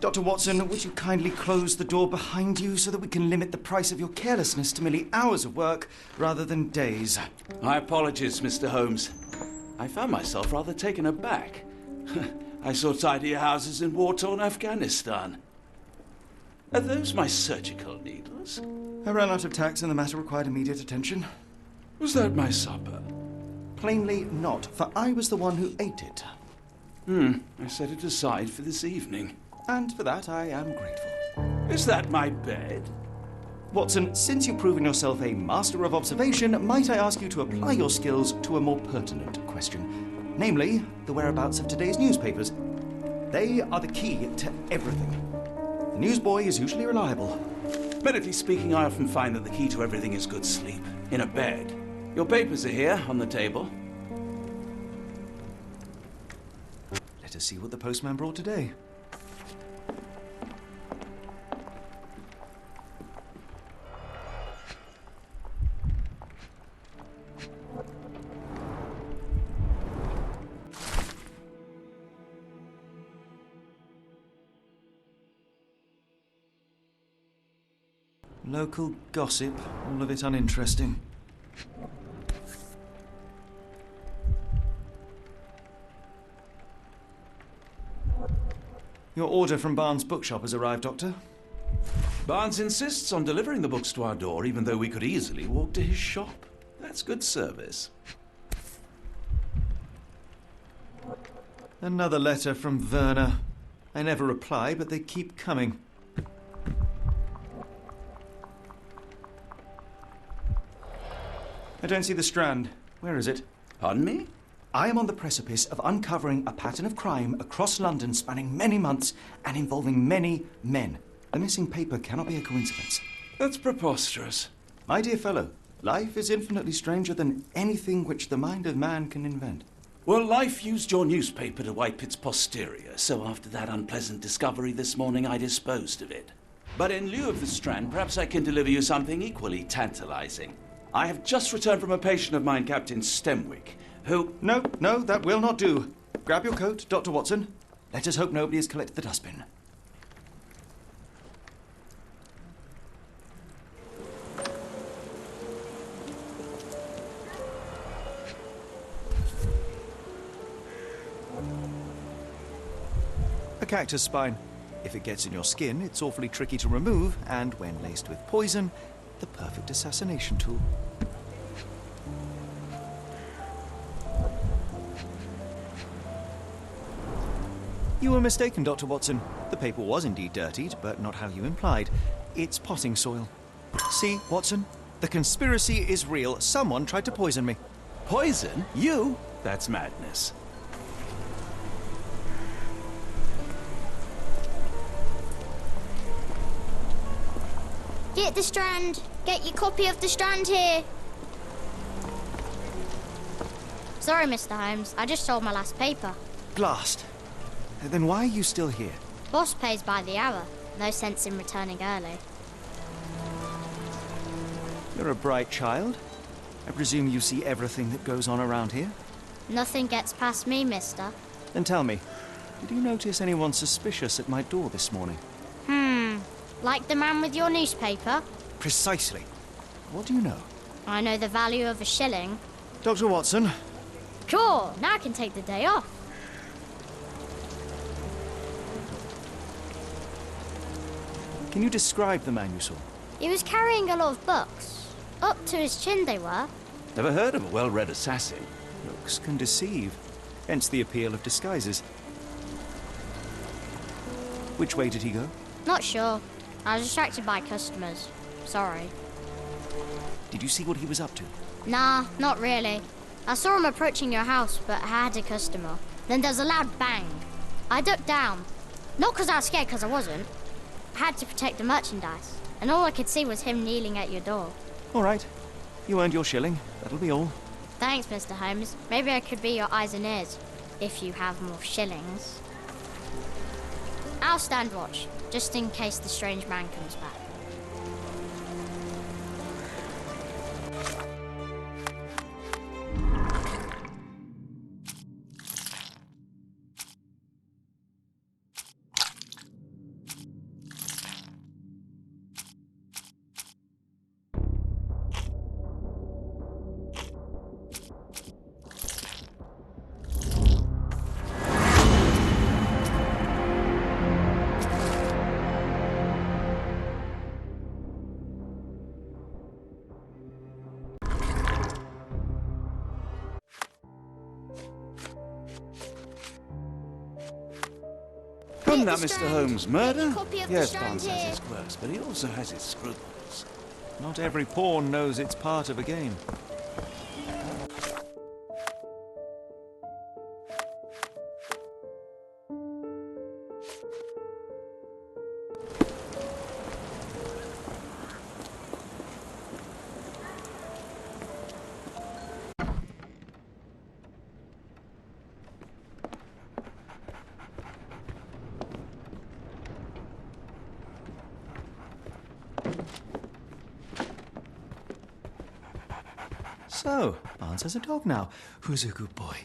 Dr. Watson, would you kindly close the door behind you so that we can limit the price of your carelessness to merely hours of work rather than days? My apologies, Mr. Holmes. I found myself rather taken aback. I saw tidier houses in war-torn Afghanistan. Are those my surgical needles? I ran out of tacks and the matter required immediate attention. Was that my supper? Plainly not, for I was the one who ate it. I set it aside for this evening. And for that I am grateful. Is that my bed? Watson, since you've proven yourself a master of observation, might I ask you to apply your skills to a more pertinent question? Namely, the whereabouts of today's newspapers. They are the key to everything. The newsboy is usually reliable. Medically speaking, I often find that the key to everything is good sleep. In a bed. Your papers are here, on the table. Let us see what the postman brought today. Local gossip, all of it uninteresting. Your order from Barnes' bookshop has arrived, Doctor. Barnes insists on delivering the books to our door, even though we could easily walk to his shop. That's good service. Another letter from Werner. I never reply, but they keep coming. I don't see the Strand. Where is it? Pardon me? I am on the precipice of uncovering a pattern of crime across London spanning many months and involving many men. The missing paper cannot be a coincidence. That's preposterous. My dear fellow, life is infinitely stranger than anything which the mind of man can invent. Well, life used your newspaper to wipe its posterior, so after that unpleasant discovery this morning, I disposed of it. But in lieu of the Strand, perhaps I can deliver you something equally tantalizing. I have just returned from a patient of mine, Captain Stemwick, who... No, that will not do. Grab your coat, Dr. Watson. Let us hope nobody has collected the dustbin. A cactus spine. If it gets in your skin, it's awfully tricky to remove, and when laced with poison, the perfect assassination tool. You were mistaken, Dr. Watson. The paper was indeed dirtied, but not how you implied. It's potting soil. See, Watson? The conspiracy is real. Someone tried to poison me. Poison? You? That's madness. Get the Strand. Get your copy of the Strand here. Sorry, Mr. Holmes. I just sold my last paper. Blast. Then why are you still here? Boss pays by the hour. No sense in returning early. You're a bright child. I presume you see everything that goes on around here? Nothing gets past me, mister. Then tell me, did you notice anyone suspicious at my door this morning? Like the man with your newspaper? Precisely. What do you know? I know the value of a shilling. Dr. Watson? Sure, now I can take the day off. Can you describe the man you saw? He was carrying a lot of books. Up to his chin they were. Never heard of a well-read assassin. Looks can deceive. Hence the appeal of disguises. Which way did he go? Not sure. I was distracted by customers. Sorry. Did you see what he was up to? Nah, not really. I saw him approaching your house, but I had a customer. Then there was a loud bang. I ducked down. Not because I was scared, because I wasn't. I had to protect the merchandise. And all I could see was him kneeling at your door. All right. You earned your shilling. That'll be all. Thanks, Mr. Holmes. Maybe I could be your eyes and ears, if you have more shillings. I'll stand watch, just in case the strange man comes back. Come now, the Mr. Strand. Holmes. Murder? Copy of the Yes, Strand Barnes has here. his quirks, but he also has his scruples. Not every pawn knows it's part of a game. So, Barnes has a dog now. Who's a good boy?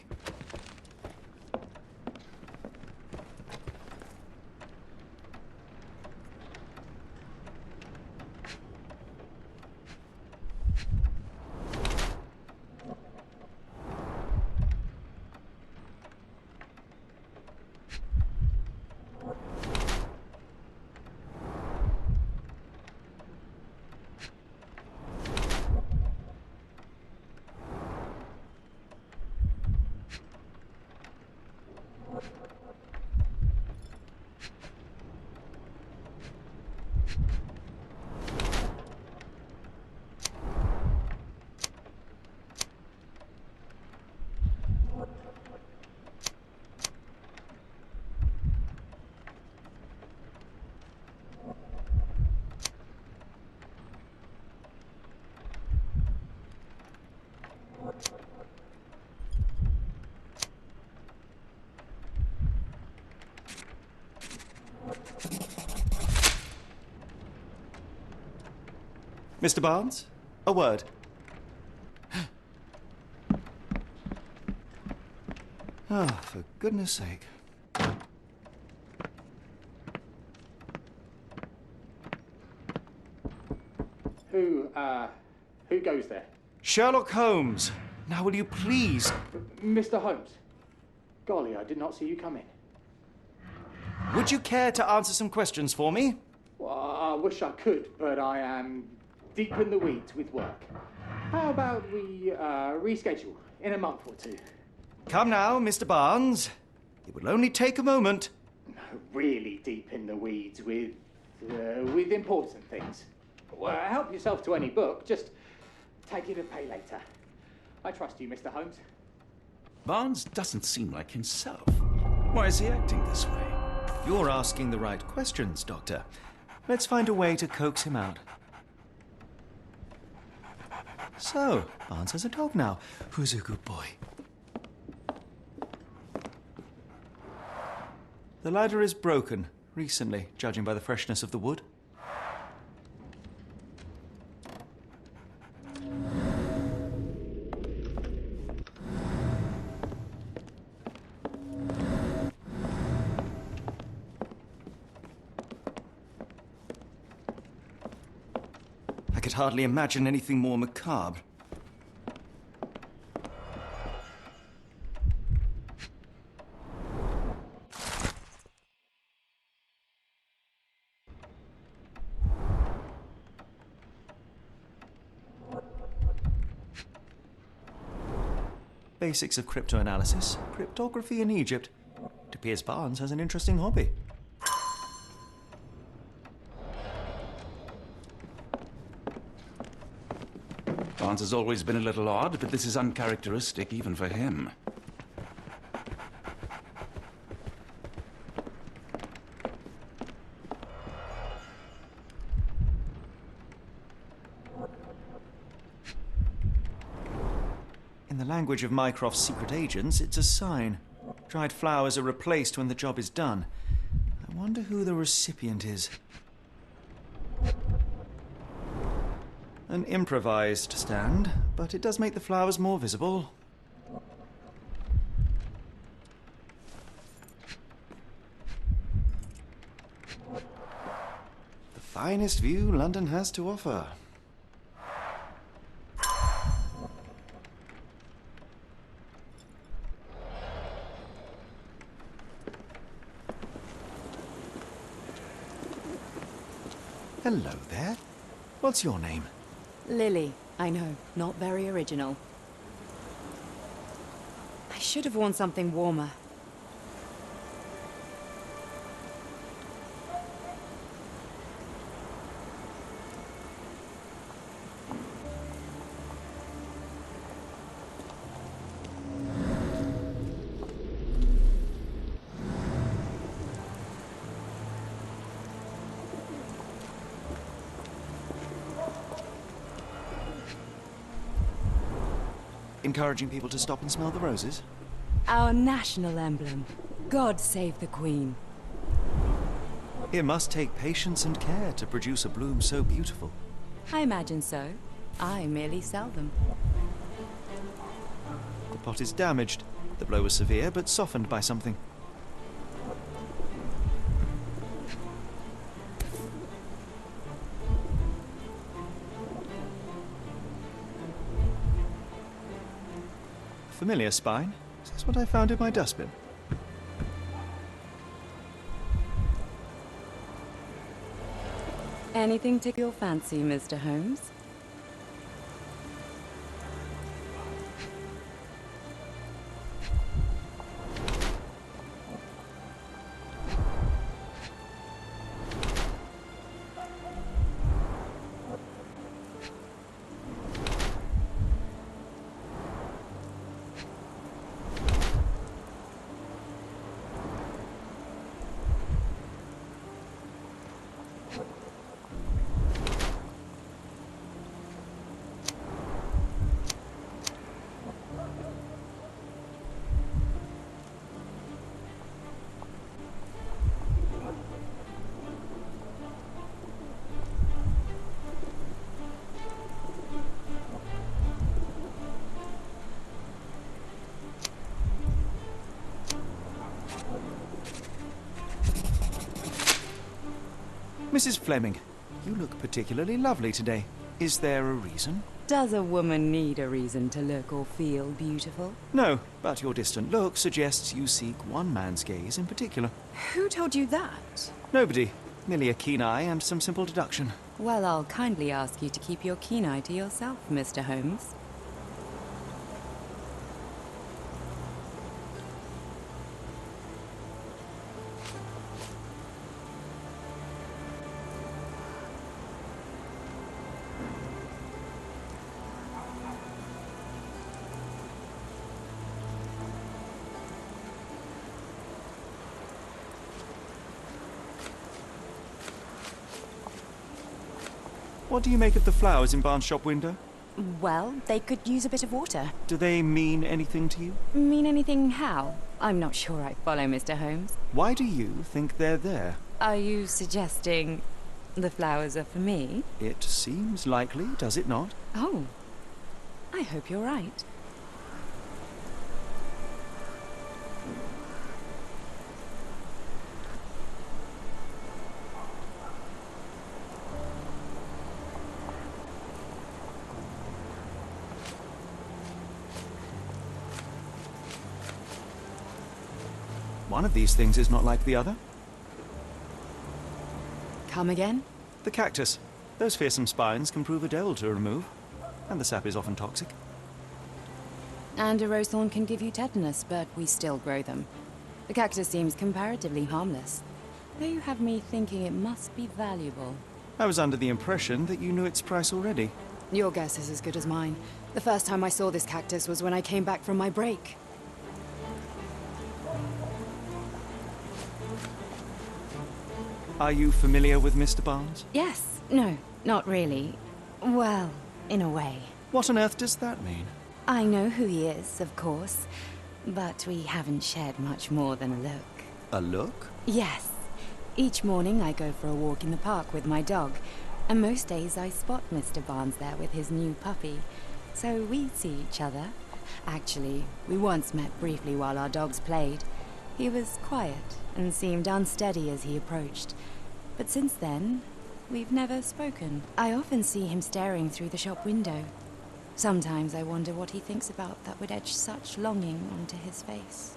Mr. Barnes, a word. Ah, for goodness sake. Who goes there? Sherlock Holmes. Now will you please... Mr. Holmes. Golly, I did not see you come in. Would you care to answer some questions for me? Well, I wish I could, but I am deep in the weeds with work. How about we reschedule in a month or two? Come now, Mr. Barnes. It will only take a moment. Really deep in the weeds with important things. Well, help yourself to any book, just take it and pay later. I trust you, Mr. Holmes. Barnes doesn't seem like himself. Why is he acting this way? You're asking the right questions, Doctor. Let's find a way to coax him out. So, Barnes has a dog now. Who's a good boy? The ladder is broken, recently, judging by the freshness of the wood. I could hardly imagine anything more macabre. Basics of cryptoanalysis, cryptography in Egypt. It appears Barnes has an interesting hobby. Barnes has always been a little odd, but this is uncharacteristic even for him. In the language of Mycroft's secret agents, it's a sign. Dried flowers are replaced when the job is done. I wonder who the recipient is. An improvised stand, but it does make the flowers more visible. The finest view London has to offer. Hello there. What's your name? Lily. I know, not very original. I should have worn something warmer. Encouraging people to stop and smell the roses? Our national emblem. God save the Queen. It must take patience and care to produce a bloom so beautiful. I imagine so. I merely sell them. The pot is damaged. The blow was severe, but softened by something. Familiar spine. Is this what I found in my dustbin? Anything tickle your fancy, Mr. Holmes? Mrs. Fleming, you look particularly lovely today. Is there a reason? Does a woman need a reason to look or feel beautiful? No, but your distant look suggests you seek one man's gaze in particular. Who told you that? Nobody. Merely a keen eye and some simple deduction. Well, I'll kindly ask you to keep your keen eye to yourself, Mr. Holmes. What do you make of the flowers in Barnes' shop window? Well, they could use a bit of water. Do they mean anything to you? Mean anything how? I'm not sure I follow, Mr. Holmes. Why do you think they're there? Are you suggesting the flowers are for me? It seems likely, does it not? Oh, I hope you're right. One of these things is not like the other. Come again? The cactus. Those fearsome spines can prove a devil to remove, and the sap is often toxic. And a rose thorn can give you tetanus, but we still grow them. The cactus seems comparatively harmless, though you have me thinking it must be valuable. I was under the impression that you knew its price already. Your guess is as good as mine. The first time I saw this cactus was when I came back from my break. Are you familiar with Mr. Barnes? Yes. No, not really. Well, in a way. What on earth does that mean? I know who he is, of course, but we haven't shared much more than a look. A look? Yes. Each morning I go for a walk in the park with my dog, and most days I spot Mr. Barnes there with his new puppy, so we see each other. Actually, we once met briefly while our dogs played. He was quiet and seemed unsteady as he approached, but since then, we've never spoken. I often see him staring through the shop window. Sometimes I wonder what he thinks about that would etch such longing onto his face.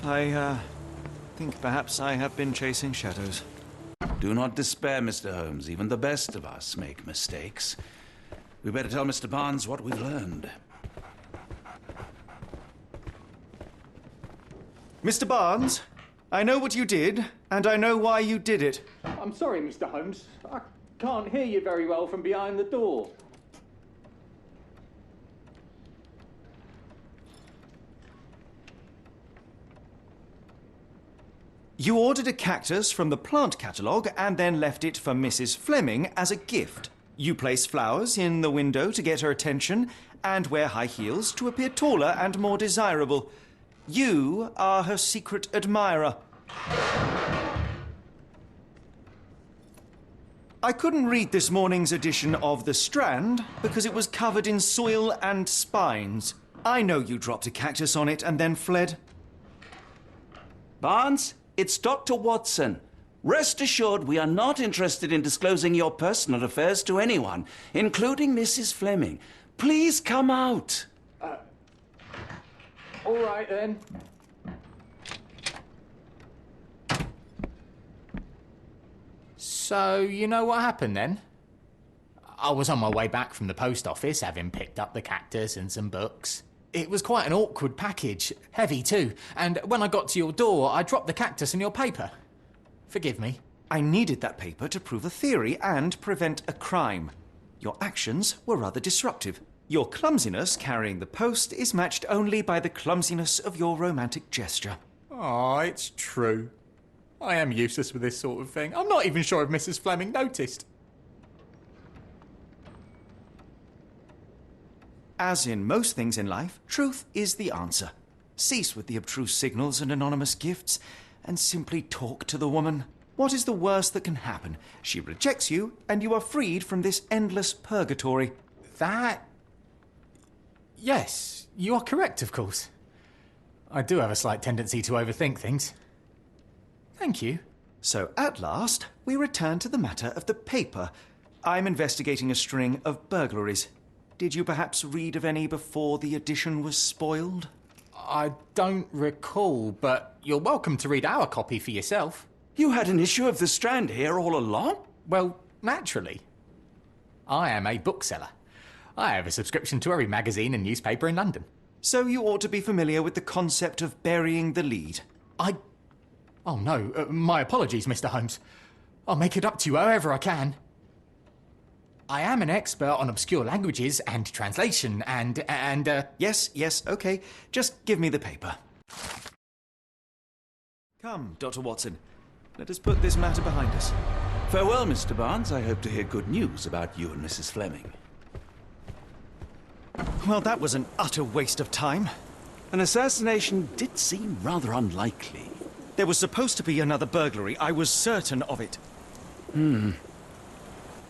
I think perhaps I have been chasing shadows. Do not despair, Mr. Holmes. Even the best of us make mistakes. We better tell Mr. Barnes what we've learned. Mr. Barnes, I know what you did, and I know why you did it. I'm sorry, Mr. Holmes. I can't hear you very well from behind the door. You ordered a cactus from the plant catalogue and then left it for Mrs. Fleming as a gift. You place flowers in the window to get her attention and wear high heels to appear taller and more desirable. You are her secret admirer. I couldn't read this morning's edition of The Strand because it was covered in soil and spines. I know you dropped a cactus on it and then fled. Barnes, it's Dr. Watson. Rest assured, we are not interested in disclosing your personal affairs to anyone, including Mrs. Fleming. Please come out. All right, then. So, you know what happened then? I was on my way back from the post office, having picked up the cactus and some books. It was quite an awkward package, heavy too, and when I got to your door, I dropped the cactus and your paper. Forgive me. I needed that paper to prove a theory and prevent a crime. Your actions were rather disruptive. Your clumsiness carrying the post is matched only by the clumsiness of your romantic gesture. Oh, it's true. I am useless with this sort of thing. I'm not even sure if Mrs. Fleming noticed. As in most things in life, truth is the answer. Cease with the abstruse signals and anonymous gifts, and simply talk to the woman. What is the worst that can happen? She rejects you, and you are freed from this endless purgatory. That... Yes, you are correct, of course. I do have a slight tendency to overthink things. Thank you. So at last, we return to the matter of the paper. I'm investigating a string of burglaries. Did you perhaps read of any before the edition was spoiled? I don't recall, but you're welcome to read our copy for yourself. You had an issue of The Strand here all along? Well, naturally. I am a bookseller. I have a subscription to every magazine and newspaper in London. So you ought to be familiar with the concept of burying the lead. Oh no, my apologies, Mr. Holmes. I'll make it up to you however I can. I am an expert on obscure languages and translation and Yes, okay. Just give me the paper. Come, Dr. Watson. Let us put this matter behind us. Farewell, Mr. Barnes. I hope to hear good news about you and Mrs. Fleming. Well, that was an utter waste of time. An assassination did seem rather unlikely. There was supposed to be another burglary. I was certain of it.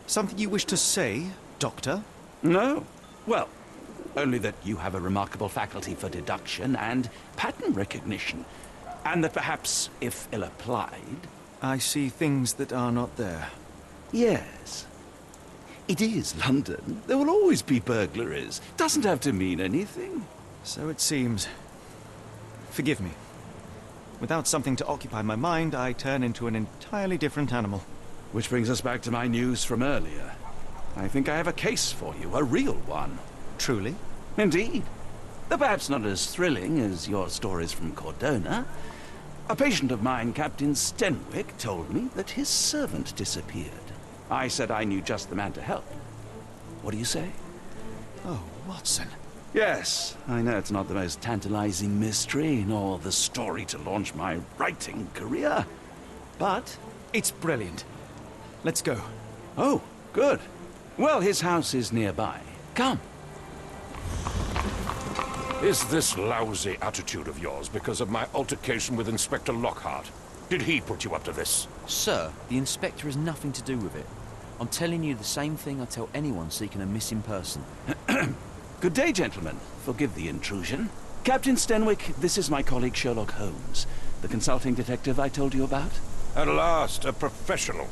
Something you wish to say, Doctor? No. Well, only that you have a remarkable faculty for deduction and pattern recognition. And that perhaps, if ill-applied... I see things that are not there. Yes. It is London. There will always be burglaries. Doesn't have to mean anything. So it seems. Forgive me. Without something to occupy my mind, I turn into an entirely different animal. Which brings us back to my news from earlier. I think I have a case for you, a real one. Truly? Indeed. Though perhaps not as thrilling as your stories from Cordona. A patient of mine, Captain Stenwick, told me that his servant disappeared. I said I knew just the man to help. What do you say? Oh, Watson. Yes, I know it's not the most tantalizing mystery, nor the story to launch my writing career. But it's brilliant. Let's go. Oh, good. Well, his house is nearby. Come. Is this lousy attitude of yours because of my altercation with Inspector Lockhart? Did he put you up to this? Sir, the inspector has nothing to do with it. I'm telling you the same thing I tell anyone seeking a missing person. Good day, gentlemen. Forgive the intrusion. Captain Stenwick, this is my colleague Sherlock Holmes, the consulting detective I told you about. At last, a professional.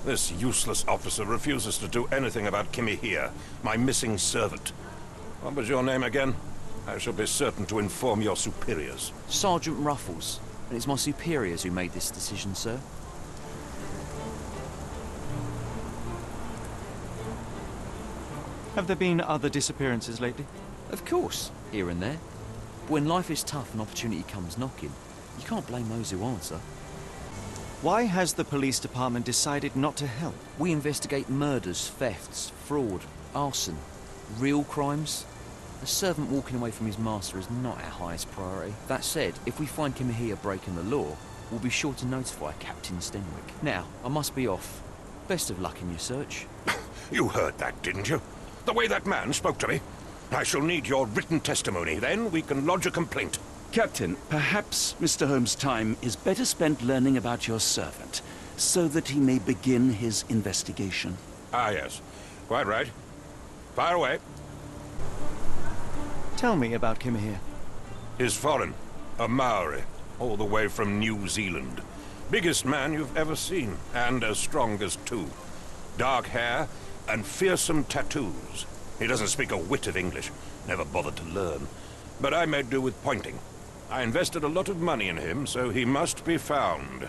This useless officer refuses to do anything about Kimmy here, my missing servant. What was your name again? I shall be certain to inform your superiors. Sergeant Ruffles. and it's my superiors who made this decision, sir. Have there been other disappearances lately? Of course, here and there. But when life is tough and opportunity comes knocking, you can't blame those who answer. Why has the police department decided not to help? We investigate murders, thefts, fraud, arson, real crimes. A servant walking away from his master is not our highest priority. That said, if we find Kimahia breaking the law, we'll be sure to notify Captain Stenwick. Now, I must be off. Best of luck in your search. You heard that, didn't you? The way that man spoke to me. I shall need your written testimony. Then we can lodge a complaint. Captain, perhaps Mr. Holmes' time is better spent learning about your servant, so that he may begin his investigation. Ah, yes. Quite right. Fire away. Tell me about Kimahia. He's foreign. A Maori. All the way from New Zealand. Biggest man you've ever seen, and as strong as two. Dark hair and fearsome tattoos. He doesn't speak a whit of English. Never bothered to learn. But I made do with pointing. I invested a lot of money in him, so he must be found.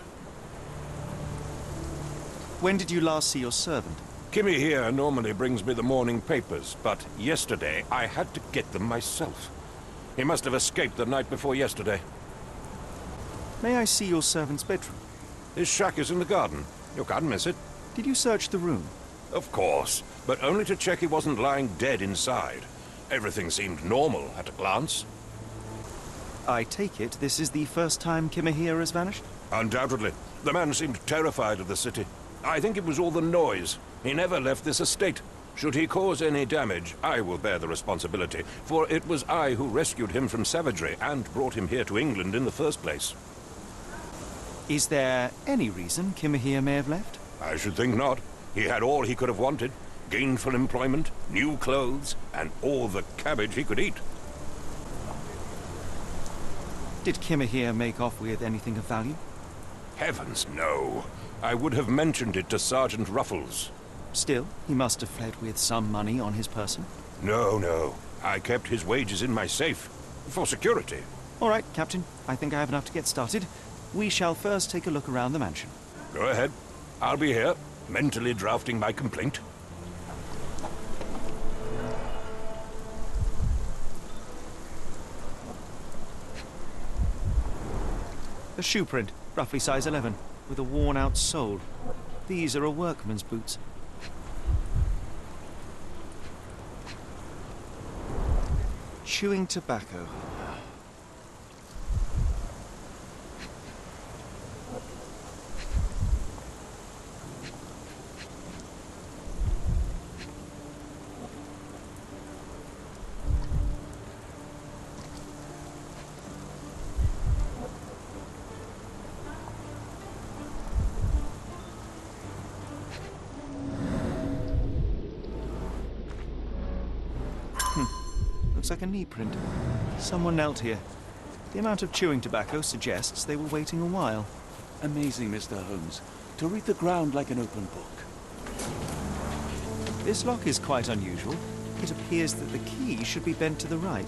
When did you last see your servant? Kimmy here normally brings me the morning papers, but yesterday I had to get them myself. He must have escaped the night before yesterday. May I see your servant's bedroom? His shack is in the garden. You can't miss it. Did you search the room? Of course, but only to check he wasn't lying dead inside. Everything seemed normal at a glance. I take it this is the first time Kimahia has vanished? Undoubtedly. The man seemed terrified of the city. I think it was all the noise. He never left this estate. Should he cause any damage, I will bear the responsibility, for it was I who rescued him from savagery and brought him here to England in the first place. Is there any reason Kimahia may have left? I should think not. He had all he could have wanted. Gainful employment, new clothes, and all the cabbage he could eat. Did Kimahia make off with anything of value? Heavens, no. I would have mentioned it to Sergeant Ruffles. Still, he must have fled with some money on his person. No. I kept his wages in my safe. For security. All right, Captain. I think I have enough to get started. We shall first take a look around the mansion. Go ahead. I'll be here, mentally drafting my complaint. A shoe print, roughly size 11, with a worn-out sole. These are a workman's boots. Chewing tobacco. Looks like a knee print. Someone knelt here. The amount of chewing tobacco suggests they were waiting a while. Amazing, Mr. Holmes. To read the ground like an open book. This lock is quite unusual. It appears that the key should be bent to the right.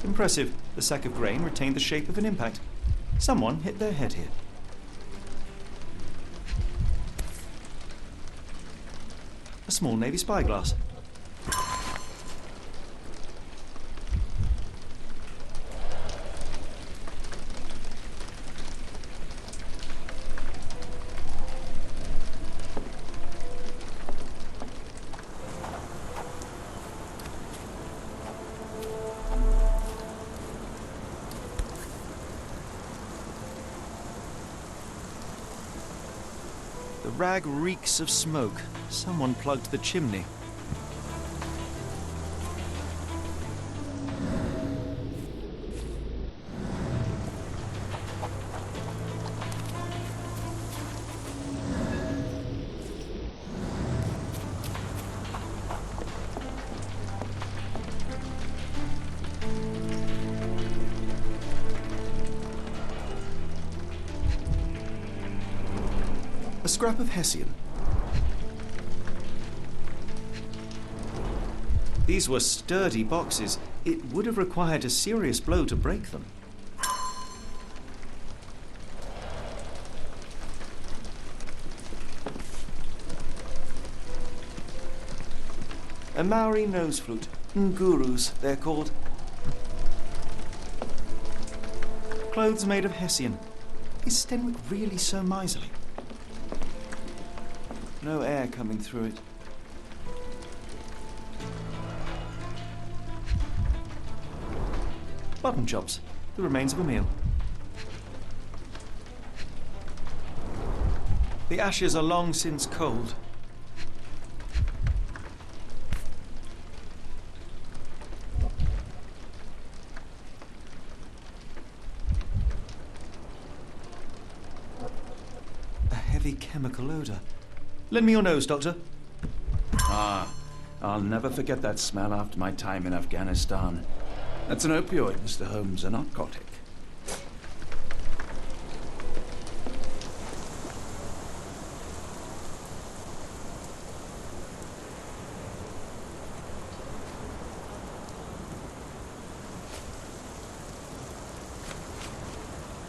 Impressive. The sack of grain retained the shape of an impact. Someone hit their head here. A small navy spyglass. The rag reeks of smoke. Someone plugged the chimney. A scrap of Hessian. These were sturdy boxes. It would have required a serious blow to break them. A Maori nose flute. Ngurus, they're called. Clothes made of Hessian. Is Stenwick really so miserly? No air coming through it. Button chops. The remains of a meal. The ashes are long since cold. A heavy chemical odour. Lend me your nose, Doctor. Ah, I'll never forget that smell after my time in Afghanistan. That's an opioid, Mr. Holmes, a narcotic.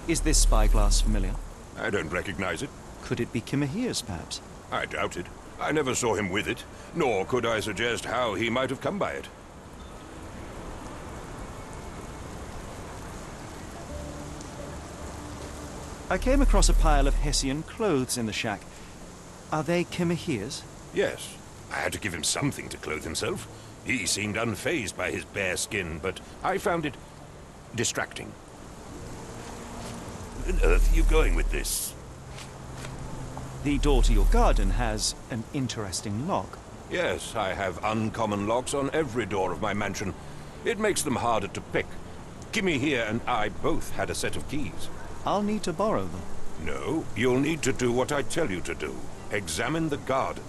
Is this spyglass familiar? I don't recognize it. Could it be Kimahir's, perhaps? I doubt it. I never saw him with it, nor could I suggest how he might have come by it. I came across a pile of Hessian clothes in the shack. Are they Kimahir's? Yes. I had to give him something to clothe himself. He seemed unfazed by his bare skin, but I found it distracting. Where on earth are you going with this? The door to your garden has an interesting lock. Yes, I have uncommon locks on every door of my mansion. It makes them harder to pick. Kimmy here and I both had a set of keys. I'll need to borrow them. No, you'll need to do what I tell you to do. Examine the garden.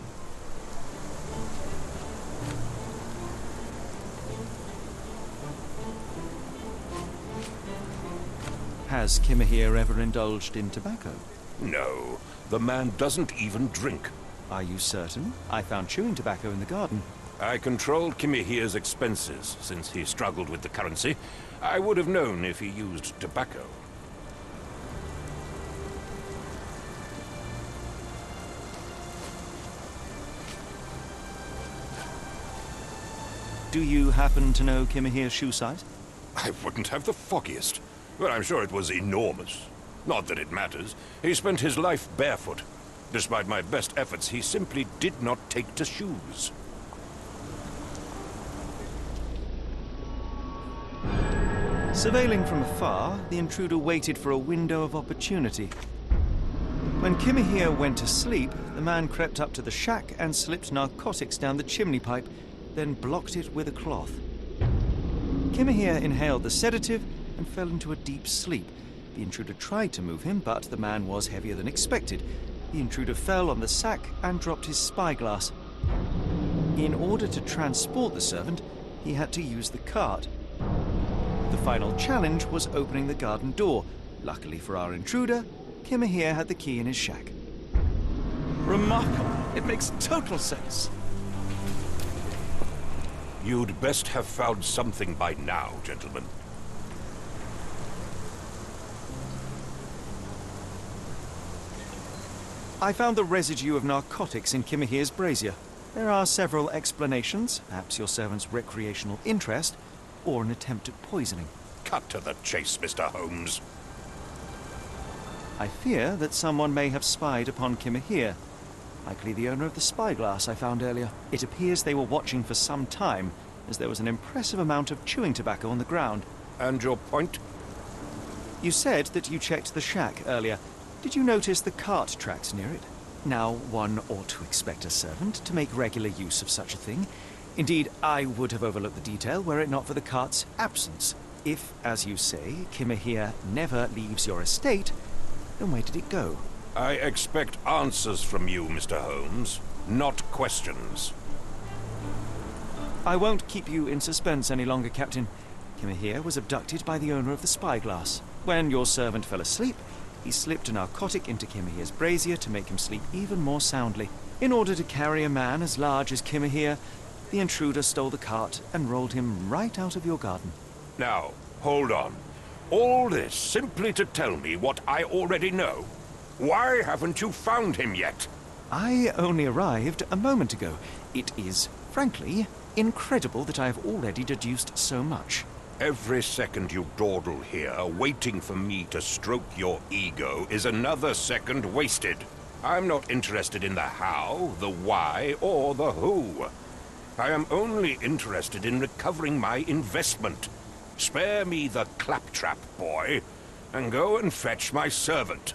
Has Kimahir ever indulged in tobacco? No, the man doesn't even drink. Are you certain? I found chewing tobacco in the garden. I controlled Kimahir's expenses since he struggled with the currency. I would have known if he used tobacco. Do you happen to know Kimahir's shoe size? I wouldn't have the foggiest, but I'm sure it was enormous. Not that it matters. He spent his life barefoot. Despite my best efforts, he simply did not take to shoes. Surveilling from afar, the intruder waited for a window of opportunity. When Kimahir went to sleep, the man crept up to the shack and slipped narcotics down the chimney pipe, then blocked it with a cloth. Kimahir inhaled the sedative and fell into a deep sleep. The intruder tried to move him, but the man was heavier than expected. The intruder fell on the sack and dropped his spyglass. In order to transport the servant, he had to use the cart. The final challenge was opening the garden door. Luckily for our intruder, Kimahir had the key in his shack. Remarkable. It makes total sense. You'd best have found something by now, gentlemen. I found the residue of narcotics in Kimahir's brazier. There are several explanations, perhaps your servant's recreational interest, or an attempt at poisoning. Cut to the chase, Mr. Holmes. I fear that someone may have spied upon Kimahir, likely the owner of the spyglass I found earlier. It appears they were watching for some time, as there was an impressive amount of chewing tobacco on the ground. And your point? You said that you checked the shack earlier. Did you notice the cart tracks near it? Now, one ought to expect a servant to make regular use of such a thing. Indeed, I would have overlooked the detail were it not for the cart's absence. If, as you say, Kimahir never leaves your estate, then where did it go? I expect answers from you, Mr. Holmes, not questions. I won't keep you in suspense any longer, Captain. Kimahir was abducted by the owner of the spyglass. When your servant fell asleep, He slipped a narcotic into Kimahir's brazier to make him sleep even more soundly. In order to carry a man as large as Kimahir, the intruder stole the cart and rolled him right out of your garden. Now, hold on. All this simply to tell me what I already know. Why haven't you found him yet? I only arrived a moment ago. It is, frankly, incredible that I have already deduced so much. Every second you dawdle here, waiting for me to stroke your ego, is another second wasted. I'm not interested in the how, the why, or the who. I am only interested in recovering my investment. Spare me the claptrap, boy, and go and fetch my servant.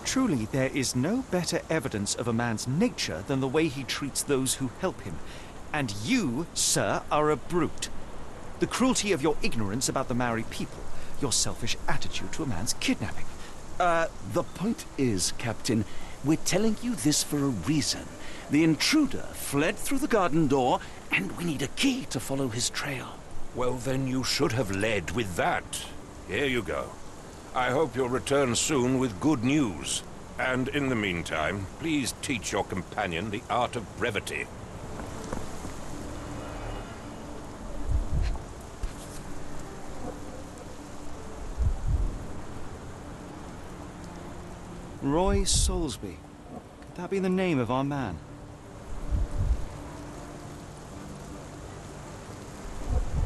Truly, there is no better evidence of a man's nature than the way he treats those who help him. And you, sir, are a brute. The cruelty of your ignorance about the Maori people, your selfish attitude to a man's kidnapping. The point is, Captain, we're telling you this for a reason. The intruder fled through the garden door, and we need a key to follow his trail. Well, then you should have led with that. Here you go. I hope you'll return soon with good news. And in the meantime, please teach your companion the art of brevity. Roy Soulsby. Could that be the name of our man?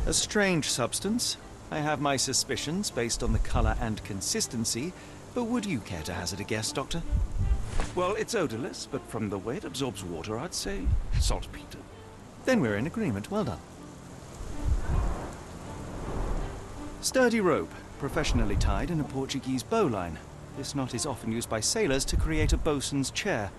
A strange substance. I have my suspicions based on the color and consistency, but would you care to hazard a guess, Doctor? Well, it's odorless, but from the way it absorbs water, I'd say saltpeter. Then we're in agreement. Well done. Sturdy rope, professionally tied in a Portuguese bowline. This knot is often used by sailors to create a bosun's chair.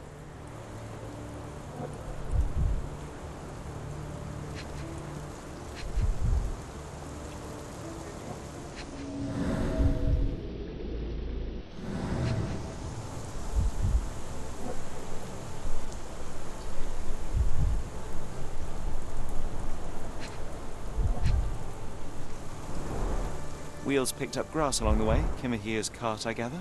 Wheels picked up grass along the way. Kimahir's cart, I gather.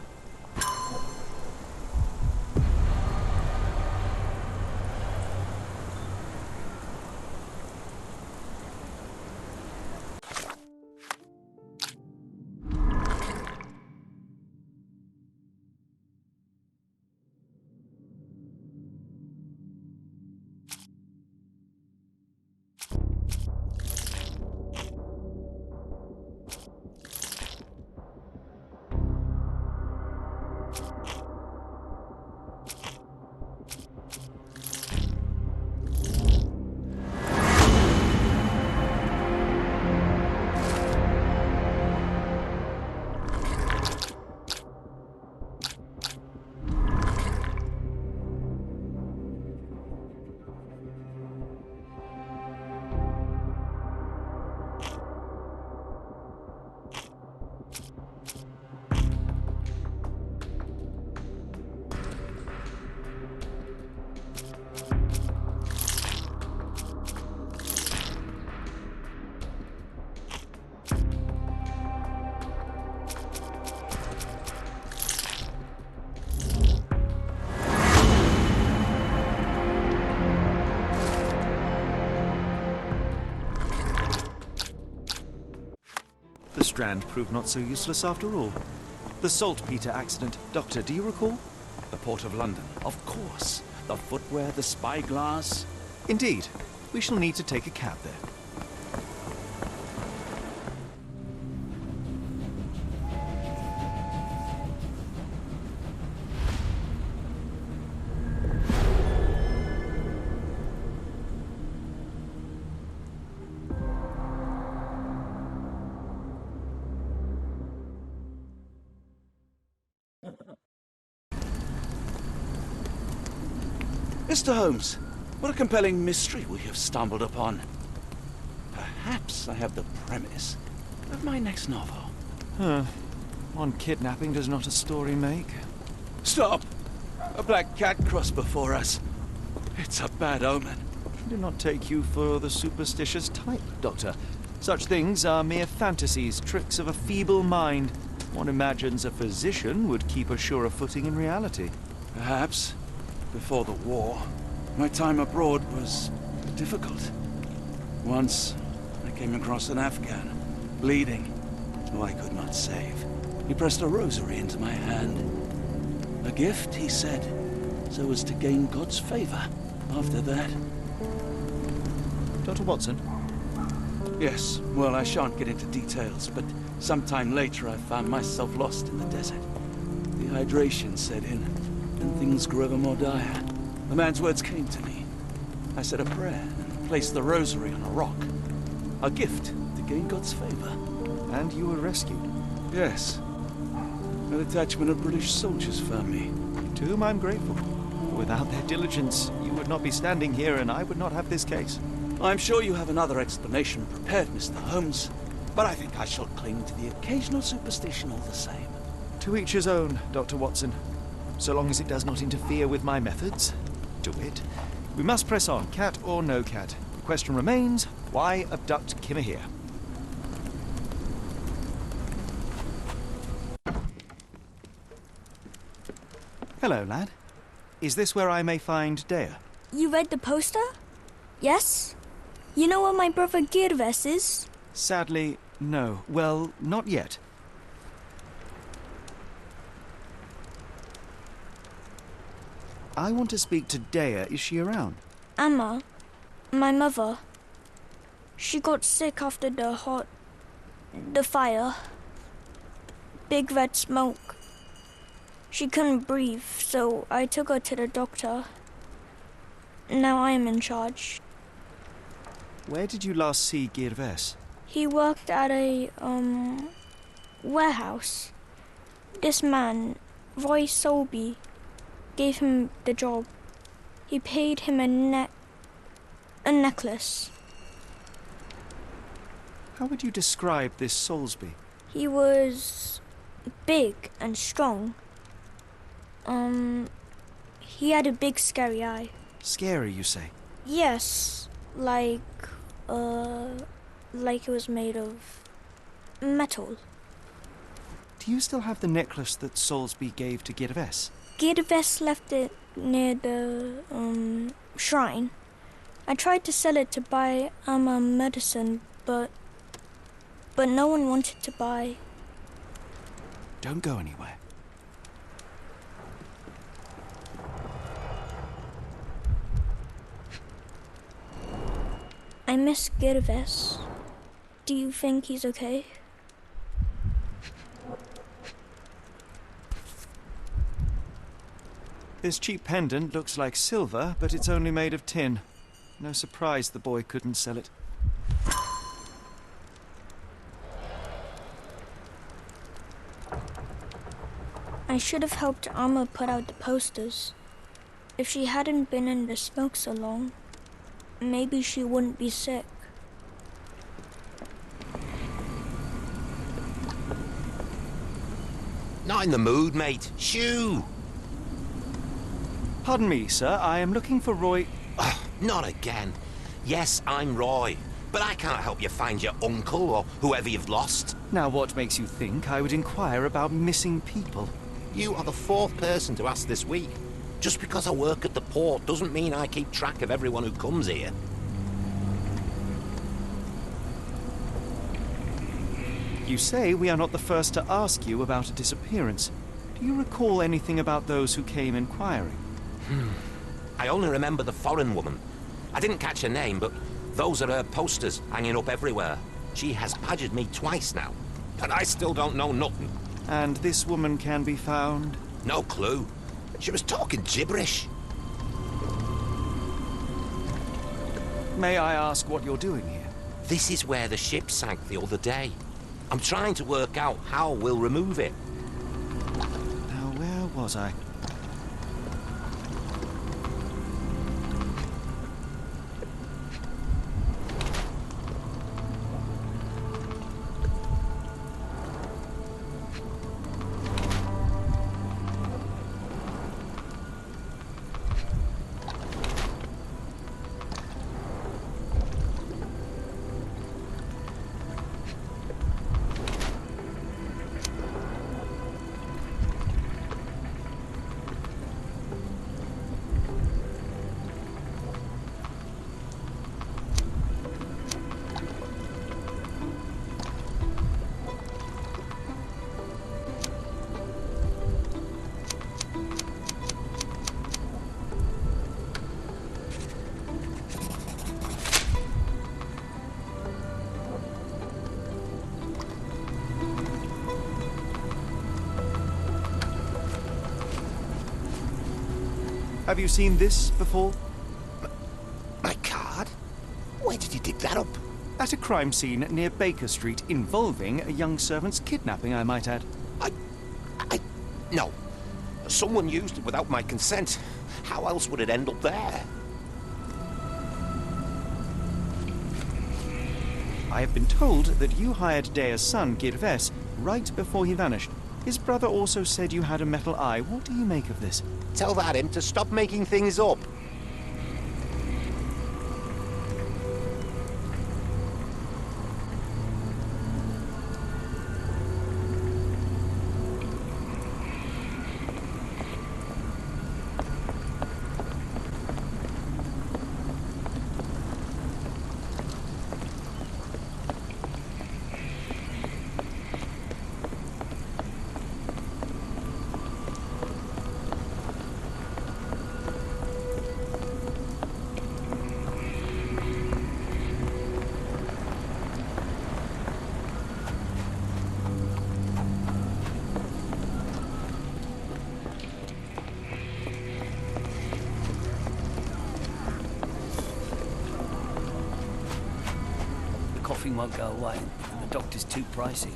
The strand proved not so useless after all. The saltpeter accident. Doctor, do you recall? The Port of London, of course. The footwear, the spyglass. Indeed. We shall need to take a cab there. Mr. Holmes, what a compelling mystery we have stumbled upon. Perhaps I have the premise of my next novel. One kidnapping does not a story make. Stop! A black cat crossed before us. It's a bad omen. I do not take you for the superstitious type, Doctor. Such things are mere fantasies, tricks of a feeble mind. One imagines a physician would keep a surer footing in reality. Perhaps. Before the war, my time abroad was difficult. Once, I came across an Afghan, bleeding, who I could not save. He pressed a rosary into my hand. A gift, he said, so as to gain God's favor. After that... Dr. Watson? Yes, well, I shan't get into details, but sometime later I found myself lost in the desert. Dehydration set in, and things grew ever more dire. The man's words came to me. I said a prayer and placed the rosary on a rock. A gift to gain God's favor. And you were rescued? Yes. A detachment of British soldiers found me. To whom I'm grateful. Without their diligence, you would not be standing here and I would not have this case. I'm sure you have another explanation prepared, Mr. Holmes, but I think I shall cling to the occasional superstition all the same. To each his own, Dr. Watson. So long as it does not interfere with my methods. To it. We must press on, cat or no cat. The question remains, why abduct Kimahir? Hello, lad. Is this where I may find Dea? You read the poster? Yes? You know where my brother Girves is? Sadly, no. Well, not yet. I want to speak to Dea. Is she around? Amma, my mother. She got sick after the fire. Big red smoke. She couldn't breathe, so I took her to the doctor. Now I am in charge. Where did you last see Girves? He worked at a, warehouse. This man, Roy Solby, gave him the job. He paid him a necklace. How would you describe this Soulsby? He was big and strong. He had a big scary eye. Scary, you say? Yes, like it was made of metal. Do you still have the necklace that Soulsby gave to Girves? Girves left it near the, shrine. I tried to sell it to buy Amma medicine, but no one wanted to buy. Don't go anywhere. I miss Girves. Do you think he's okay? This cheap pendant looks like silver, but it's only made of tin. No surprise the boy couldn't sell it. I should have helped Amma put out the posters. If she hadn't been in the smoke so long, maybe she wouldn't be sick. Not in the mood, mate. Shoo! Pardon me, sir. I am looking for Roy... Oh, not again. Yes, I'm Roy, but I can't help you find your uncle or whoever you've lost. Now, what makes you think I would inquire about missing people? You are the fourth person to ask this week. Just because I work at the port doesn't mean I keep track of everyone who comes here. You say we are not the first to ask you about a disappearance. Do you recall anything about those who came inquiring? I only remember the foreign woman. I didn't catch her name, but those are her posters hanging up everywhere. She has badgered me twice now, and I still don't know nothing. And this woman can be found? No clue. She was talking gibberish. May I ask what you're doing here? This is where the ship sank the other day. I'm trying to work out how we'll remove it. Now, where was I? Have you seen this before? My card? Where did you dig that up? At a crime scene near Baker Street involving a young servant's kidnapping, I might add. No. Someone used it without my consent. How else would it end up there? I have been told that you hired Dea's son, Girves, right before he vanished. His brother also said you had a metal eye. What do you make of this? Tell that him to stop making things up. Coffee won't go away, and the doctor's too pricey.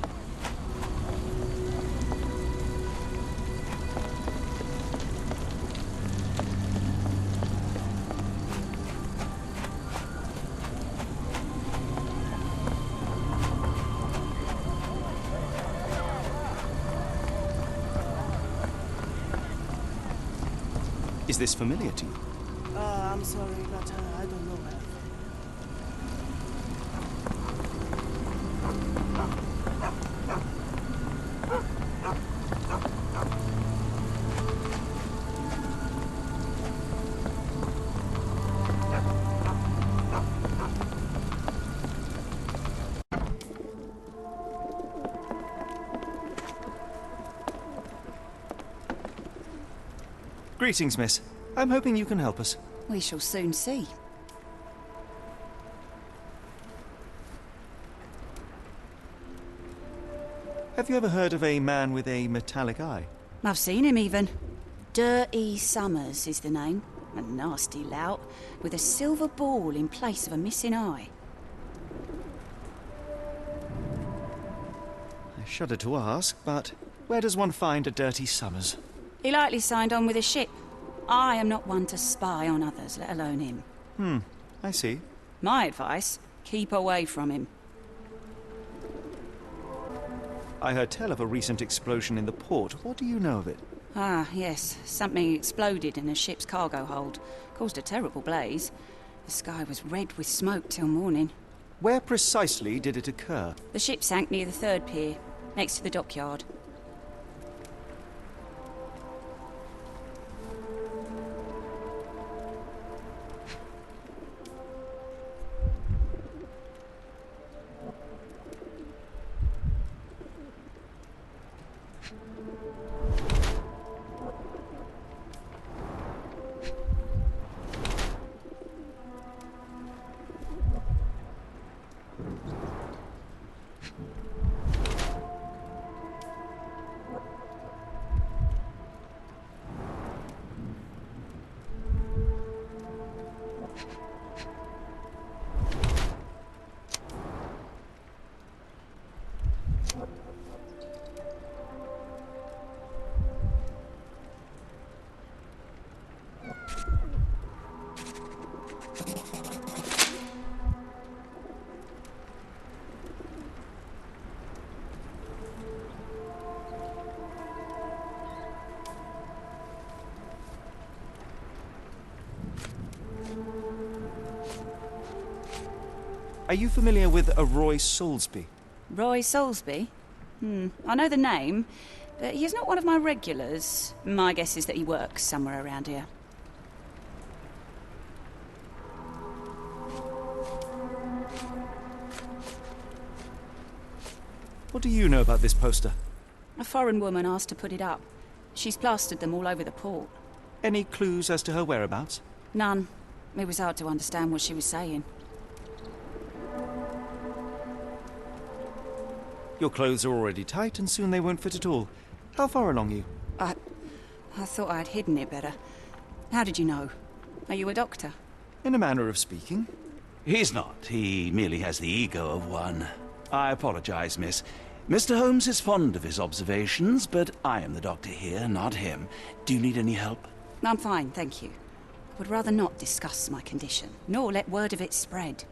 Is this familiar to you? I'm sorry, but I don't know her. Greetings, miss. I'm hoping you can help us. We shall soon see. Have you ever heard of a man with a metallic eye? I've seen him even. Dirty Summers is the name. A nasty lout, with a silver ball in place of a missing eye. I shudder to ask, but where does one find a Dirty Summers? He likely signed on with a ship. I am not one to spy on others, let alone him. I see. My advice, keep away from him. I heard tell of a recent explosion in the port. What do you know of it? Ah, yes. Something exploded in a ship's cargo hold. Caused a terrible blaze. The sky was red with smoke till morning. Where precisely did it occur? The ship sank near the third pier, next to the dockyard. Are you familiar with a Roy Soulsby? Roy Soulsby? I know the name, but he's not one of my regulars. My guess is that he works somewhere around here. What do you know about this poster? A foreign woman asked to put it up. She's plastered them all over the port. Any clues as to her whereabouts? None. It was hard to understand what she was saying. Your clothes are already tight and soon they won't fit at all. How far along are you? I thought I'd hidden it better. How did you know? Are you a doctor? In a manner of speaking. He's not. He merely has the ego of one. I apologize, miss. Mr. Holmes is fond of his observations, but I am the doctor here, not him. Do you need any help? I'm fine, thank you. I would rather not discuss my condition, nor let word of it spread.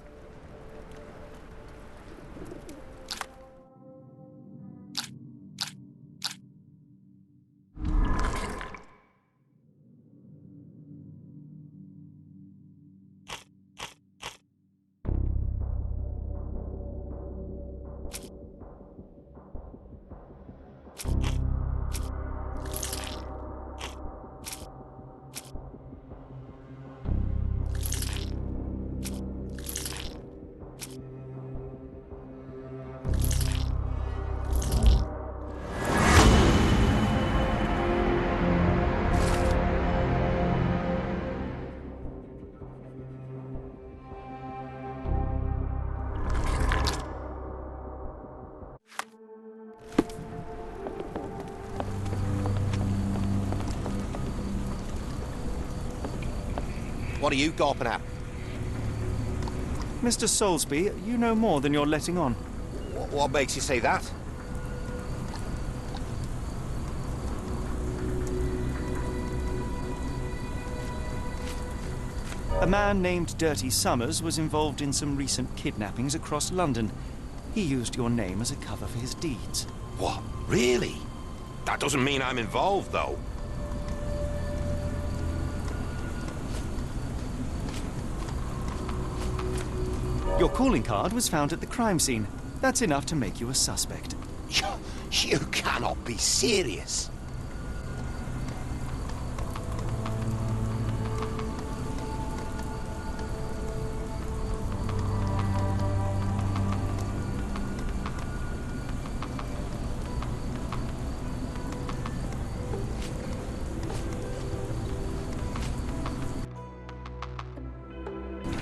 What are you gawping at? Mr. Soulsby, you know more than you're letting on. What makes you say that? A man named Dirty Summers was involved in some recent kidnappings across London. He used your name as a cover for his deeds. What? Really? That doesn't mean I'm involved, though. Your calling card was found at the crime scene. That's enough to make you a suspect. You cannot be serious.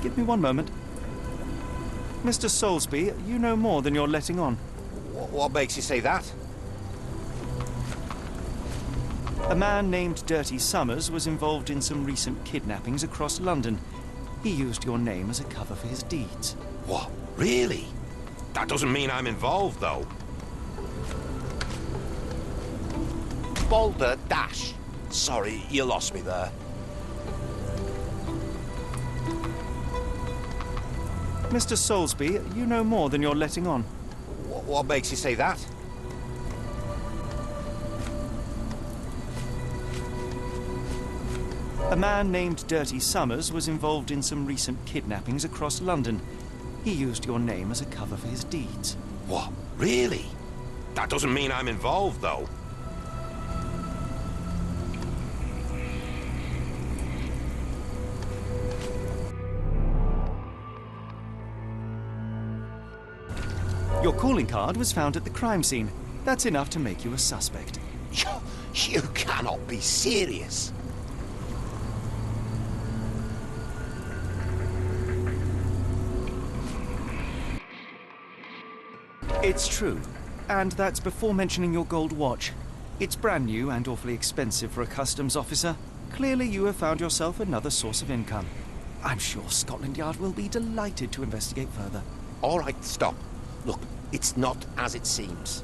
Give me one moment. Mr. Soulsby, you know more than you're letting on. What makes you say that? A man named Dirty Summers was involved in some recent kidnappings across London. He used your name as a cover for his deeds. What? Really? That doesn't mean I'm involved, though. Boulder Dash. Sorry, you lost me there. Mr. Soulsby, you know more than you're letting on. What makes you say that? A man named Dirty Summers was involved in some recent kidnappings across London. He used your name as a cover for his deeds. What? Really? That doesn't mean I'm involved, though. Your calling card was found at the crime scene. That's enough to make you a suspect. You cannot be serious. It's true. And that's before mentioning your gold watch. It's brand new and awfully expensive for a customs officer. Clearly you have found yourself another source of income. I'm sure Scotland Yard will be delighted to investigate further. All right, stop. Look, it's not as it seems.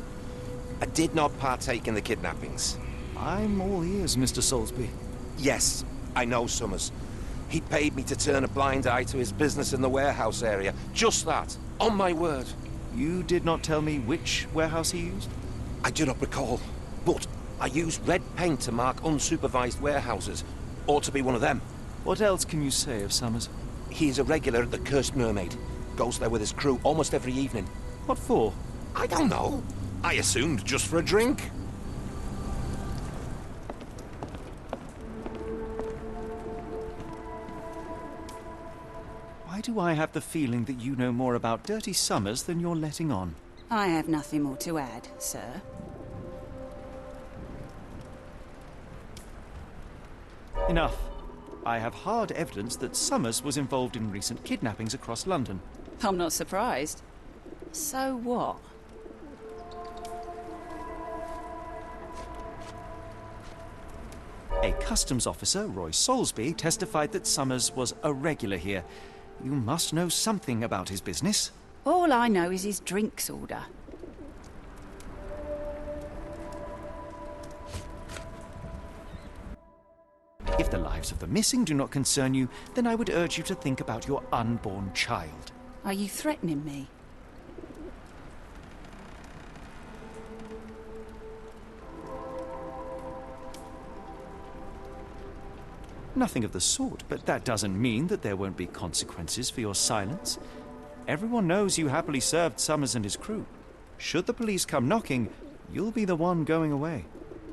I did not partake in the kidnappings. I'm all ears, Mr. Soulsby. Yes, I know Summers. He paid me to turn a blind eye to his business in the warehouse area. Just that. On my word. You did not tell me which warehouse he used? I do not recall. But I used red paint to mark unsupervised warehouses. Ought to be one of them. What else can you say of Summers? He's a regular at the Cursed Mermaid. Goes there with his crew almost every evening. What for? I don't know. I assumed just for a drink. Why do I have the feeling that you know more about Dirty Summers than you're letting on? I have nothing more to add, sir. Enough. I have hard evidence that Summers was involved in recent kidnappings across London. I'm not surprised. So what? A customs officer, Roy Soulsby, testified that Summers was a regular here. You must know something about his business. All I know is his drinks order. If the lives of the missing do not concern you, then I would urge you to think about your unborn child. Are you threatening me? Nothing of the sort, but that doesn't mean that there won't be consequences for your silence. Everyone knows you happily served Summers and his crew. Should the police come knocking, you'll be the one going away.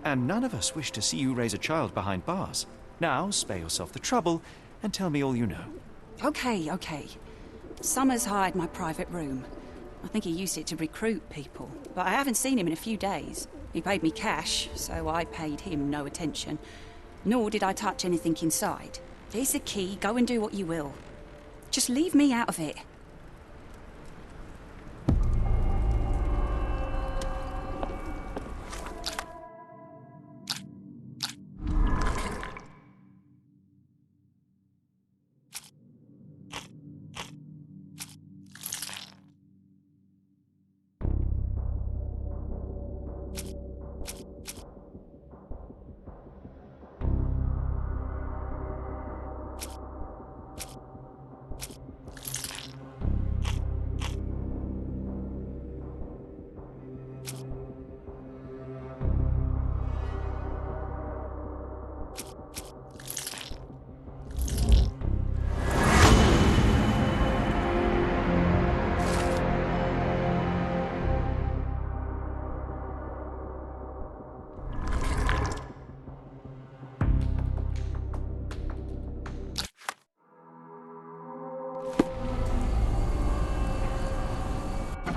And none of us wish to see you raise a child behind bars. Now, spare yourself the trouble and tell me all you know. Okay. Summers hired my private room. I think he used it to recruit people, but I haven't seen him in a few days. He paid me cash, so I paid him no attention. Nor did I touch anything inside. Here's the key, go and do what you will. Just leave me out of it.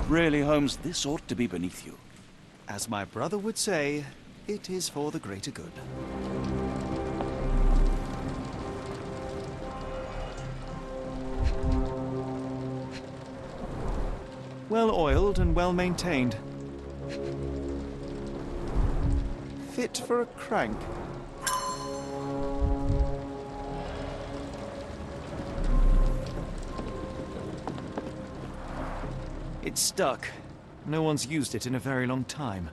Really, Holmes, this ought to be beneath you. As my brother would say, it is for the greater good. Well oiled and well maintained. Fit for a crank. It's stuck. No one's used it in a very long time.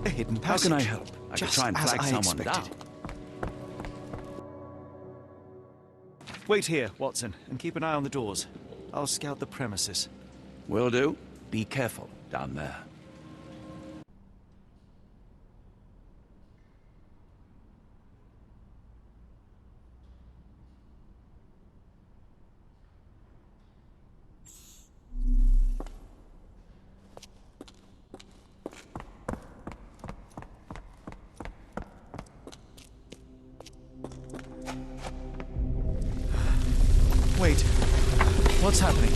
A hidden passage. How can I help? I could try and flag someone down. Wait here, Watson, and keep an eye on the doors. I'll scout the premises. Will do. Be careful down there. Wait, what's happening?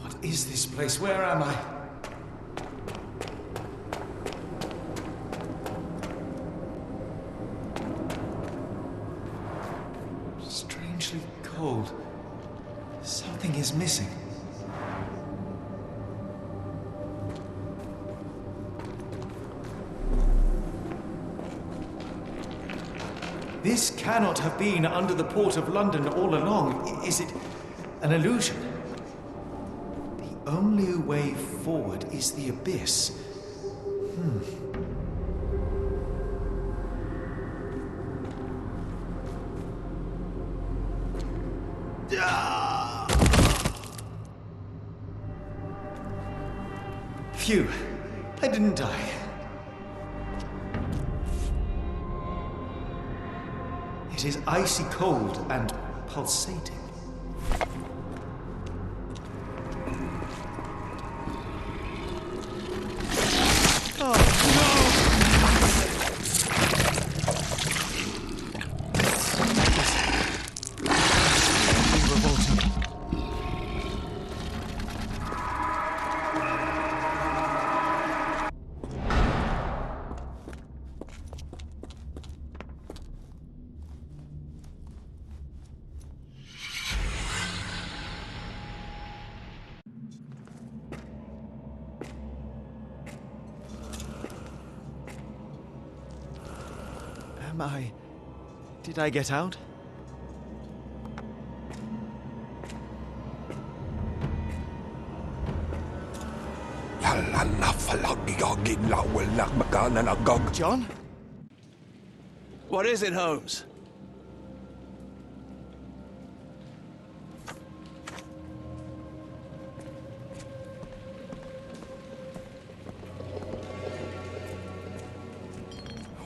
What is this place? Where am I? Cold. Something is missing. This cannot have been under the port of London all along. Is it an illusion? The only way forward is the abyss. Phew, I didn't die. It is icy cold and pulsating. Did I get out? John? What is it, Holmes?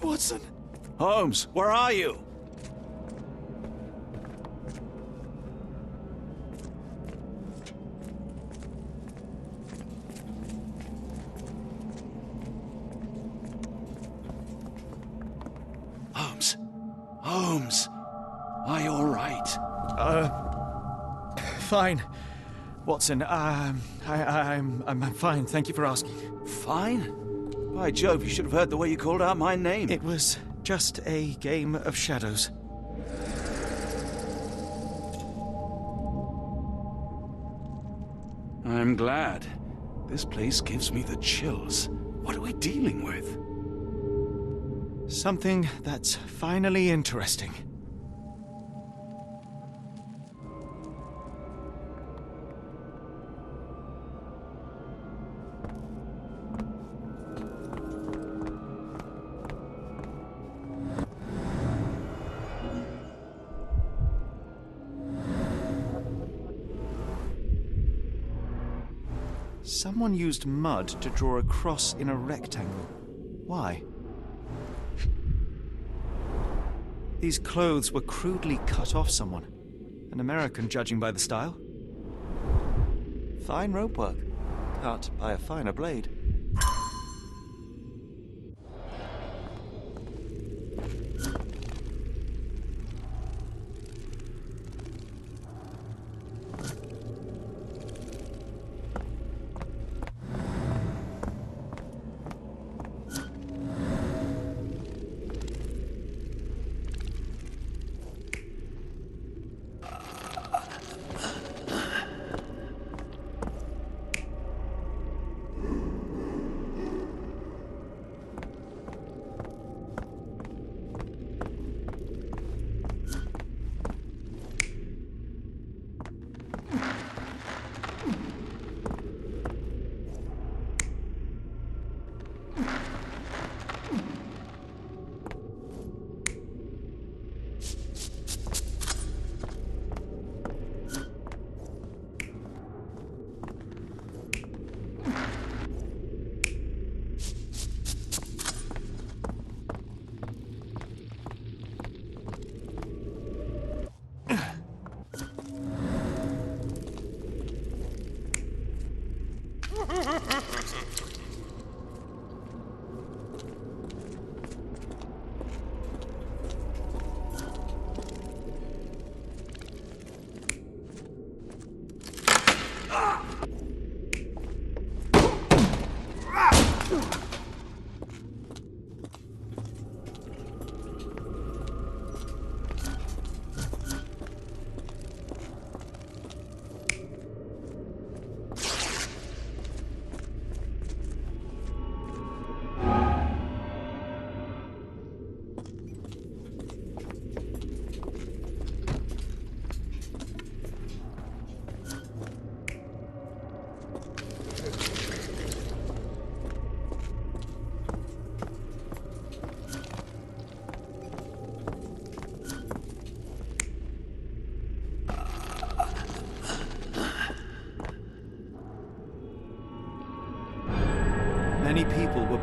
Watson? Holmes, where are you? Holmes, are you all right? Fine. Watson, I'm fine, thank you for asking. Fine? By Jove, you should have heard the way you called out my name. It was just a game of shadows. I'm glad. This place gives me the chills. What are we dealing with? Something that's finally interesting. Someone used mud to draw a cross in a rectangle. Why? These clothes were crudely cut off someone. An American, judging by the style. Fine rope work, cut by a finer blade.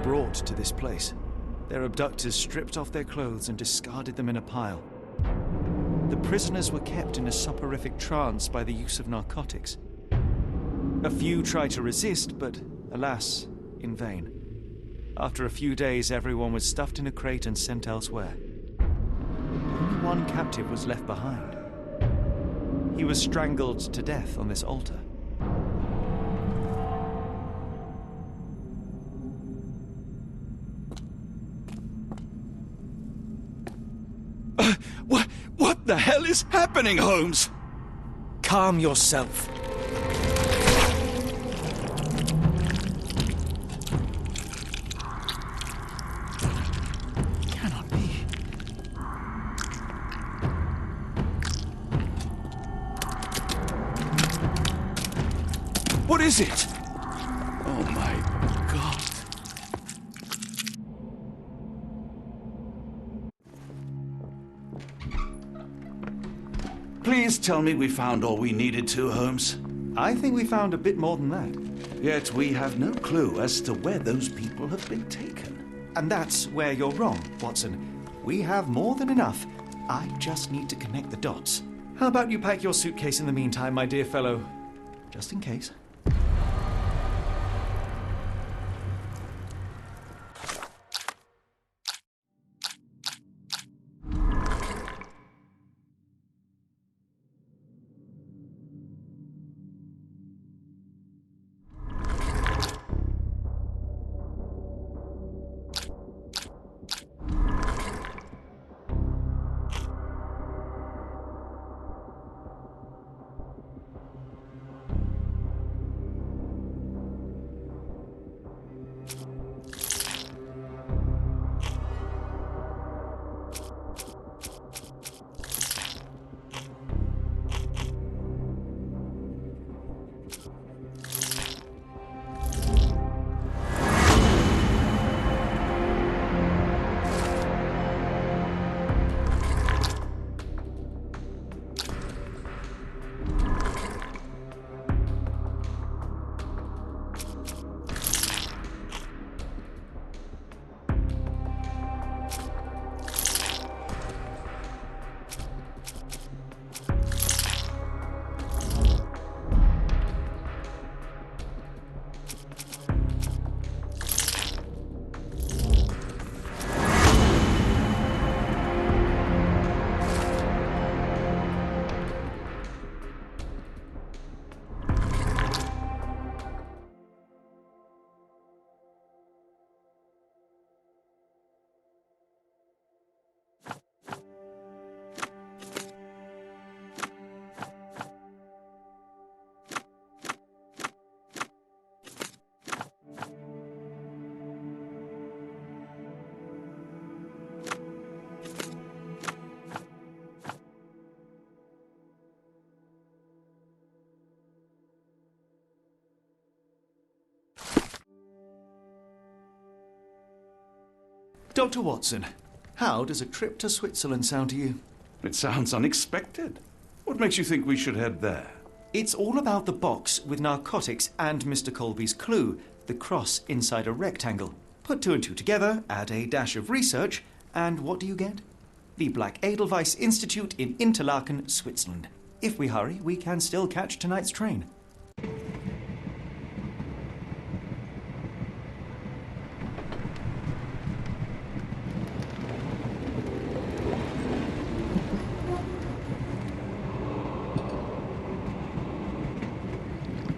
brought to this place. Their abductors stripped off their clothes and discarded them in a pile. The prisoners were kept in a soporific trance by the use of narcotics. A few tried to resist, but alas, in vain. After a few days, everyone was stuffed in a crate and sent elsewhere. Only one captive was left behind. He was strangled to death on this altar. What the hell is happening, Holmes? Calm yourself. Cannot be. What is it? Oh my God. Please tell me we found all we needed to, Holmes. I think we found a bit more than that. Yet we have no clue as to where those people have been taken. And that's where you're wrong, Watson. We have more than enough. I just need to connect the dots. How about you pack your suitcase in the meantime, my dear fellow? Just in case. Dr. Watson, how does a trip to Switzerland sound to you? It sounds unexpected. What makes you think we should head there? It's all about the box with narcotics and Mr. Colby's clue, the cross inside a rectangle. Put two and two together, add a dash of research, and what do you get? The Black Edelweiss Institute in Interlaken, Switzerland. If we hurry, we can still catch tonight's train.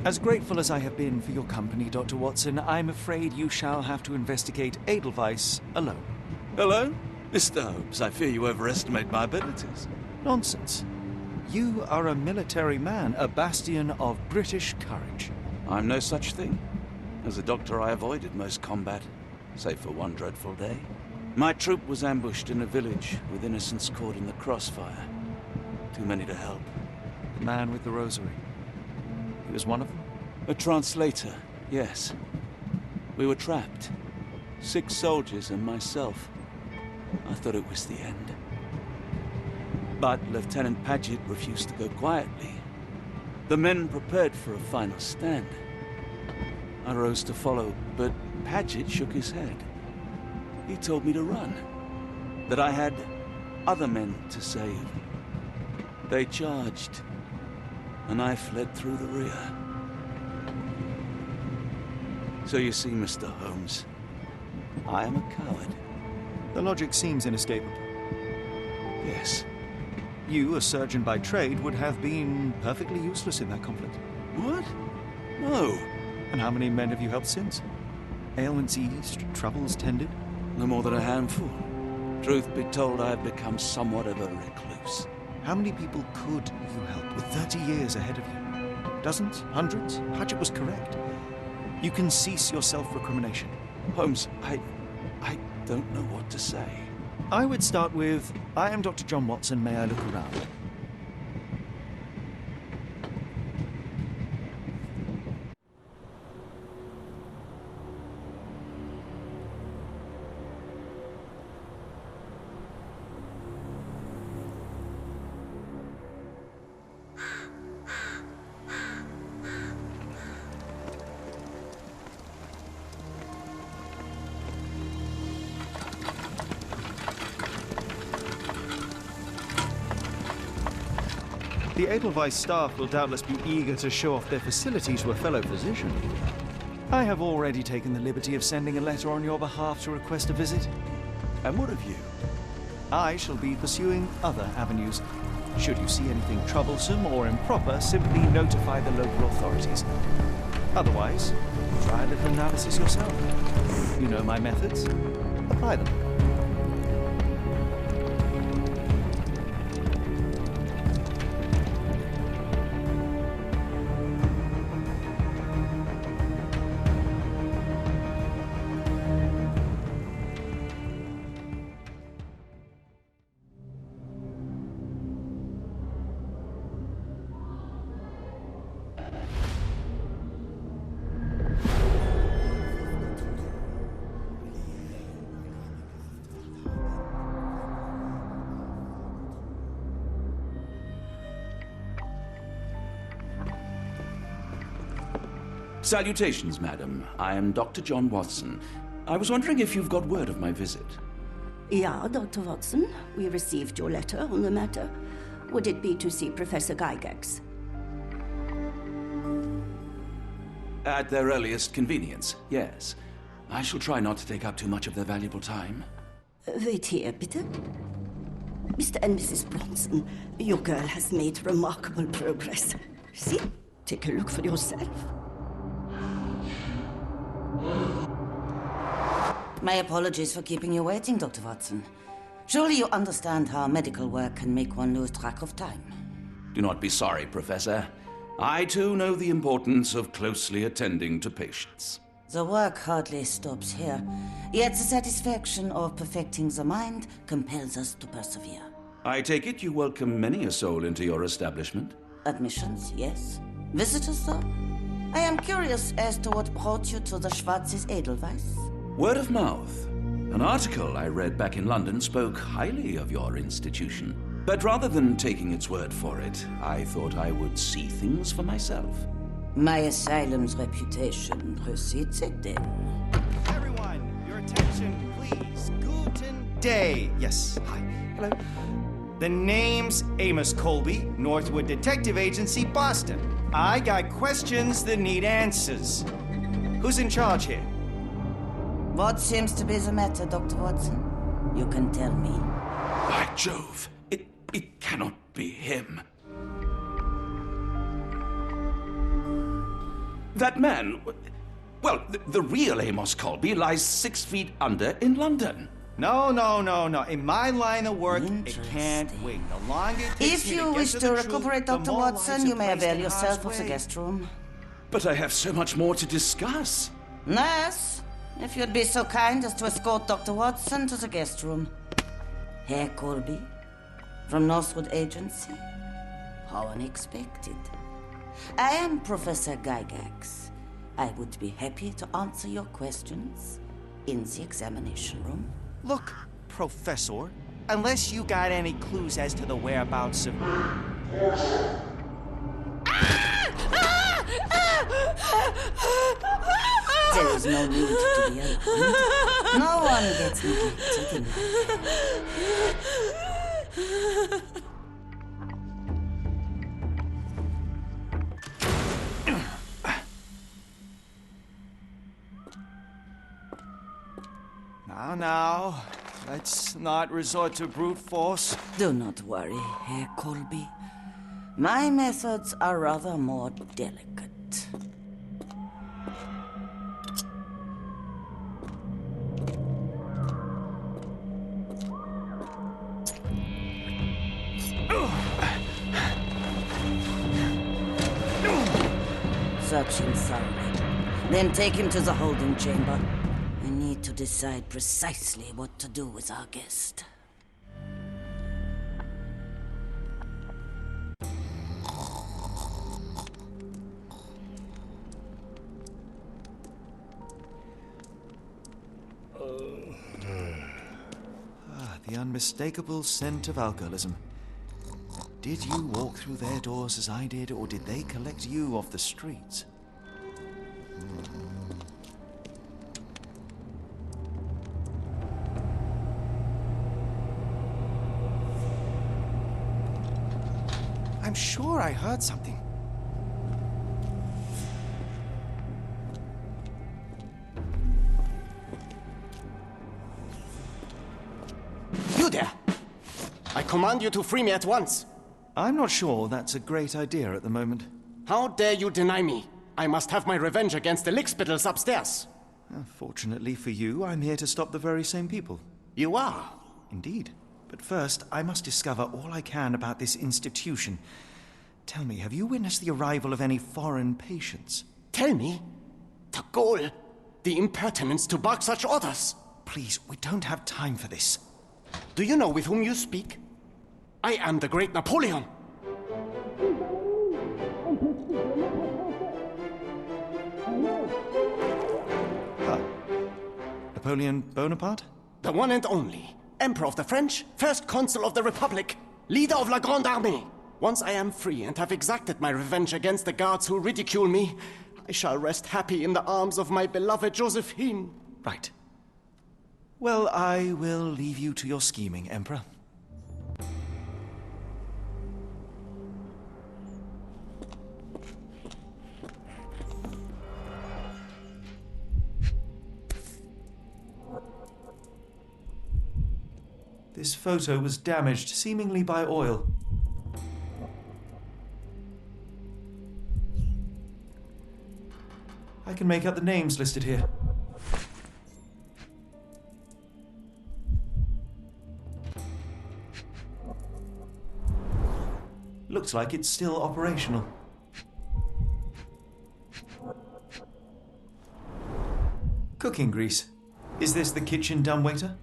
As grateful as I have been for your company, Dr. Watson, I'm afraid you shall have to investigate Edelweiss alone. Hello? Mr. Holmes, I fear you overestimate my abilities. Nonsense. You are a military man, a bastion of British courage. I'm no such thing. As a doctor, I avoided most combat, save for one dreadful day. My troop was ambushed in a village with innocents caught in the crossfire. Too many to help. The man with the rosary. He was one of them? A translator, yes. We were trapped. 6 soldiers and myself. I thought it was the end. But Lieutenant Paget refused to go quietly. The men prepared for a final stand. I rose to follow, but Paget shook his head. He told me to run. That I had other men to save. They charged, and I fled through the rear. So you see, Mr. Holmes, I am a coward. The logic seems inescapable. Yes. You, a surgeon by trade, would have been perfectly useless in that conflict. What? No. And how many men have you helped since? Ailments eased, troubles tended? No more than a handful. Truth be told, I have become somewhat of a recluse. How many people could you help with 30 years ahead of you? Dozens? Hundreds? Paget was correct. You can cease your self-recrimination. Holmes, I don't know what to say. I would start with, I am Dr. John Watson, may I look around? The Edelweiss staff will doubtless be eager to show off their facilities to a fellow physician. I have already taken the liberty of sending a letter on your behalf to request a visit. And what of you? I shall be pursuing other avenues. Should you see anything troublesome or improper, simply notify the local authorities. Otherwise, try a little analysis yourself. You know my methods. Apply them. Salutations, madam. I am Dr. John Watson. I was wondering if you've got word of my visit. Yeah, Dr. Watson. We received your letter on the matter. Would it be to see Professor Gygax? At their earliest convenience, yes. I shall try not to take up too much of their valuable time. Wait here, bitte. Mr. and Mrs. Bronson, your girl has made remarkable progress. See? Take a look for yourself. My apologies for keeping you waiting, Dr. Watson. Surely you understand how medical work can make one lose track of time. Do not be sorry, Professor. I too know the importance of closely attending to patients. The work hardly stops here, yet the satisfaction of perfecting the mind compels us to persevere. I take it you welcome many a soul into your establishment? Admissions, yes. Visitors, though? I am curious as to what brought you to the Schwarzes Edelweiss. Word of mouth. An article I read back in London spoke highly of your institution. But rather than taking its word for it, I thought I would see things for myself. My asylum's reputation precedes it, then. Everyone, your attention, please. Guten Day. Yes, hi. Hello. The name's Amos Colby, Northwood Detective Agency, Boston. I got questions that need answers. Who's in charge here? What seems to be the matter, Dr. Watson? You can tell me. By Jove, it cannot be him. That man, well, the real Amos Colby lies 6 feet under in London. No. In my line of work, it can't wait. The longer it takes If me you to get wish to to the recuperate, truth, the Dr. more Watson, lives you are may placed avail in yourself harm's of the way. guest room. But I have so much more to discuss. Nurse, if you'd be so kind as to escort Dr. Watson to the guest room. Herr Colby, from Northwood Agency. How unexpected. I am Professor Gygax. I would be happy to answer your questions in the examination room. Look, Professor, unless you got any clues as to the whereabouts of... There is no need to be alarmed. No one gets neglected in life. Now, let's not resort to brute force. Do not worry, Herr Colby. My methods are rather more delicate. Search him thoroughly. Then take him to the holding chamber. I need to decide precisely what to do with our guest. The unmistakable scent of alcoholism. Did you walk through their doors as I did, or did they collect you off the streets? I'm sure I heard something. You there! I command you to free me at once. I'm not sure that's a great idea at the moment. How dare you deny me? I must have my revenge against the lickspittles upstairs. Fortunately for you, I'm here to stop the very same people. You are? Indeed. But first, I must discover all I can about this institution. Tell me, have you witnessed the arrival of any foreign patients? Tell me? The gall, the impertinence to bark such orders. Please, we don't have time for this. Do you know with whom you speak? I am the great Napoleon. Napoleon Bonaparte? The one and only. Emperor of the French, First Consul of the Republic, leader of La Grande Armée. Once I am free and have exacted my revenge against the guards who ridicule me, I shall rest happy in the arms of my beloved Josephine. Right. Well, I will leave you to your scheming, Emperor. This photo was damaged, seemingly by oil. I can make out the names listed here. Looks like it's still operational. Cooking grease. Is this the kitchen dumbwaiter?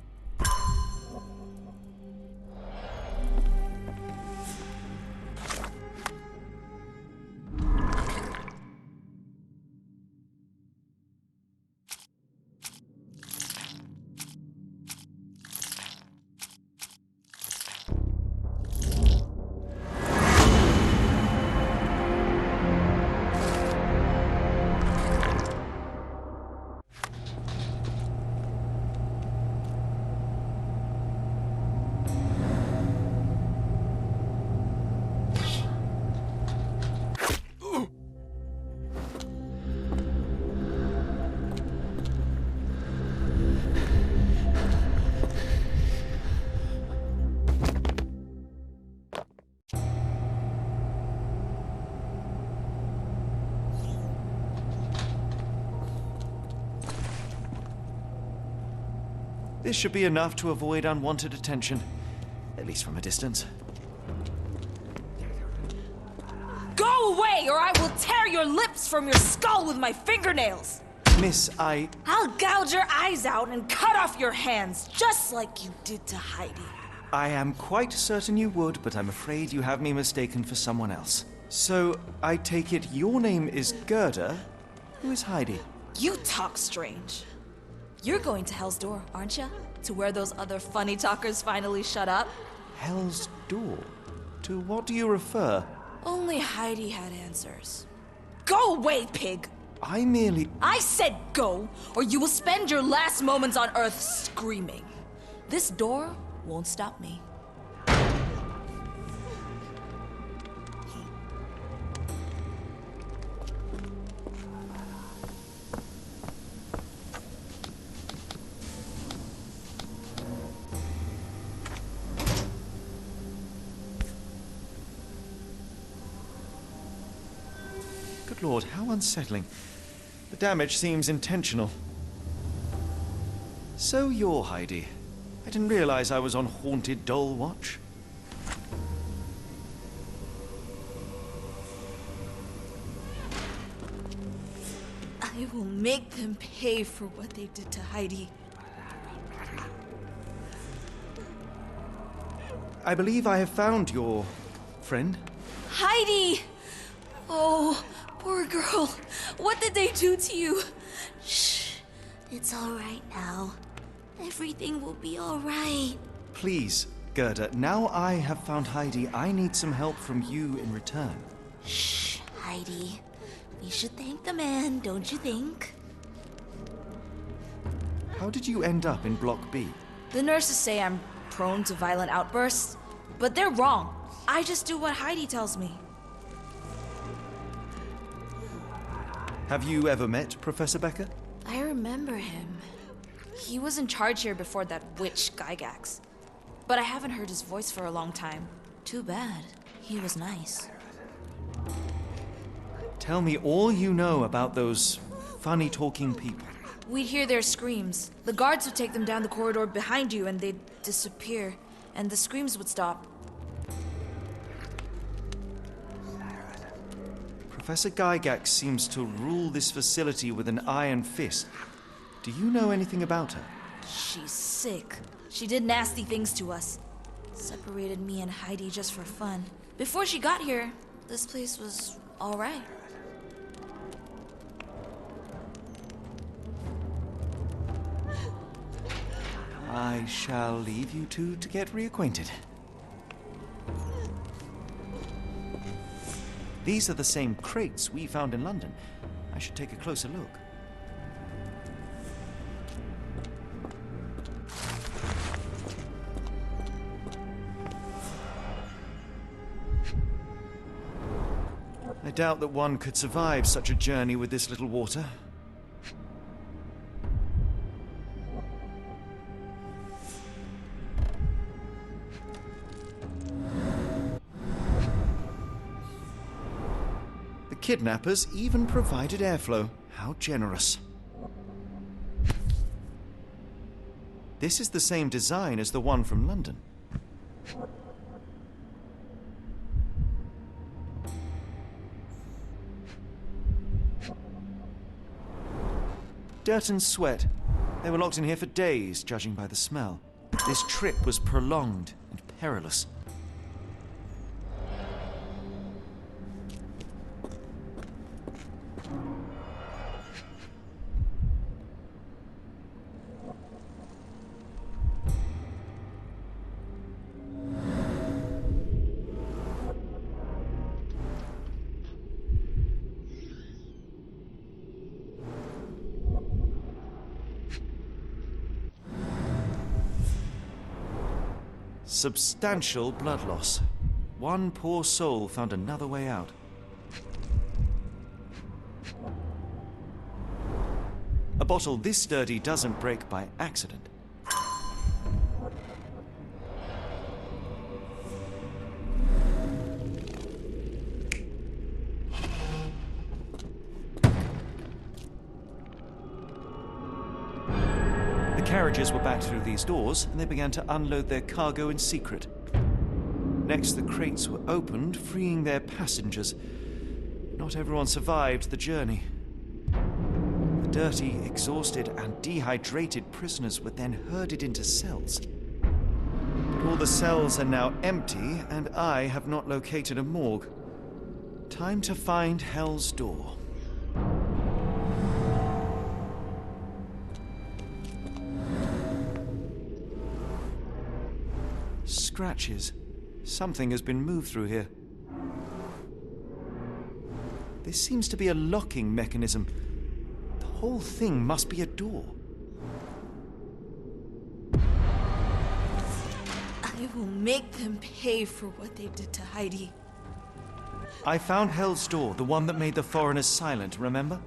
This should be enough to avoid unwanted attention, at least from a distance. Go away, or I will tear your lips from your skull with my fingernails! Miss, I'll gouge your eyes out and cut off your hands, just like you did to Heidi. I am quite certain you would, but I'm afraid you have me mistaken for someone else. So, I take it your name is Gerda? Who is Heidi? You talk strange. You're going to Hell's Door, aren't you? To where those other funny talkers finally shut up? Hell's Door? To what do you refer? Only Heidi had answers. Go away, pig! I merely... I said go, or you will spend your last moments on Earth screaming. This door won't stop me. Good Lord, how unsettling. The damage seems intentional. So you're Heidi. I didn't realize I was on Haunted Doll Watch. I will make them pay for what they did to Heidi. I believe I have found your friend. Heidi! Oh, poor girl. What did they do to you? Shh. It's all right now. Everything will be all right. Please, Gerda, now I have found Heidi, I need some help from you in return. Shh, Heidi. We should thank the man, don't you think? How did you end up in Block B? The nurses say I'm prone to violent outbursts, but they're wrong. I just do what Heidi tells me. Have you ever met Professor Becker? I remember him. He was in charge here before that witch Gygax. But I haven't heard his voice for a long time. Too bad. He was nice. Tell me all you know about those funny-talking people. We'd hear their screams. The guards would take them down the corridor behind you and they'd disappear. And the screams would stop. Professor Gygax seems to rule this facility with an iron fist. Do you know anything about her? She's sick. She did nasty things to us. Separated me and Heidi just for fun. Before she got here, this place was all right. I shall leave you two to get reacquainted. These are the same crates we found in London. I should take a closer look. I doubt that one could survive such a journey with this little water. The kidnappers even provided airflow. How generous. This is the same design as the one from London. Dirt and sweat. They were locked in here for days, judging by the smell. This trip was prolonged and perilous. Substantial blood loss. One poor soul found another way out. A bottle this sturdy doesn't break by accident. Carriages were backed through these doors, and they began to unload their cargo in secret. Next, the crates were opened, freeing their passengers. Not everyone survived the journey. The dirty, exhausted, and dehydrated prisoners were then herded into cells. But all the cells are now empty, and I have not located a morgue. Time to find Hell's Door. Scratches. Something has been moved through here. This seems to be a locking mechanism. The whole thing must be a door. I will make them pay for what they did to Heidi. I found Hell's Door, the one that made the foreigners silent, remember?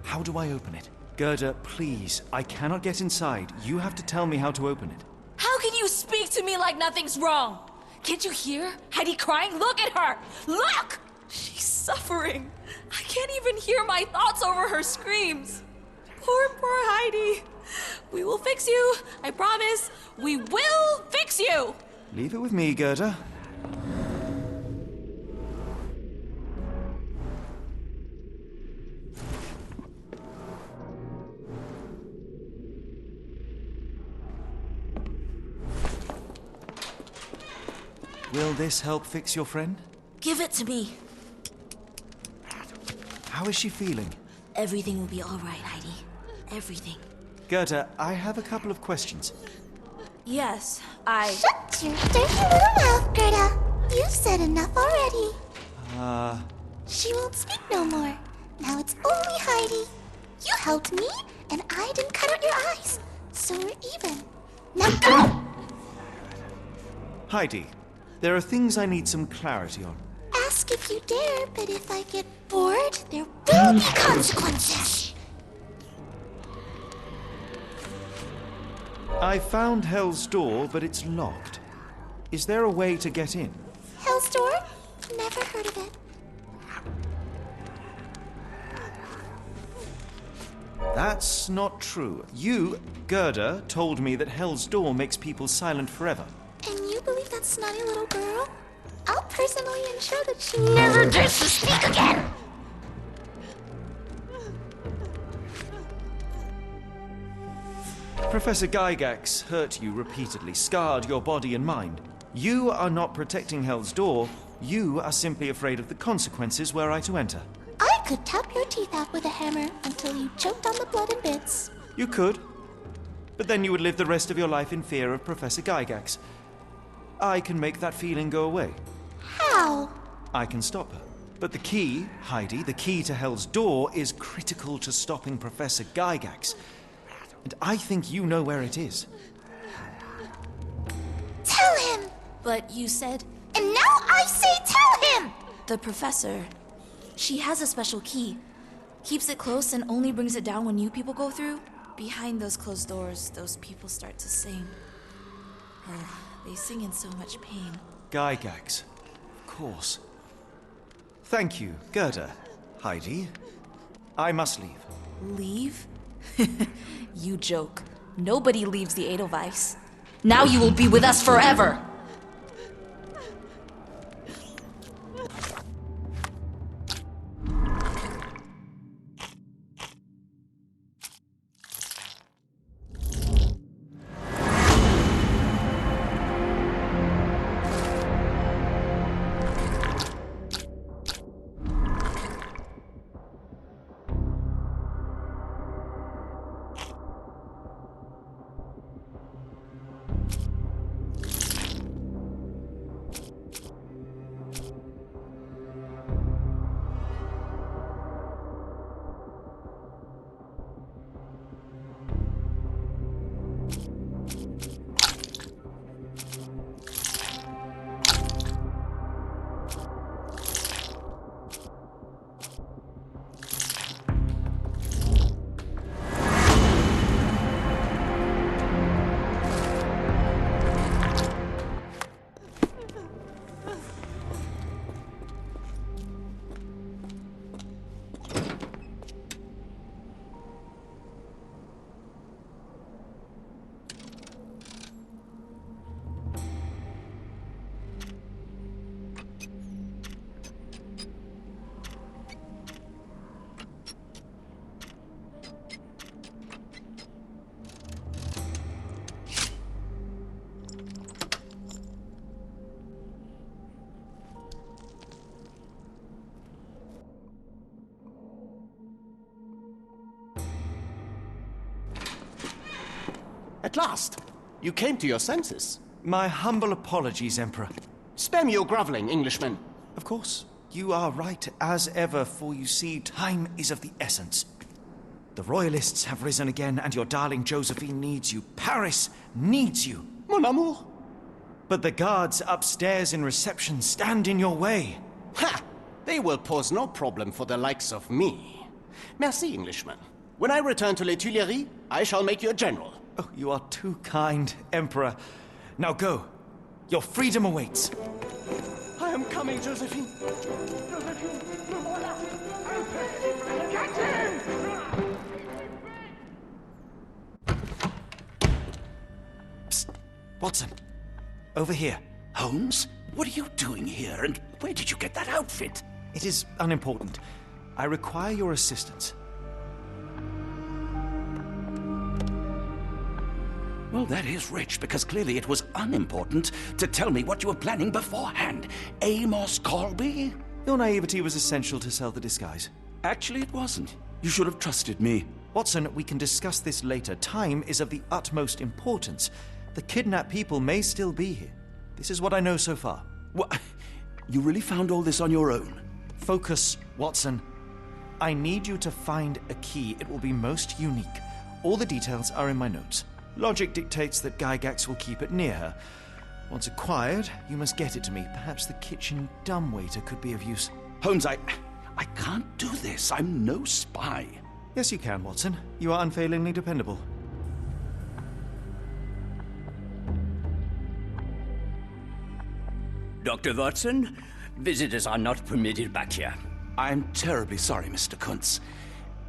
How do I open it? Gerda, please, I cannot get inside. You have to tell me how to open it. How can you speak to me like nothing's wrong? Can't you hear Heidi crying? Look at her! Look! She's suffering. I can't even hear my thoughts over her screams. Poor Heidi. We will fix you. I promise. We will fix you. Leave it with me, Gerda. Will this help fix your friend? Give it to me. How is she feeling? Everything will be all right, Heidi. Everything. Gerda, I have a couple of questions. Yes, Shut your dirty little mouth, Gerda. You've said enough already. She won't speak no more. Now it's only Heidi. You helped me, and I didn't cut out your eyes. So we're even. Now go! Heidi, there are things I need some clarity on. Ask if you dare, but if I get bored, there will be consequences. I found Hell's Door, but it's locked. Is there a way to get in? Hell's Door? Never heard of it. That's not true. You, Gerda, told me that Hell's Door makes people silent forever. And you believe that snotty little girl? I'll personally ensure that she never dares to speak again! Professor Gygax hurt you repeatedly, scarred your body and mind. You are not protecting Hell's Door. You are simply afraid of the consequences were I to enter. I could tap your teeth out with a hammer until you choked on the blood and bits. You could. But then you would live the rest of your life in fear of Professor Gygax. I can make that feeling go away. How? I can stop her. But the key, Heidi, the key to Hell's Door is critical to stopping Professor Gygax. And I think you know where it is. Tell him! But you said... And now I say tell him! The professor. She has a special key. Keeps it close and only brings it down when new people go through. Behind those closed doors, those people start to sing. Oh, they sing in so much pain. Gygax. Of course. Thank you, Gerda. Heidi. I must leave. Leave? You joke. Nobody leaves the Edelweiss. Now you will be with us forever! At last! You came to your senses. My humble apologies, Emperor. Spare me your groveling, Englishman. Of course. You are right as ever, for you see, time is of the essence. The royalists have risen again, and your darling Josephine needs you. Paris needs you. Mon amour. But the guards upstairs in reception stand in your way. Ha! They will pose no problem for the likes of me. Merci, Englishman. When I return to Les Tuileries, I shall make you a general. Oh, you are too kind, Emperor. Now go. Your freedom awaits. I am coming, Josephine. Josephine, le voilà. Catch him! Psst. Watson. Over here. Holmes? What are you doing here, and where did you get that outfit? It is unimportant. I require your assistance. Well, that is rich, because clearly it was unimportant to tell me what you were planning beforehand. Amos Colby? Your naivety was essential to sell the disguise. Actually, it wasn't. You should have trusted me. Watson, we can discuss this later. Time is of the utmost importance. The kidnapped people may still be here. This is what I know so far. What? You really found all this on your own? Focus, Watson. I need you to find a key. It will be most unique. All the details are in my notes. Logic dictates that Gygax will keep it near her. Once acquired, you must get it to me. Perhaps the kitchen dumbwaiter could be of use. Holmes, I can't do this. I'm no spy. Yes, you can, Watson. You are unfailingly dependable. Dr. Watson, visitors are not permitted back here. I'm terribly sorry, Mr. Kuntz.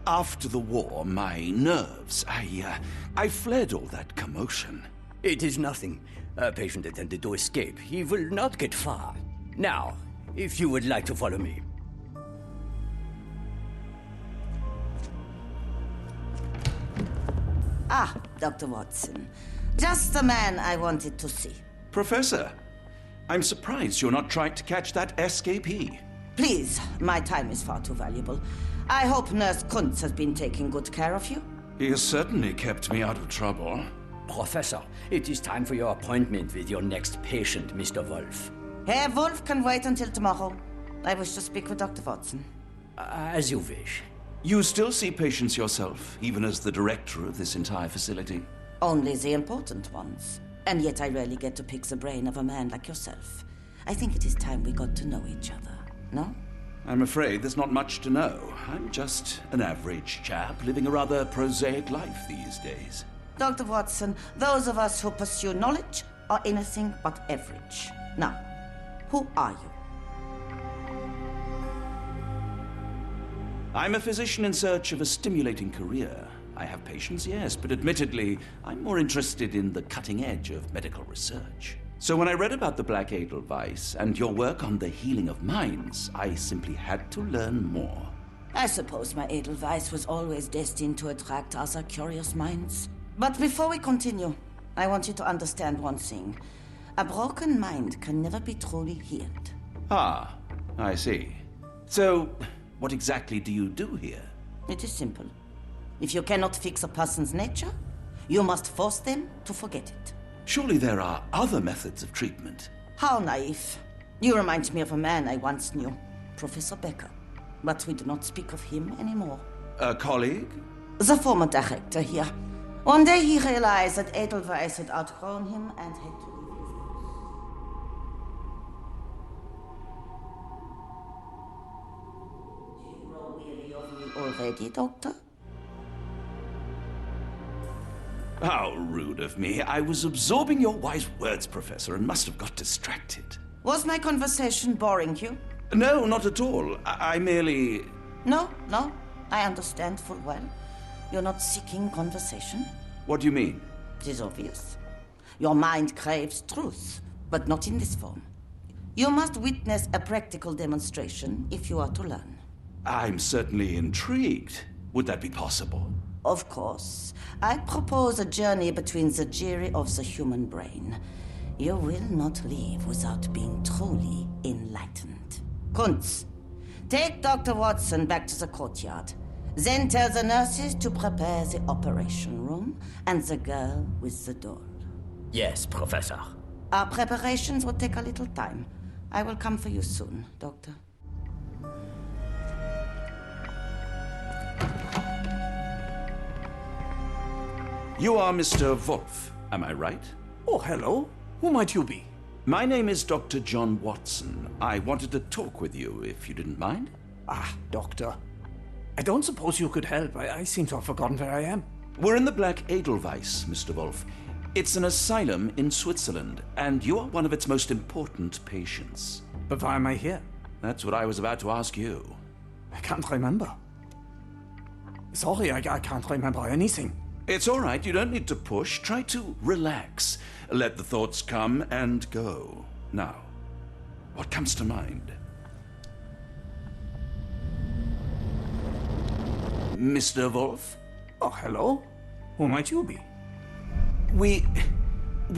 After the war, my nerves, I fled all that commotion. It is nothing. A patient attempted to escape. He will not get far. Now, if you would like to follow me. Ah, Dr. Watson. Just the man I wanted to see. Professor, I'm surprised you're not trying to catch that escapee. Please, my time is far too valuable. I hope Nurse Kuntz has been taking good care of you. He has certainly kept me out of trouble. Professor, it is time for your appointment with your next patient, Mr. Wolf. Herr Wolf can wait until tomorrow. I wish to speak with Dr. Watson. As you wish. You still see patients yourself, even as the director of this entire facility? Only the important ones. And yet I rarely get to pick the brain of a man like yourself. I think it is time we got to know each other, no? I'm afraid there's not much to know. I'm just an average chap living a rather prosaic life these days. Dr. Watson, those of us who pursue knowledge are anything but average. Now, who are you? I'm a physician in search of a stimulating career. I have patients, yes, but admittedly, I'm more interested in the cutting edge of medical research. So when I read about the Black Edelweiss and your work on the healing of minds, I simply had to learn more. I suppose my Edelweiss was always destined to attract other curious minds. But before we continue, I want you to understand one thing. A broken mind can never be truly healed. Ah, I see. So, what exactly do you do here? It is simple. If you cannot fix a person's nature, you must force them to forget it. Surely there are other methods of treatment. How naive. You remind me of a man I once knew, Professor Becker. But we do not speak of him anymore. A colleague? The former director here. One day he realized that Edelweiss had outgrown him and had to leave his house. Do you grow weary of me already, Doctor? How rude of me. I was absorbing your wise words, Professor, and must have got distracted. Was my conversation boring you? No, not at all. I merely... No, I understand full well. You're not seeking conversation. What do you mean? It is obvious. Your mind craves truth, but not in this form. You must witness a practical demonstration if you are to learn. I'm certainly intrigued. Would that be possible? Of course. I propose a journey between the jury of the human brain. You will not leave without being truly enlightened. Kuntz, take Dr. Watson back to the courtyard. Then tell the nurses to prepare the operation room and the girl with the doll. Yes, Professor. Our preparations will take a little time. I will come for you soon, Doctor. You are Mr. Wolf, am I right? Oh, hello. Who might you be? My name is Dr. John Watson. I wanted to talk with you, if you didn't mind. Ah, doctor. I don't suppose you could help. I seem to have forgotten where I am. We're in the Black Edelweiss, Mr. Wolf. It's an asylum in Switzerland, and you are one of its most important patients. But why am I here? That's what I was about to ask you. I can't remember. Sorry, I can't remember anything. It's all right. You don't need to push. Try to relax. Let the thoughts come and go. Now, what comes to mind? Mr. Wolf? Oh, hello. Who might you be? We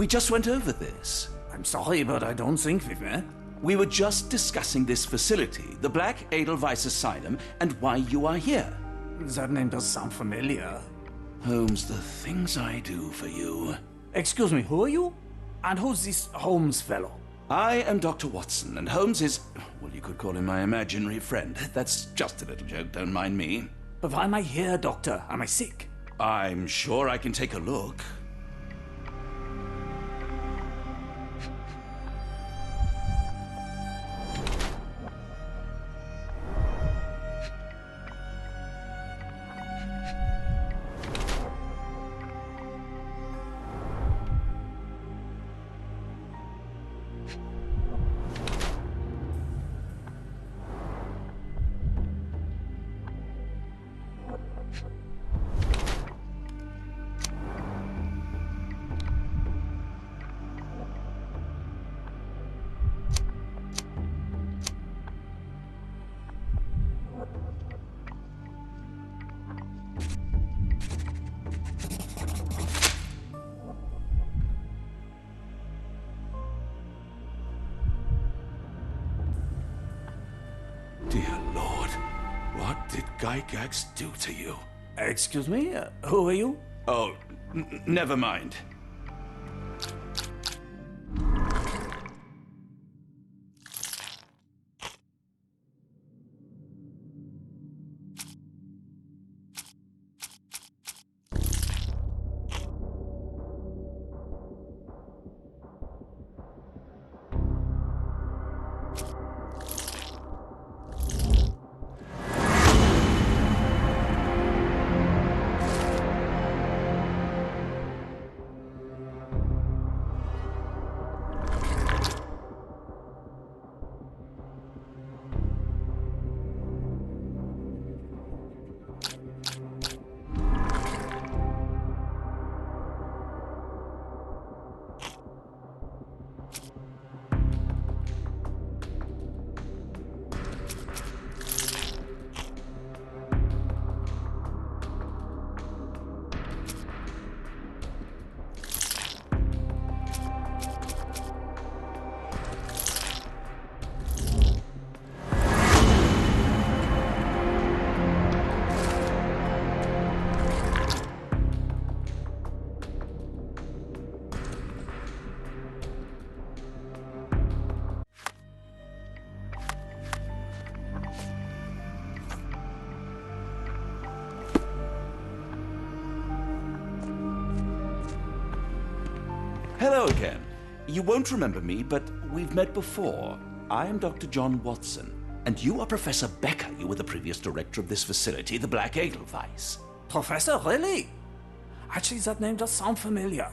just went over this. I'm sorry, but I don't think we've met. We were just discussing this facility, the Black Edelweiss Asylum, and why you are here. That name does sound familiar. Holmes, the things I do for you. Excuse me, who are you? And who's this Holmes fellow? I am Dr. Watson, and Holmes is, well, you could call him my imaginary friend. That's just a little joke, don't mind me. But why am I here, Doctor? Am I sick? I'm sure I can take a look. Dear Lord, what did Gygax do to you? Excuse me? Who are you? Oh, never mind. Hello again. You won't remember me, but we've met before. I am Dr. John Watson, and you are Professor Becker. You were the previous director of this facility, the Black Edelweiss. Professor, really? Actually, that name does sound familiar.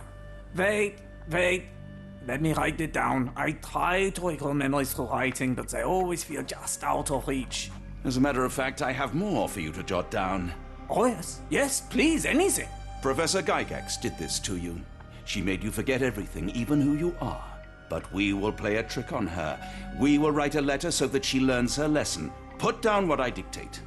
Wait. Let me write it down. I try to recall memories through writing, but they always feel just out of reach. As a matter of fact, I have more for you to jot down. Oh, yes. Yes, please, anything. Professor Gygax did this to you. She made you forget everything, even who you are. But we will play a trick on her. We will write a letter so that she learns her lesson. Put down what I dictate.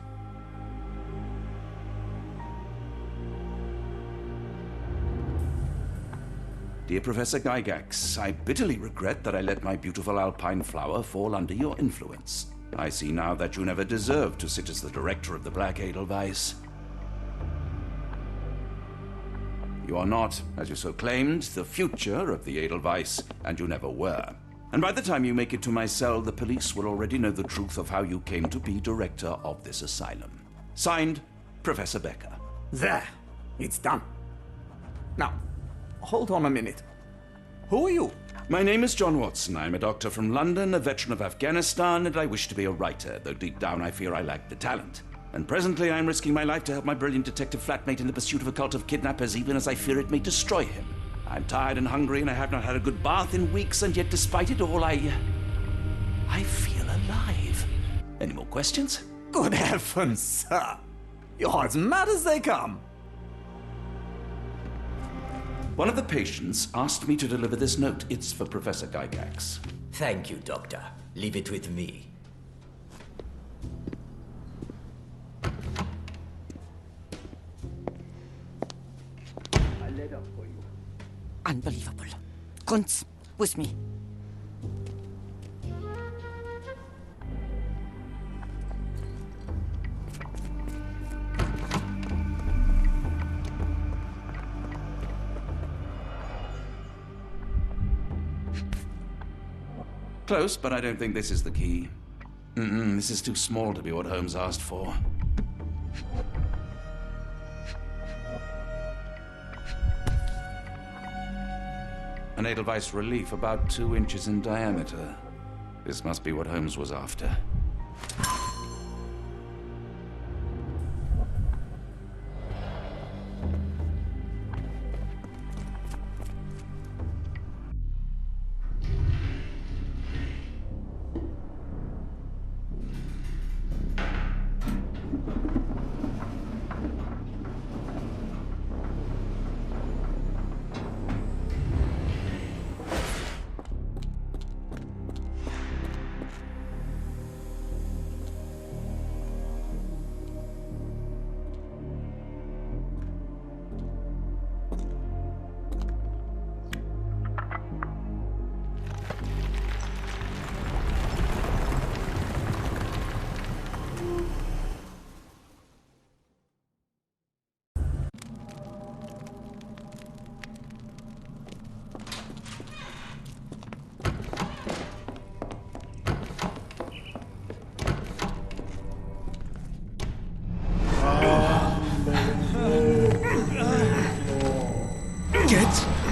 Dear Professor Gygax, I bitterly regret that I let my beautiful alpine flower fall under your influence. I see now that you never deserved to sit as the director of the Black Edelweiss. You are not, as you so claimed, the future of the Edelweiss, and you never were. And by the time you make it to my cell, the police will already know the truth of how you came to be director of this asylum. Signed, Professor Becker. There. It's done. Now, hold on a minute. Who are you? My name is John Watson. I'm a doctor from London, a veteran of Afghanistan, and I wish to be a writer, though deep down I fear I lack the talent. And presently I'm risking my life to help my brilliant detective flatmate in the pursuit of a cult of kidnappers, even as I fear it may destroy him. I'm tired and hungry, and I have not had a good bath in weeks, and yet despite it all, I feel alive. Any more questions? Good heavens, sir. You're as mad as they come. One of the patients asked me to deliver this note. It's for Professor Gygax. Thank you, Doctor. Leave it with me. I laid up for you. Unbelievable. Kunz, with me. Close, but I don't think this is the key. This is too small to be what Holmes asked for. An Edelweiss relief about 2 inches in diameter. This must be what Holmes was after.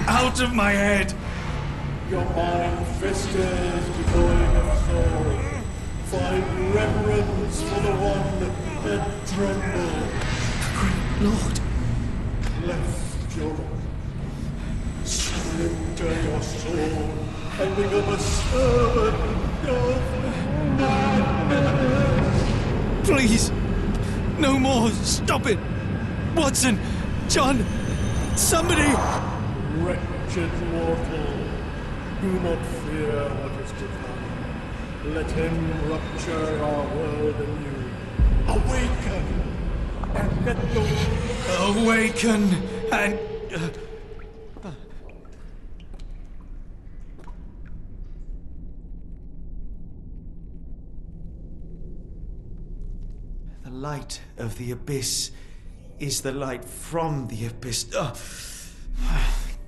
Out of my head! Your mind festers, devoid of soul. Find reverence for the one that trembled. Great Lord! Left your surrender your soul and become a servant of madness. Please! No more! Stop it! Watson! John! Somebody! Wretched mortal, do not fear what is to come. Let him rupture our world anew. Awaken and let go. Awaken and... The light of the abyss is the light from the abyss.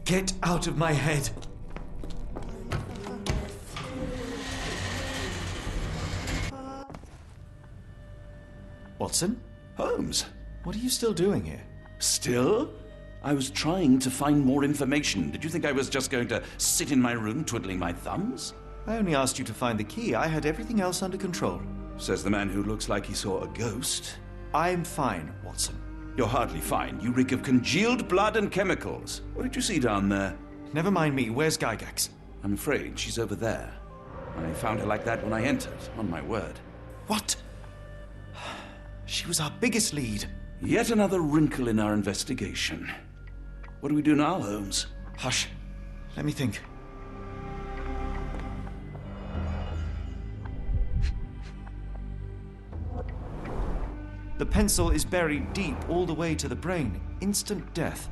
Get out of my head. Watson? Holmes? What are you still doing here? Still? I was trying to find more information. Did you think I was just going to sit in my room twiddling my thumbs? I only asked you to find the key. I had everything else under control. Says the man who looks like he saw a ghost. I'm fine, Watson. You're hardly fine. You reek of congealed blood and chemicals. What did you see down there? Never mind me. Where's Gygax? I'm afraid she's over there. I found her like that when I entered, on my word. What? She was our biggest lead. Yet another wrinkle in our investigation. What do we do now, Holmes? Hush. Let me think. The pencil is buried deep all the way to the brain. Instant death.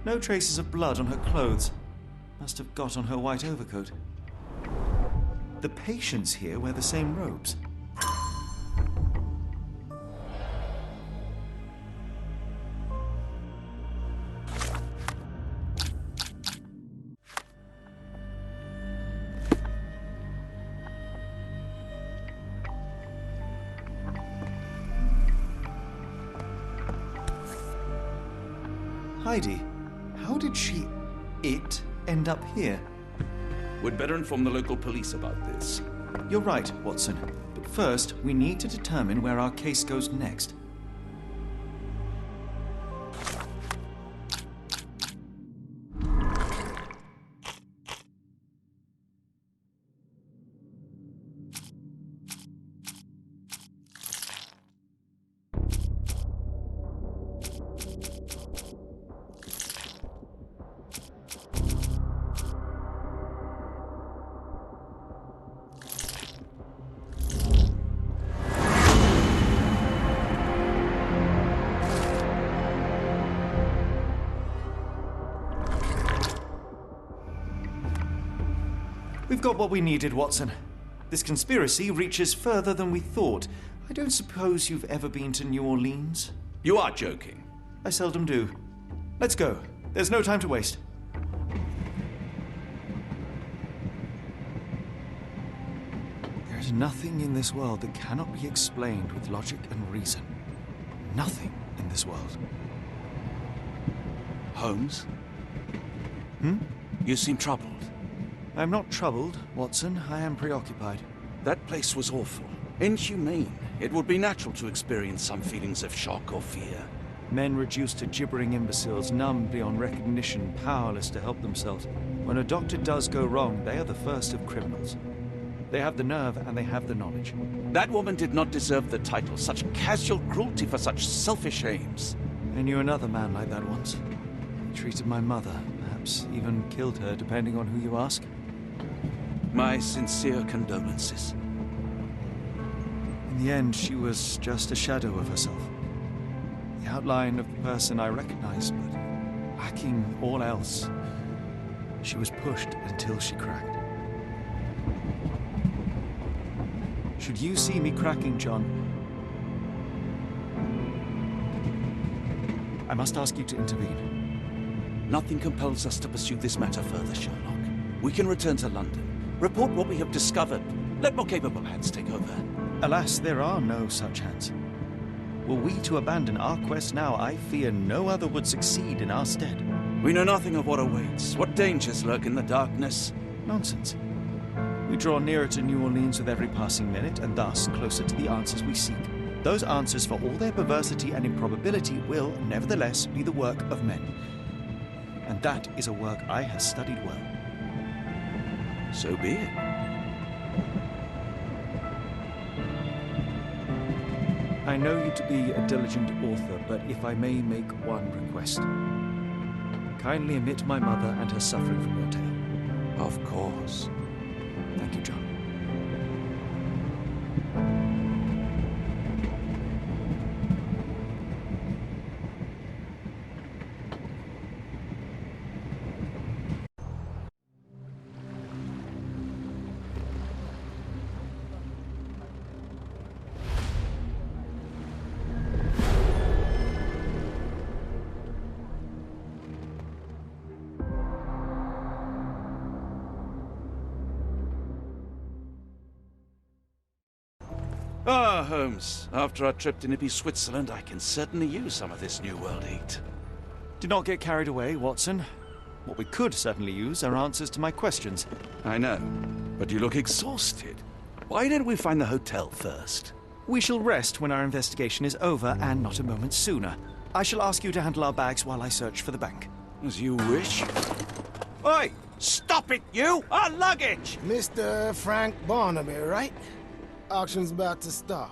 No traces of blood on her clothes. Must have got on her white overcoat. The patients here wear the same robes. Heidi. How did it end up here? We'd better inform the local police about this. You're right, Watson. But first, we need to determine where our case goes next. We've got what we needed, Watson. This conspiracy reaches further than we thought. I don't suppose you've ever been to New Orleans? You are joking. I seldom do. Let's go. There's no time to waste. There's nothing in this world that cannot be explained with logic and reason. Nothing in this world. Holmes? Hmm? You seem troubled. I'm not troubled, Watson. I am preoccupied. That place was awful. Inhumane. It would be natural to experience some feelings of shock or fear. Men reduced to gibbering imbeciles, numb beyond recognition, powerless to help themselves. When a doctor does go wrong, they are the first of criminals. They have the nerve and they have the knowledge. That woman did not deserve the title. Such casual cruelty for such selfish aims. I knew another man like that once. He treated my mother, perhaps even killed her, depending on who you ask. My sincere condolences. In the end, she was just a shadow of herself. The outline of the person I recognized, but lacking all else. She was pushed until she cracked. Should you see me cracking, John, I must ask you to intervene. Nothing compels us to pursue this matter further, Sherlock. We can return to London. Report what we have discovered. Let more capable hands take over. Alas, there are no such hands. Were we to abandon our quest now, I fear no other would succeed in our stead. We know nothing of what awaits, what dangers lurk in the darkness. Nonsense. We draw nearer to New Orleans with every passing minute, and thus closer to the answers we seek. Those answers, for all their perversity and improbability, will, nevertheless, be the work of men. And that is a work I have studied well. So be it. I know you to be a diligent author, but if I may make one request. Kindly omit my mother and her suffering from your tale. Of course. Thank you, John. Ah, Holmes. After our trip to nippy Switzerland, I can certainly use some of this New World heat. Do not get carried away, Watson. What we could certainly use are answers to my questions. I know, but you look exhausted. Why don't we find the hotel first? We shall rest when our investigation is over, and not a moment sooner. I shall ask you to handle our bags while I search for the bank. As you wish. Oi! Stop it, you! Our luggage! Mr. Frank Barnaby, right? Auction's about to start.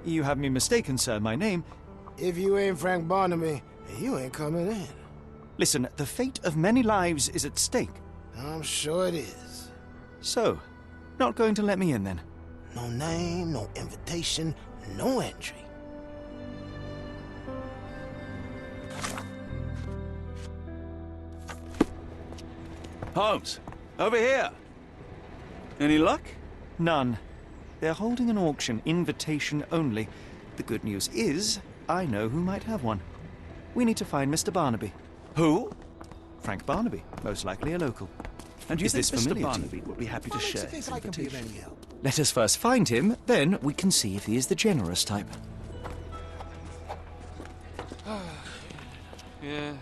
You have me mistaken, sir. My name... If you ain't Frank Barnaby, you ain't coming in. Listen, the fate of many lives is at stake. I'm sure it is. So, not going to let me in then? No name, no invitation, no entry. Holmes, over here. Any luck? None. They're holding an auction, invitation only. The good news is, I know who might have one. We need to find Mr. Barnaby. Who? Frank Barnaby, most likely a local. And do you Is think this Mr. familiar to Barnaby would be happy to share his invitation? Let us first find him, then we can see if he is the generous type. Yeah.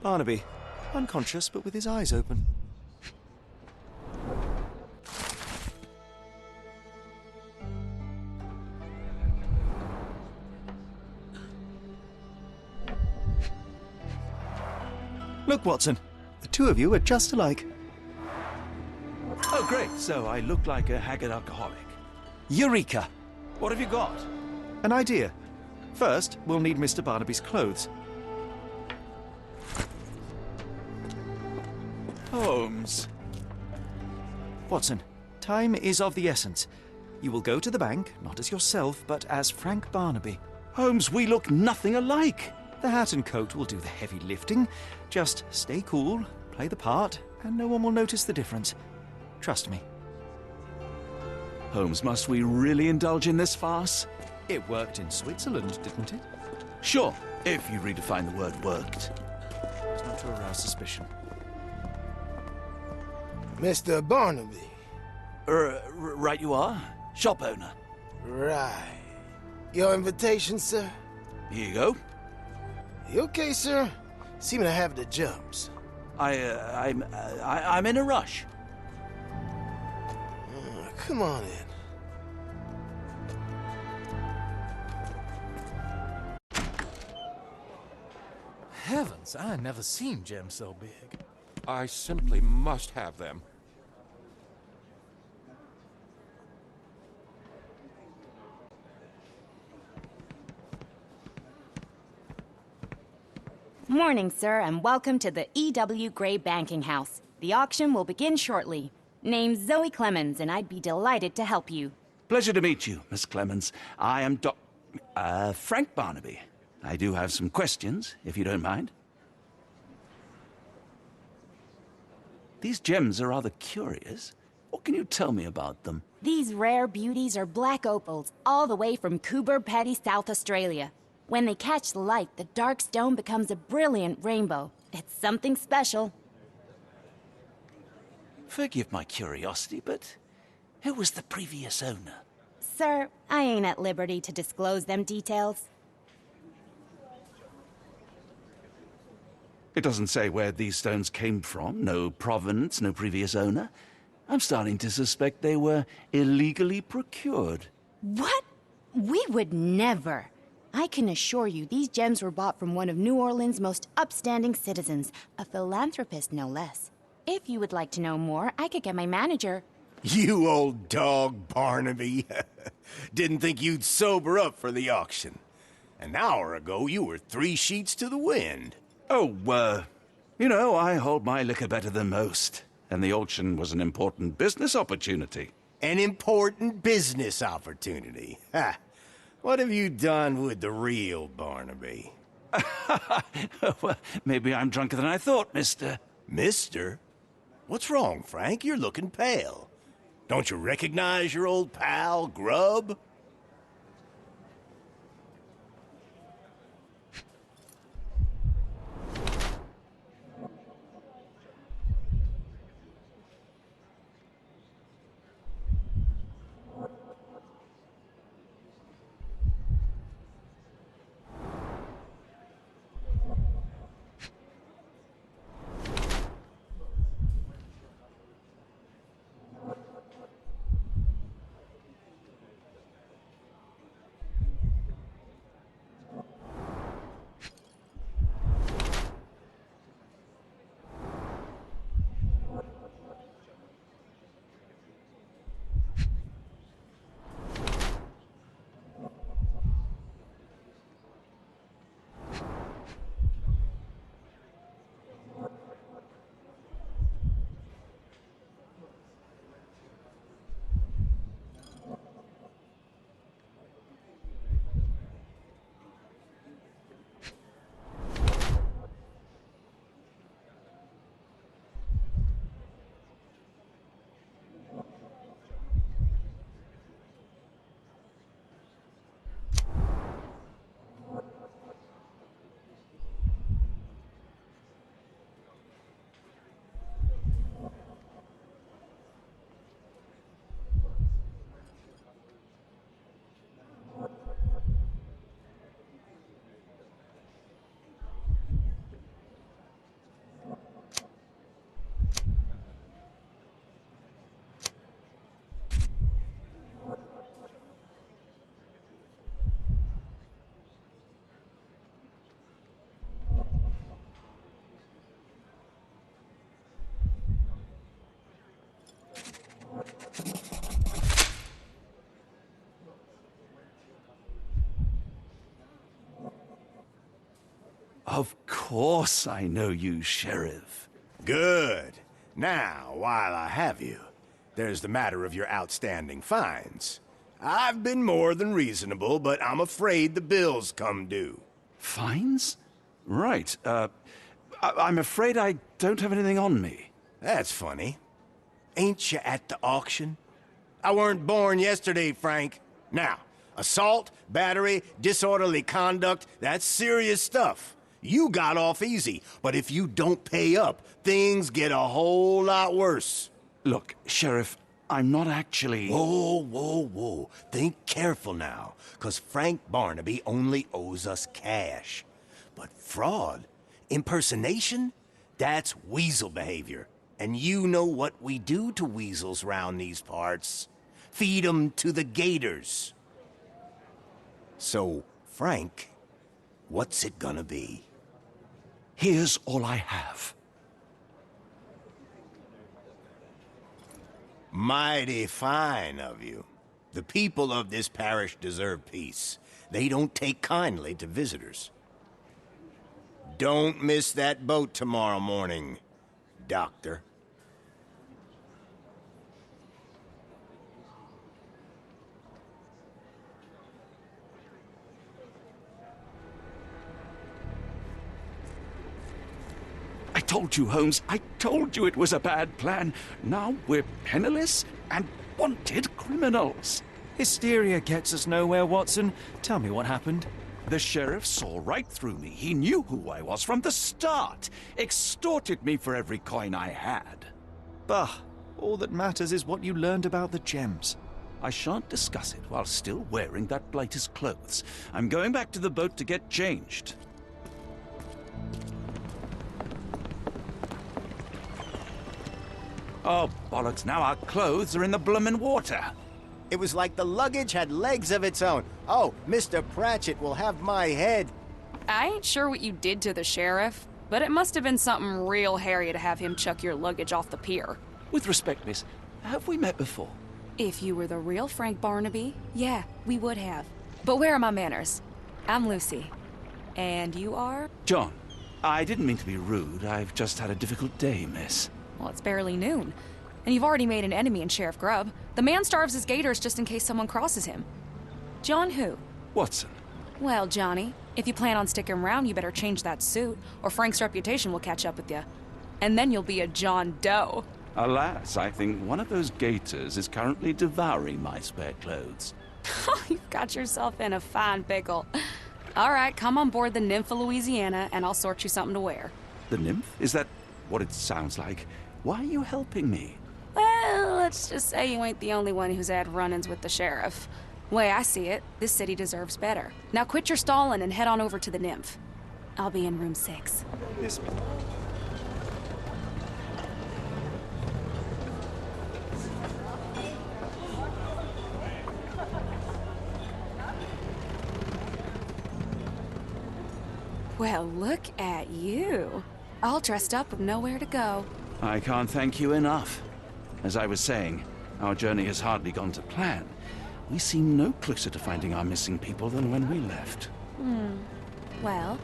Barnaby, unconscious but with his eyes open. Look, Watson, the two of you are just alike. Oh, great. So I look like a haggard alcoholic. Eureka! What have you got? An idea. First, we'll need Mr. Barnaby's clothes. Holmes. Watson, time is of the essence. You will go to the bank, not as yourself, but as Frank Barnaby. Holmes, we look nothing alike. The hat and coat will do the heavy lifting. Just stay cool, play the part, and no one will notice the difference. Trust me. Holmes, must we really indulge in this farce? It worked in Switzerland, didn't it? Sure, if you redefine the word worked. It's not to arouse suspicion. Mr. Barnaby. Right you are. Shop owner. Right. Your invitation, sir? Here you go. You okay, sir? Seem to have the jumps. I'm in a rush. Come on in. Heavens, I never seen gems so big. I simply must have them. Morning, sir, and welcome to the E.W. Gray Banking House. The auction will begin shortly. Name's Zoe Clemens, and I'd be delighted to help you. Pleasure to meet you, Miss Clemens. I am Frank Barnaby. I do have some questions, if you don't mind. These gems are rather curious. What can you tell me about them? These rare beauties are black opals, all the way from Coober Pedy, South Australia. When they catch the light, the dark stone becomes a brilliant rainbow. It's something special. Forgive my curiosity, but who was the previous owner? Sir, I ain't at liberty to disclose them details. It doesn't say where these stones came from. No provenance, no previous owner. I'm starting to suspect they were illegally procured. What? We would never. I can assure you these gems were bought from one of New Orleans' most upstanding citizens, a philanthropist no less. If you would like to know more, I could get my manager. You old dog, Barnaby. Didn't think you'd sober up for the auction. An hour ago, you were 3 sheets to the wind. Oh, you know, I hold my liquor better than most. And the auction was an important business opportunity. An important business opportunity? Ha! What have you done with the real Barnaby? Well, maybe I'm drunker than I thought, mister. Mister? What's wrong, Frank? You're looking pale. Don't you recognize your old pal, Grub? Of course I know you, Sheriff. Good. Now, while I have you, there's the matter of your outstanding fines. I've been more than reasonable, but I'm afraid the bills come due. Fines? Right. I'm afraid I don't have anything on me. That's funny. Ain't you at the auction? I weren't born yesterday, Frank. Now, assault, battery, disorderly conduct, that's serious stuff. You got off easy, but if you don't pay up, things get a whole lot worse. Look, Sheriff, I'm not actually... Whoa. Think careful now, 'cause Frank Barnaby only owes us cash. But fraud, impersonation, that's weasel behavior. And you know what we do to weasels round these parts. Feed 'em to the gators. So, Frank, what's it gonna be? Here's all I have. Mighty fine of you. The people of this parish deserve peace. They don't take kindly to visitors. Don't miss that boat tomorrow morning, Doctor. I told you, Holmes. I told you it was a bad plan. Now we're penniless and wanted criminals. Hysteria gets us nowhere, Watson. Tell me what happened. The sheriff saw right through me. He knew who I was from the start. Extorted me for every coin I had. Bah, all that matters is what you learned about the gems. I shan't discuss it while still wearing that blighter's clothes. I'm going back to the boat to get changed. Oh, bollocks, now our clothes are in the bloomin' water. It was like the luggage had legs of its own. Oh, Mr. Pratchett will have my head. I ain't sure what you did to the sheriff, but it must have been something real hairy to have him chuck your luggage off the pier. With respect, miss, have we met before? If you were the real Frank Barnaby, yeah, we would have. But where are my manners? I'm Lucy. And you are? John. I didn't mean to be rude. I've just had a difficult day, miss. Well, it's barely noon. And you've already made an enemy in Sheriff Grub. The man starves his gators just in case someone crosses him. John who? Watson. Well, Johnny, if you plan on sticking around, you better change that suit, or Frank's reputation will catch up with you. And then you'll be a John Doe. Alas, I think one of those gators is currently devouring my spare clothes. You've got yourself in a fine pickle. All right, come on board the Nymph of Louisiana, and I'll sort you something to wear. The nymph? Is that what it sounds like? Why are you helping me? Well, let's just say you ain't the only one who's had run-ins with the sheriff. Way I see it, this city deserves better. Now quit your stalling and head on over to the Nymph. I'll be in room 6. Yes. Well, look at you. All dressed up with nowhere to go. I can't thank you enough. As I was saying, our journey has hardly gone to plan. We seem no closer to finding our missing people than when we left. Well,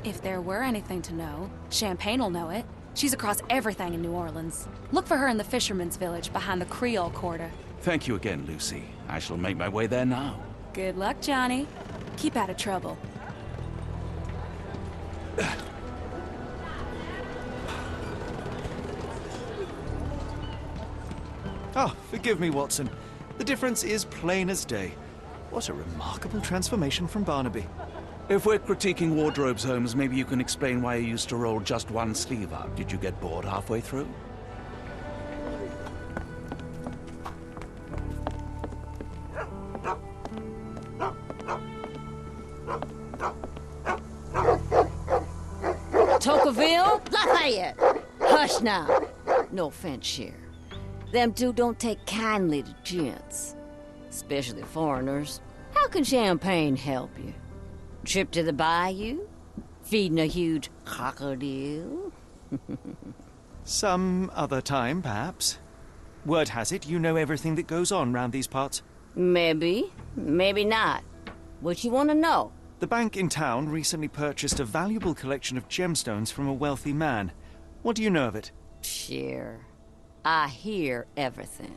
if there were anything to know, Champagne'll know it. She's across everything in New Orleans. Look for her in the fisherman's village behind the Creole Quarter. Thank you again, Lucy. I shall make my way there now. Good luck, Johnny. Keep out of trouble. Ah, forgive me, Watson. The difference is plain as day. What a remarkable transformation from Barnaby. If we're critiquing wardrobes, Holmes, maybe you can explain why you used to roll just one sleeve up. Did you get bored halfway through? Tocqueville? Lafayette! Hush now. No offense, Sheriff. Them two don't take kindly to gents, especially foreigners. How can Champagne help you? Trip to the Bayou? Feeding a huge crocodile? Some other time, perhaps. Word has it you know everything that goes on round these parts. Maybe, maybe not. What you want to know? The bank in town recently purchased a valuable collection of gemstones from a wealthy man. What do you know of it? Sure. I hear everything.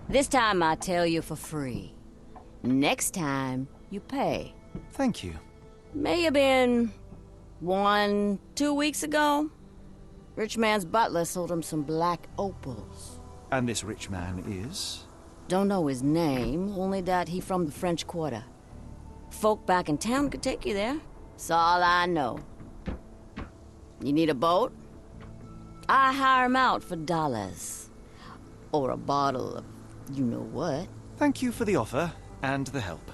This time I tell you for free. Next time, you pay. Thank you. May have been 2 weeks ago. Rich man's butler sold him some black opals. And this rich man is? Don't know his name, only that he from the French Quarter. Folk back in town could take you there. That's all I know. You need a boat? I hire him out for dollars. Or a bottle of you-know-what. Thank you for the offer and the help.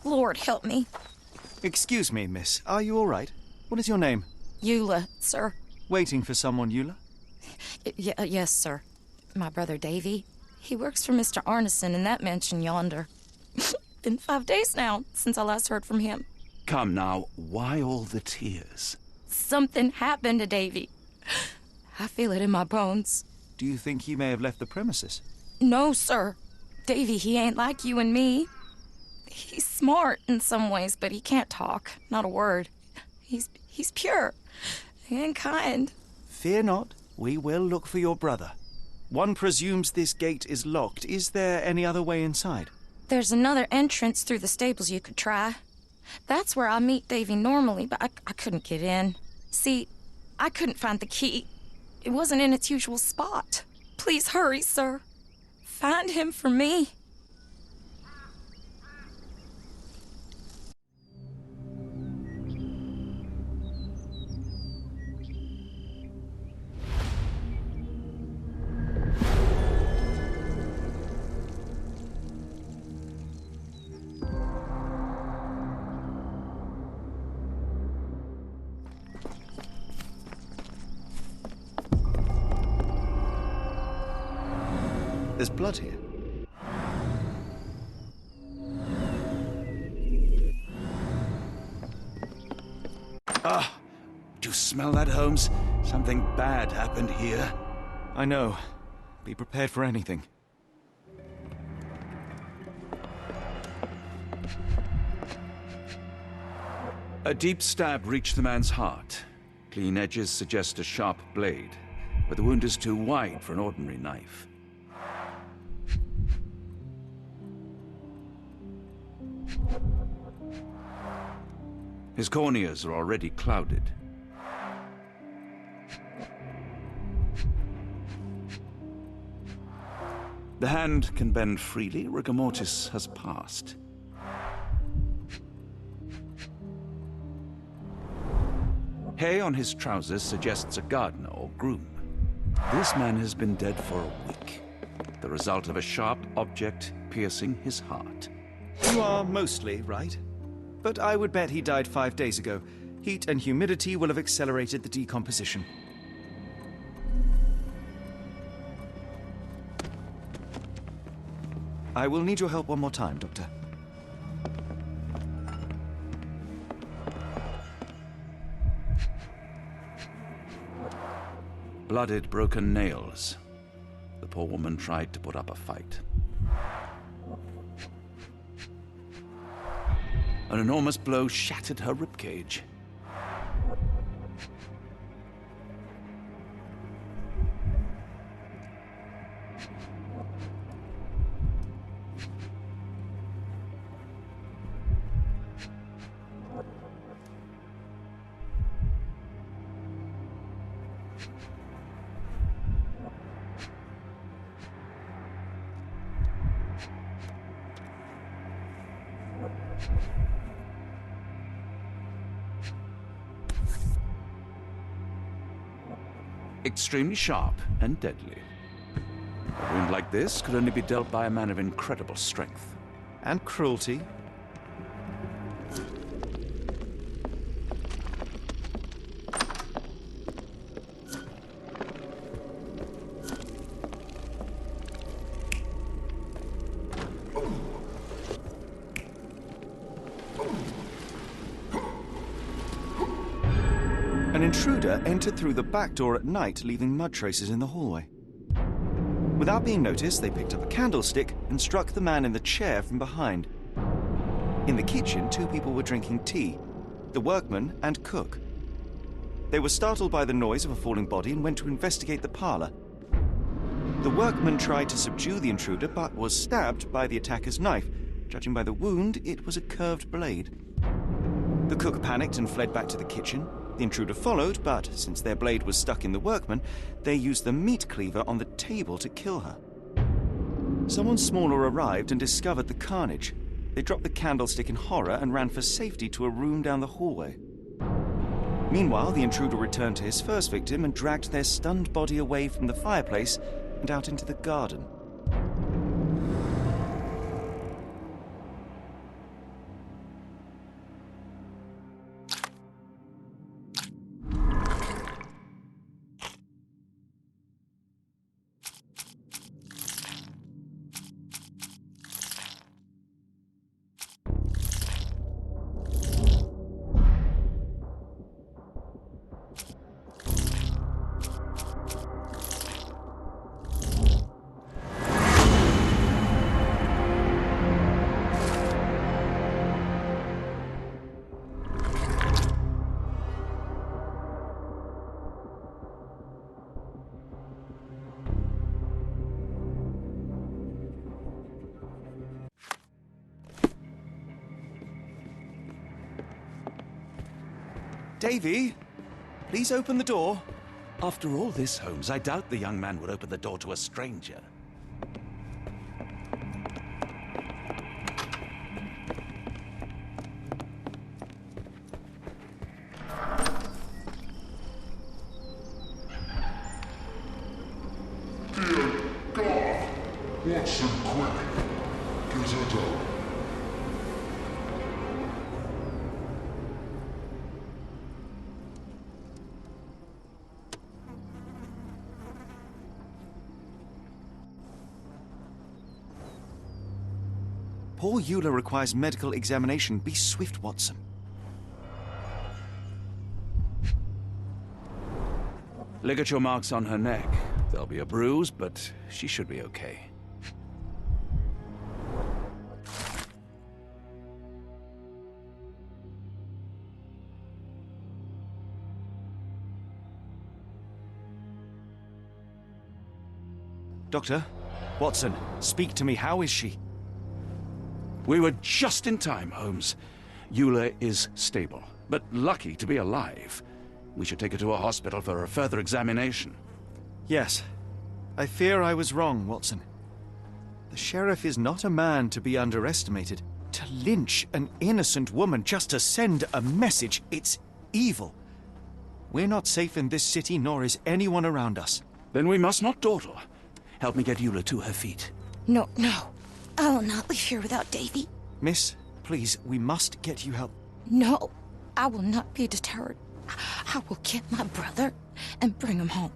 Lord help me. Excuse me, miss. Are you all right? What is your name? Eula, sir. Waiting for someone, Eula? Yes, sir. My brother Davey. He works for Mr. Arneson in that mansion yonder. Been 5 days now since I last heard from him. Come now, why all the tears? Something happened to Davey. I feel it in my bones. Do you think he may have left the premises? No, sir. Davey, he ain't like you and me. He's smart in some ways, but he can't talk. Not a word. He's pure and kind. Fear not. We will look for your brother. One presumes this gate is locked. Is there any other way inside? There's another entrance through the stables you could try. That's where I meet Davey normally, but I couldn't get in. See, I couldn't find the key. It wasn't in its usual spot. Please hurry, sir. Find him for me. There's blood here. Ah! Do you smell that, Holmes? Something bad happened here. I know. Be prepared for anything. A deep stab reached the man's heart. Clean edges suggest a sharp blade, but the wound is too wide for an ordinary knife. His corneas are already clouded. The hand can bend freely. Rigor mortis has passed. Hay on his trousers suggests a gardener or groom. This man has been dead for a week. The result of a sharp object piercing his heart. You are mostly right. But I would bet he died 5 days ago. Heat and humidity will have accelerated the decomposition. I will need your help one more time, Doctor. Blooded, broken nails. The poor woman tried to put up a fight. An enormous blow shattered her ribcage. Extremely sharp and deadly. A wound like this could only be dealt by a man of incredible strength. And cruelty. An intruder entered through the back door at night, leaving mud traces in the hallway. Without being noticed, they picked up a candlestick and struck the man in the chair from behind. In the kitchen, 2 people were drinking tea, the workman and cook. They were startled by the noise of a falling body and went to investigate the parlor. The workman tried to subdue the intruder but was stabbed by the attacker's knife. Judging by the wound, it was a curved blade. The cook panicked and fled back to the kitchen. The intruder followed, but since their blade was stuck in the workman, they used the meat cleaver on the table to kill her. Someone smaller arrived and discovered the carnage. They dropped the candlestick in horror and ran for safety to a room down the hallway. Meanwhile, the intruder returned to his first victim and dragged their stunned body away from the fireplace and out into the garden. Davey, please open the door. After all this, Holmes, I doubt the young man would open the door to a stranger. Dear God! Watson, quick! Get her down. Poor Eula requires medical examination. Be swift, Watson. Ligature marks on her neck. There'll be a bruise, but she should be okay. Doctor, Watson, speak to me. How is she? We were just in time, Holmes. Eula is stable, but lucky to be alive. We should take her to a hospital for a further examination. Yes. I fear I was wrong, Watson. The sheriff is not a man to be underestimated. To lynch an innocent woman just to send a message, it's evil. We're not safe in this city, nor is anyone around us. Then we must not dawdle. Help me get Eula to her feet. No, no. I will not leave here without Davey. Miss, please, we must get you help. No, I will not be deterred. I will get my brother and bring him home.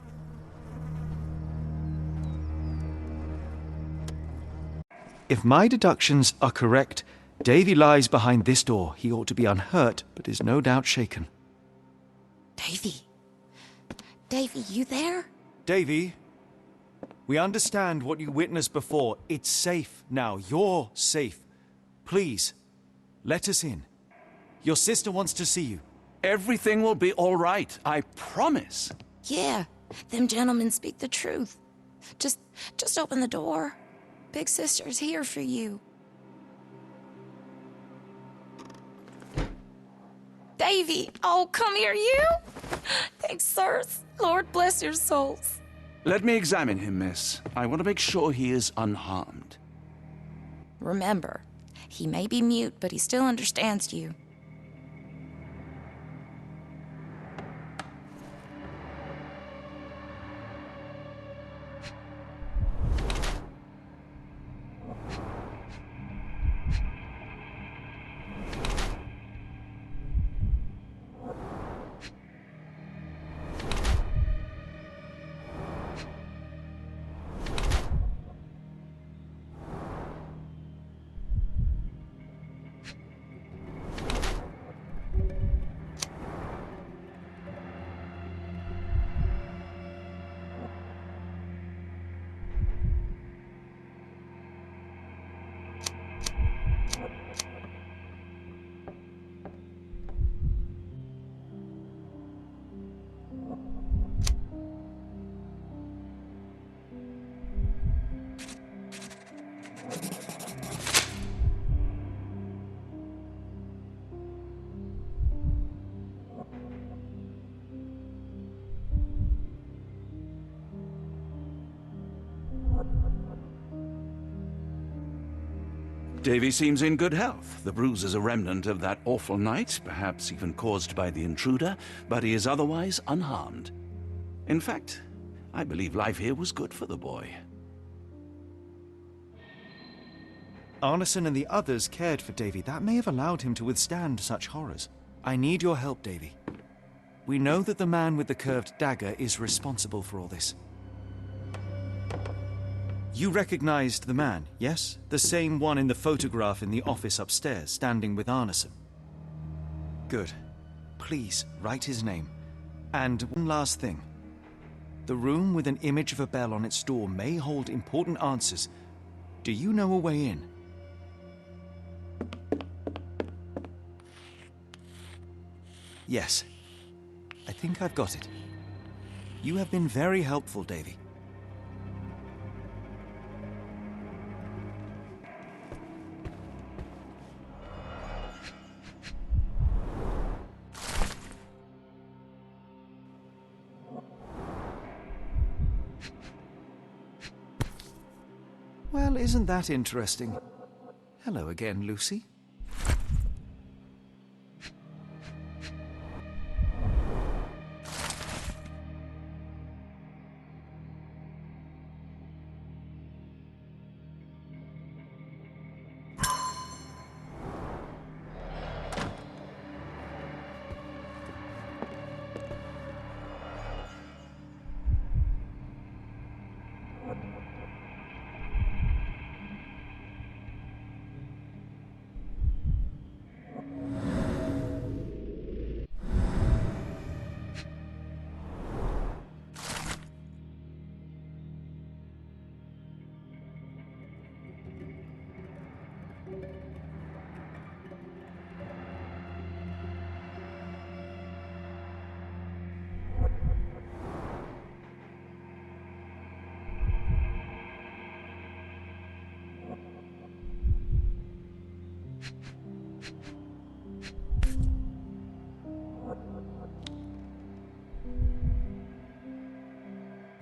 If my deductions are correct, Davey lies behind this door. He ought to be unhurt, but is no doubt shaken. Davey. Davey, you there? Davey, we understand what you witnessed before. It's safe now. You're safe. Please, let us in. Your sister wants to see you. Everything will be all right, I promise. Yeah, them gentlemen speak the truth. Just open the door. Big sister's here for you. Davey, oh, come here, you! Thanks, sirs. Lord bless your souls. Let me examine him, miss. I want to make sure he is unharmed. Remember, he may be mute, but he still understands you. Davey seems in good health. The bruise is a remnant of that awful night, perhaps even caused by the intruder, but he is otherwise unharmed. In fact, I believe life here was good for the boy. Arneson and the others cared for Davey. That may have allowed him to withstand such horrors. I need your help, Davey. We know that the man with the curved dagger is responsible for all this. You recognized the man, yes? The same one in the photograph in the office upstairs, standing with Arneson. Good. Please, write his name. And one last thing. The room with an image of a bell on its door may hold important answers. Do you know a way in? Yes. I think I've got it. You have been very helpful, Davey. Well, isn't that interesting? Hello again, Lucy.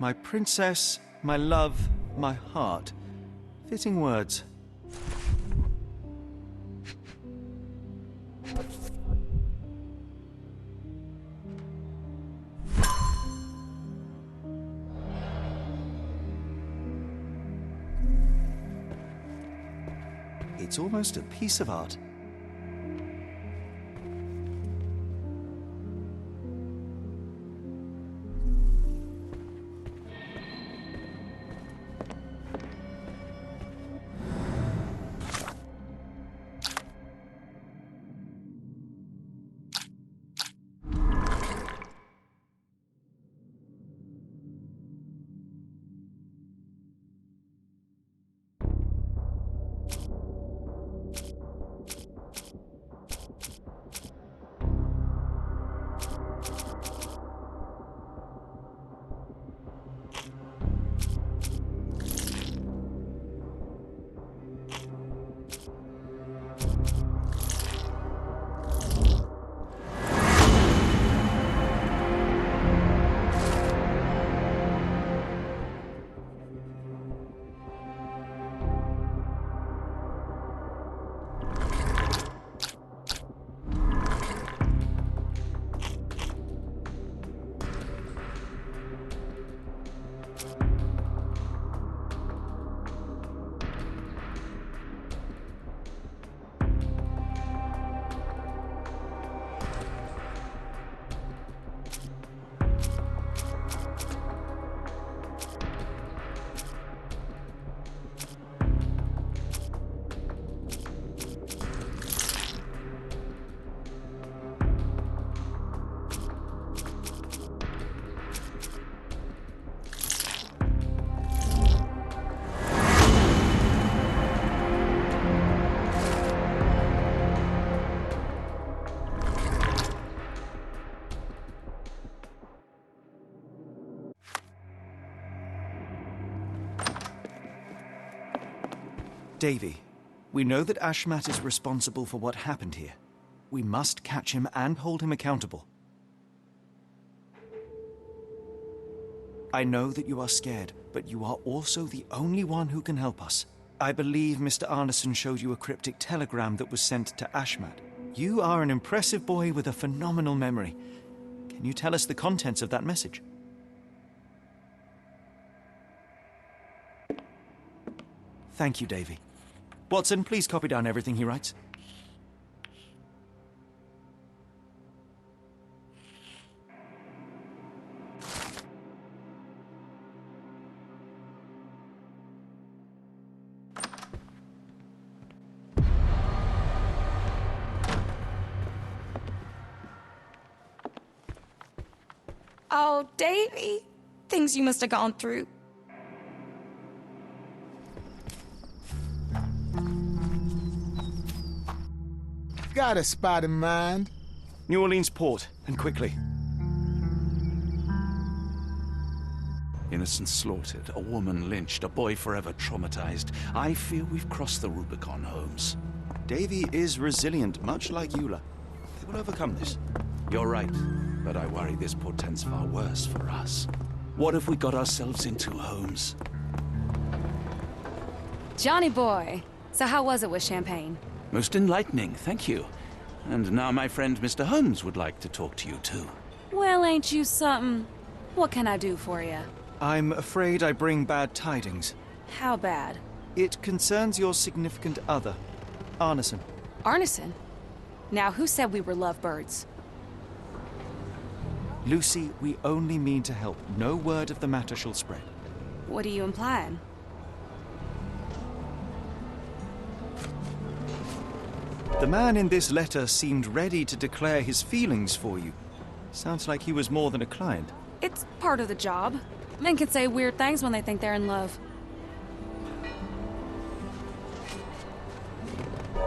My princess, my love, my heart. Fitting words. It's almost a piece of art. Davey, we know that Ashmat is responsible for what happened here. We must catch him and hold him accountable. I know that you are scared, but you are also the only one who can help us. I believe Mr. Arneson showed you a cryptic telegram that was sent to Ashmat. You are an impressive boy with a phenomenal memory. Can you tell us the contents of that message? Thank you, Davey. Watson, please copy down everything he writes. Oh, Davey. Things you must have gone through. Got a spot in mind. New Orleans port, and quickly. Innocents slaughtered, a woman lynched, a boy forever traumatized. I fear we've crossed the Rubicon, Holmes. Davey is resilient, much like Eula. They will overcome this. You're right, but I worry this portends far worse for us. What have we got ourselves into, Holmes? Johnny boy. So how was it with Champagne? Most enlightening, thank you. And now my friend Mr. Holmes would like to talk to you too. Well, ain't you something? What can I do for you? I'm afraid I bring bad tidings. How bad? It concerns your significant other, Arneson. Arneson? Now, who said we were lovebirds? Lucy, we only mean to help. No word of the matter shall spread. What are you implying? The man in this letter seemed ready to declare his feelings for you. Sounds like he was more than a client. It's part of the job. Men can say weird things when they think they're in love.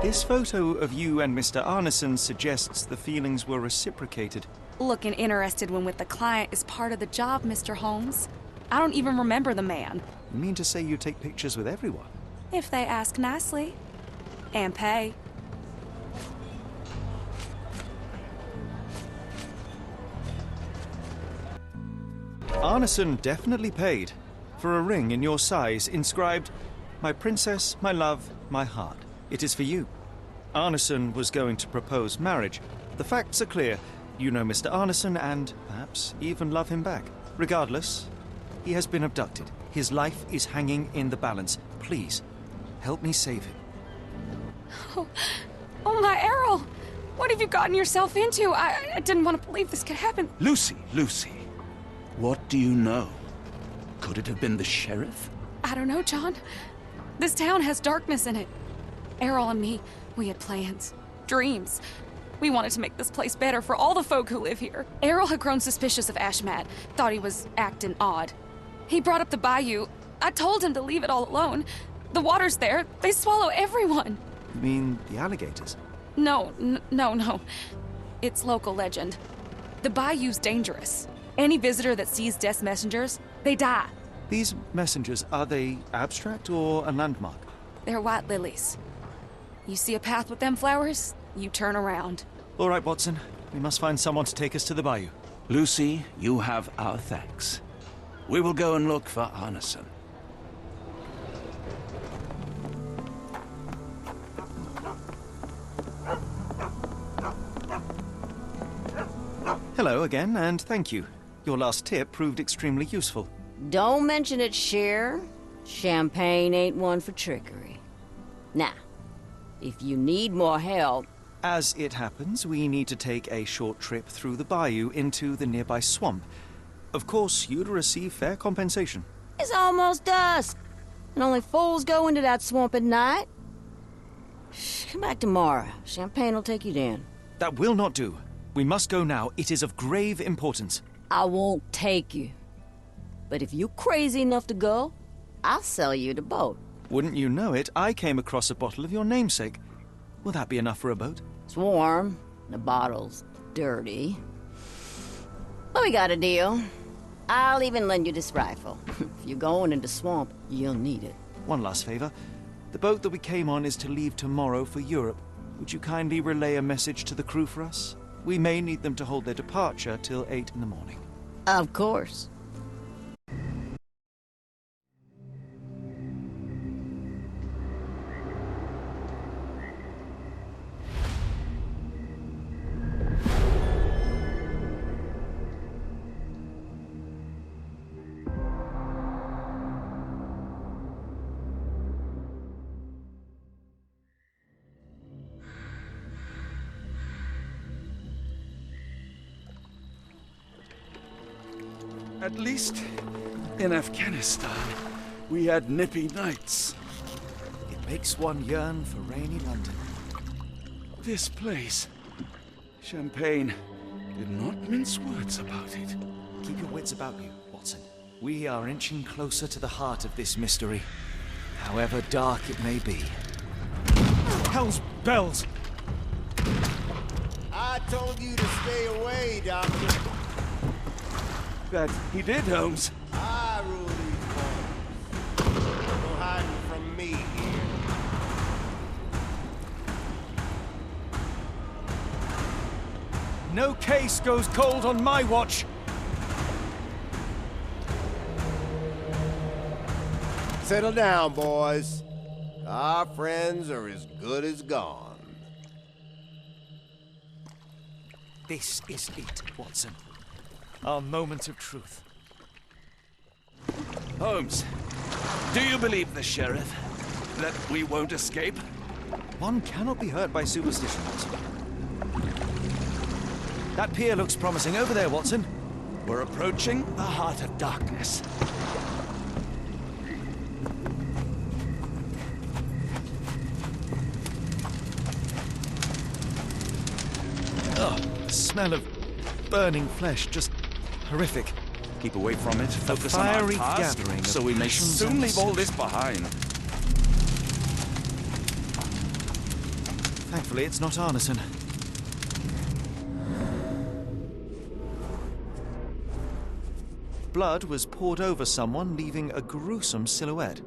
This photo of you and Mr. Arneson suggests the feelings were reciprocated. Looking interested when with the client is part of the job, Mr. Holmes. I don't even remember the man. You mean to say you take pictures with everyone? If they ask nicely. And pay. Arneson definitely paid for a ring in your size inscribed, "My princess, my love, my heart." It is for you. Arneson was going to propose marriage. The facts are clear. You know Mr. Arneson and perhaps even love him back. Regardless, he has been abducted. His life is hanging in the balance. Please, help me save him. Oh my Errol! What have you gotten yourself into? I didn't want to believe this could happen. Lucy! What do you know? Could it have been the sheriff? I don't know, John. This town has darkness in it. Errol and me, we had plans, dreams. We wanted to make this place better for all the folk who live here. Errol had grown suspicious of Ashmat, thought he was acting odd. He brought up the Bayou. I told him to leave it all alone. The water's there. They swallow everyone. You mean the alligators? No. It's local legend. The Bayou's dangerous. Any visitor that sees death's messengers, they die. These messengers, are they abstract or a landmark? They're white lilies. You see a path with them flowers, you turn around. All right, Watson. We must find someone to take us to the Bayou. Lucy, you have our thanks. We will go and look for Arneson. Hello again, and thank you. Your last tip proved extremely useful. Don't mention it, Cher. Champagne ain't one for trickery. Now, if you need more help... As it happens, we need to take a short trip through the bayou into the nearby swamp. Of course, you'd receive fair compensation. It's almost dusk, and only fools go into that swamp at night. Come back tomorrow. Champagne will take you then. That will not do. We must go now. It is of grave importance. I won't take you. But if you're crazy enough to go, I'll sell you the boat. Wouldn't you know it, I came across a bottle of your namesake. Will that be enough for a boat? It's warm. The bottle's dirty. But we got a deal. I'll even lend you this rifle. If you're going into swamp, you'll need it. One last favor. The boat that we came on is to leave tomorrow for Europe. Would you kindly relay a message to the crew for us? We may need them to hold their departure till 8 in the morning. Of course. At least in Afghanistan, we had nippy nights. It makes one yearn for rainy London. This place, Champagne, did not mince words about it. Keep your wits about you, Watson. We are inching closer to the heart of this mystery, however dark it may be. Hell's bells! I told you to stay away, Doctor. That he did, Holmes. I rule these parts. No hiding from me here. No case goes cold on my watch! Settle down, boys. Our friends are as good as gone. This is it, Watson. Our moment of truth. Holmes, do you believe the sheriff? That we won't escape? One cannot be hurt by superstition, Watson. That pier looks promising. Over there, Watson. We're approaching the heart of darkness. Oh, the smell of burning flesh, just horrific. Keep away from it. Focus on our fiery task, gathering so of we may passions soon and leave all this behind. Thankfully, it's not Arneson. Blood was poured over someone, leaving a gruesome silhouette.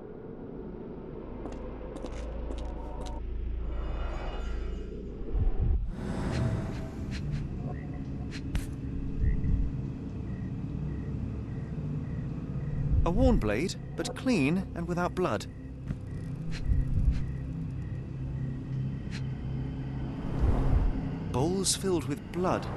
A worn blade, but clean and without blood. Bowls filled with blood.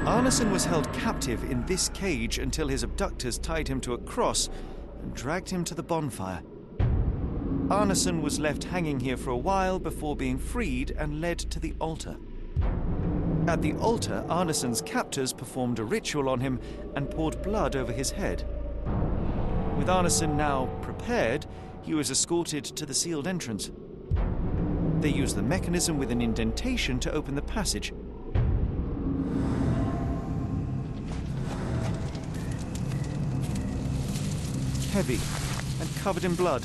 Arneson was held captive in this cage until his abductors tied him to a cross and dragged him to the bonfire. Arneson was left hanging here for a while before being freed and led to the altar. At the altar, Arneson's captors performed a ritual on him and poured blood over his head. With Arneson now prepared, he was escorted to the sealed entrance. They used the mechanism with an indentation to open the passage. Heavy and covered in blood.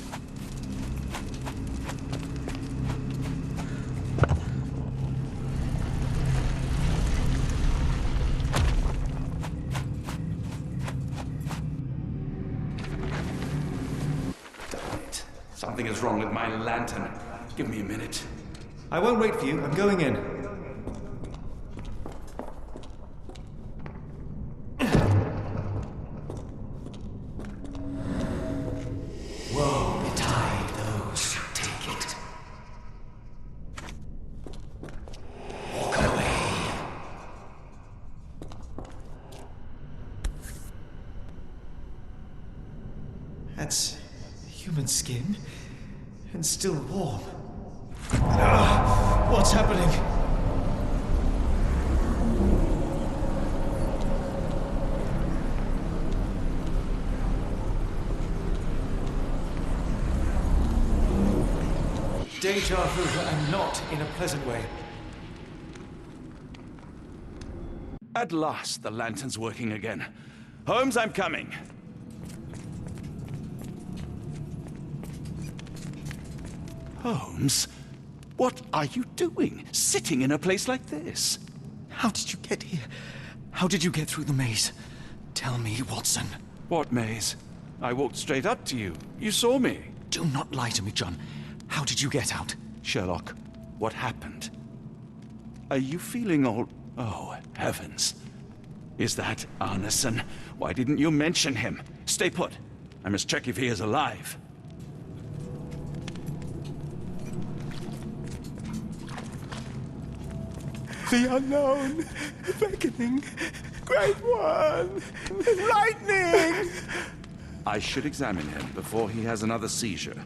Something is wrong with my lantern. Give me a minute. I won't wait for you. I'm going in. Woe betide those who take it. Walk away. That's human skin, and still warm. What's happening? Deja vu, and not in a pleasant way. At last, the lantern's working again. Holmes, I'm coming. Holmes, what are you doing? Sitting in a place like this? How did you get here? How did you get through the maze? Tell me, Watson. What maze? I walked straight up to you. You saw me. Do not lie to me, John. How did you get out? Sherlock, what happened? Are you feeling all... Oh, heavens. Is that Arneson? Why didn't you mention him? Stay put. I must check if he is alive. The unknown, beckoning, great one, lightning! I should examine him before he has another seizure.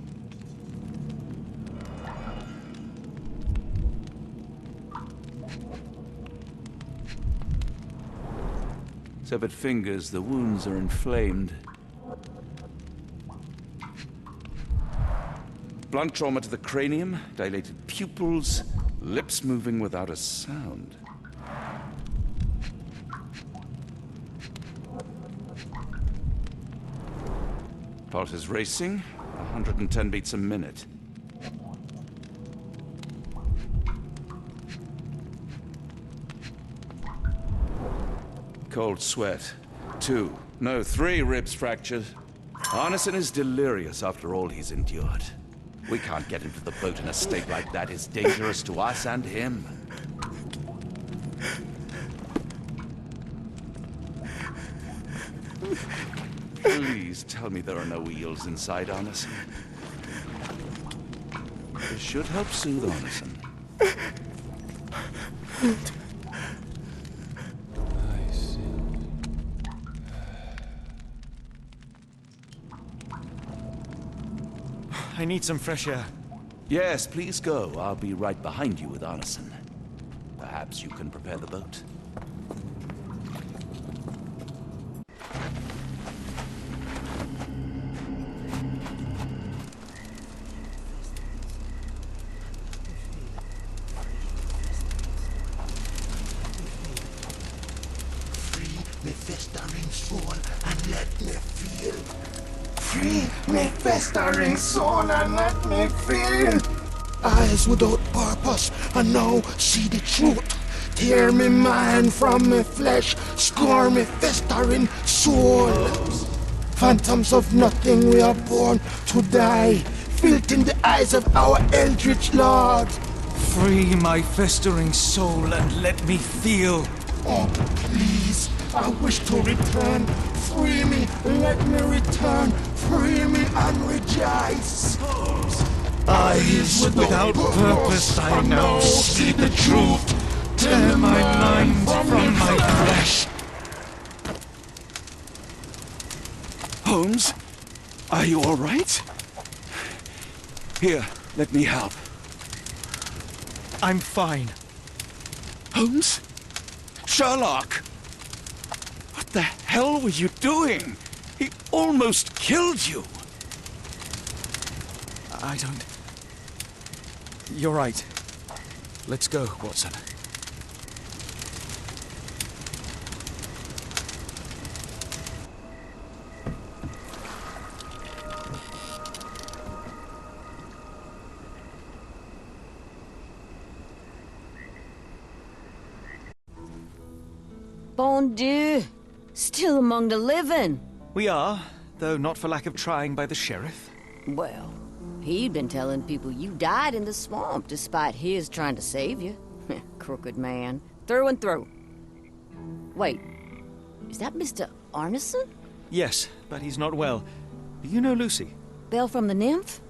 Severed fingers, the wounds are inflamed. Blunt trauma to the cranium, dilated pupils, lips moving without a sound. Pulse is racing, 110 beats a minute. Cold sweat. 2, no, 3 ribs fractured. Arneson is delirious after all he's endured. We can't get into the boat in a state like that. It's dangerous to us and him. Please tell me there are no eels inside, Arneson. This should help soothe Arneson. I need some fresh air. Yes, please go. I'll be right behind you with Arneson. Perhaps you can prepare the boat. Me festering soul and let me feel. Free me festering soul and let me feel. Eyes without purpose and now see the truth. Tear me mind from me flesh, score me festering soul. Phantoms of nothing, we are born to die, filth in the eyes of our eldritch lord. Free my festering soul and let me feel. Oh, please, I wish to return. Free me, let me return. Free me and rejoice. Eyes without purpose, I now see the truth. Tear my mind from my flesh. Holmes, are you all right? Here, let me help. I'm fine. Holmes? Sherlock! What the hell were you doing? He almost killed you. I don't... You're right. Let's go, Watson. Bon Dieu! Still among the living. We are, though not for lack of trying by the sheriff. Well, he'd been telling people you died in the swamp despite his trying to save you. Crooked man. Through and through. Wait, is that Mr. Arneson? Yes, but he's not well. Do you know Lucy? Belle from the Nymph?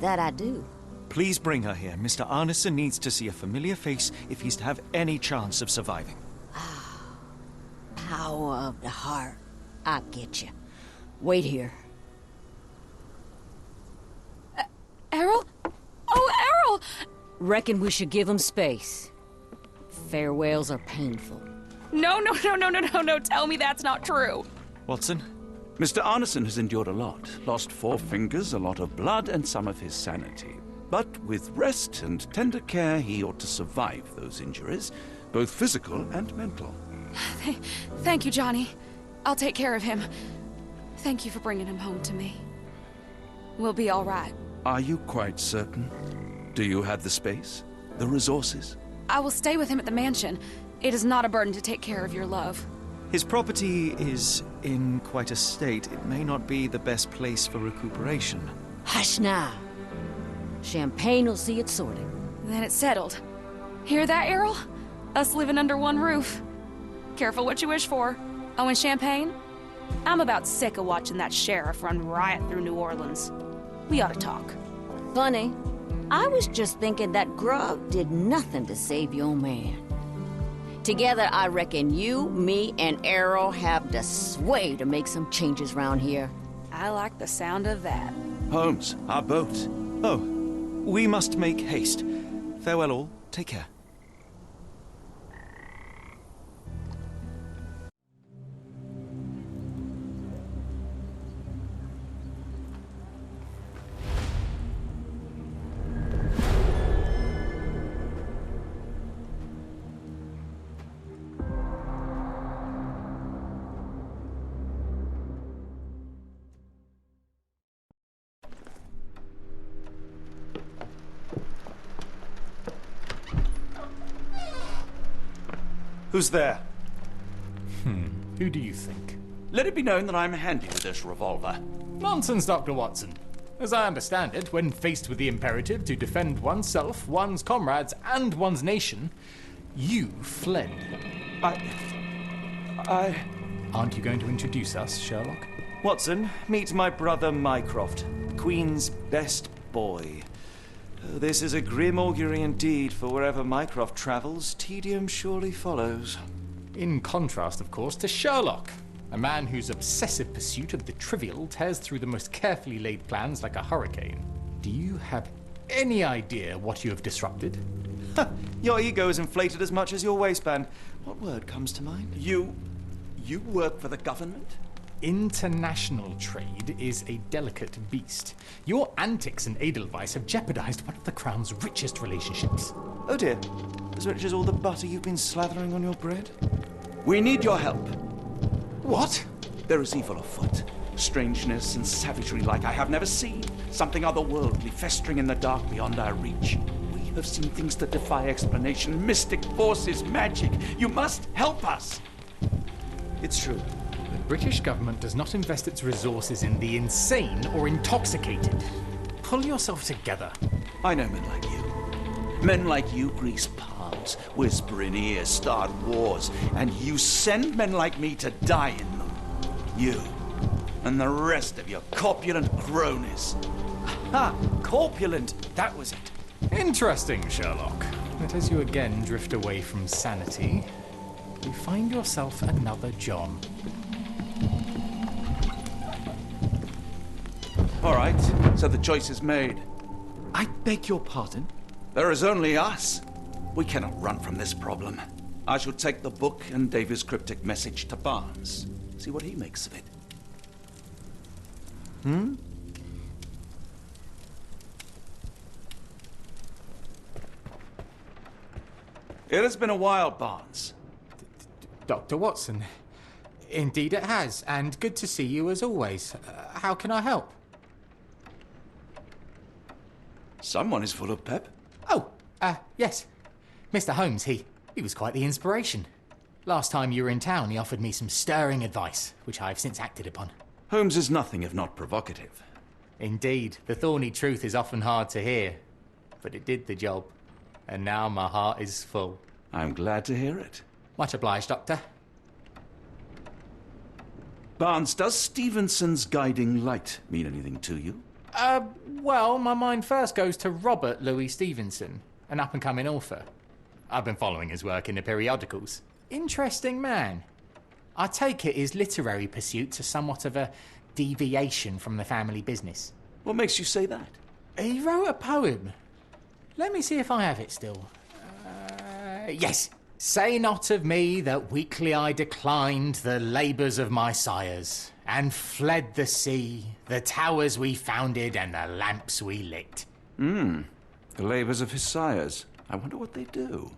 That I do. Please bring her here. Mr. Arneson needs to see a familiar face if he's to have any chance of surviving. Power of the heart. I get you. Wait here. Errol? Oh, Errol! Reckon we should give him space. Farewells are painful. No, tell me that's not true. Watson? Mr. Arneson has endured a lot. Lost 4 fingers, a lot of blood, and some of his sanity. But with rest and tender care, he ought to survive those injuries, both physical and mental. Thank you, Johnny. I'll take care of him. Thank you for bringing him home to me. We'll be all right. Are you quite certain? Do you have the space? The resources? I will stay with him at the mansion. It is not a burden to take care of your love. His property is in quite a state. It may not be the best place for recuperation. Hush now. Champagne will see it sorted. Then it's settled. Hear that, Errol? Us living under one roof. Careful what you wish for. Oh, and champagne? I'm about sick of watching that sheriff run riot through New Orleans. We ought to talk. Funny. I was just thinking that Grub did nothing to save your man. Together, I reckon you, me, and Errol have the sway to make some changes round here. I like the sound of that. Holmes, our boat. Oh, we must make haste. Farewell all. Take care. Who's there? Who do you think? Let it be known that I'm handy with this revolver. Nonsense, Dr. Watson. As I understand it, when faced with the imperative to defend oneself, one's comrades, and one's nation, you fled. Aren't you going to introduce us, Sherlock? Watson, meet my brother Mycroft, the Queen's best boy. Oh, this is a grim augury indeed, for wherever Mycroft travels, tedium surely follows. In contrast, of course, to Sherlock, a man whose obsessive pursuit of the trivial tears through the most carefully laid plans like a hurricane. Do you have any idea what you have disrupted? Your ego is inflated as much as your waistband. What word comes to mind? You work for the government? International trade is a delicate beast. Your antics and Edelweiss have jeopardized one of the Crown's richest relationships. Oh dear. As rich as all the butter you've been slathering on your bread? We need your help. What? There is evil afoot. Strangeness and savagery like I have never seen. Something otherworldly festering in the dark beyond our reach. We have seen things that defy explanation. Mystic forces, magic. You must help us. It's true. The British government does not invest its resources in the insane or intoxicated. Pull yourself together. I know men like you. Men like you grease palms, whisper in ears, start wars, and you send men like me to die in them. You and the rest of your corpulent cronies. Ha! Corpulent! That was it. Interesting, Sherlock. But as you again drift away from sanity, you find yourself another John. All right, so the choice is made. I beg your pardon? There is only us. We cannot run from this problem. I shall take the book and Davey's cryptic message to Barnes. See what he makes of it. It has been a while, Barnes. Dr. Watson. Indeed it has, and good to see you as always. How can I help? Someone is full of pep. Oh, yes. Mr. Holmes, he was quite the inspiration. Last time you were in town, he offered me some stirring advice, which I've since acted upon. Holmes is nothing if not provocative. Indeed, the thorny truth is often hard to hear, but it did the job, and now my heart is full. I'm glad to hear it. Much obliged, Doctor. Barnes, does Stevenson's guiding light mean anything to you? Well, my mind first goes to Robert Louis Stevenson, an up-and-coming author. I've been following his work in the periodicals. Interesting man. I take it his literary pursuits are somewhat of a deviation from the family business. What makes you say that? He wrote a poem. Let me see if I have it still. Yes. Say not of me that weakly I declined the labours of my sires, and fled the sea, the towers we founded, and the lamps we lit. The labours of his sires. I wonder what they do.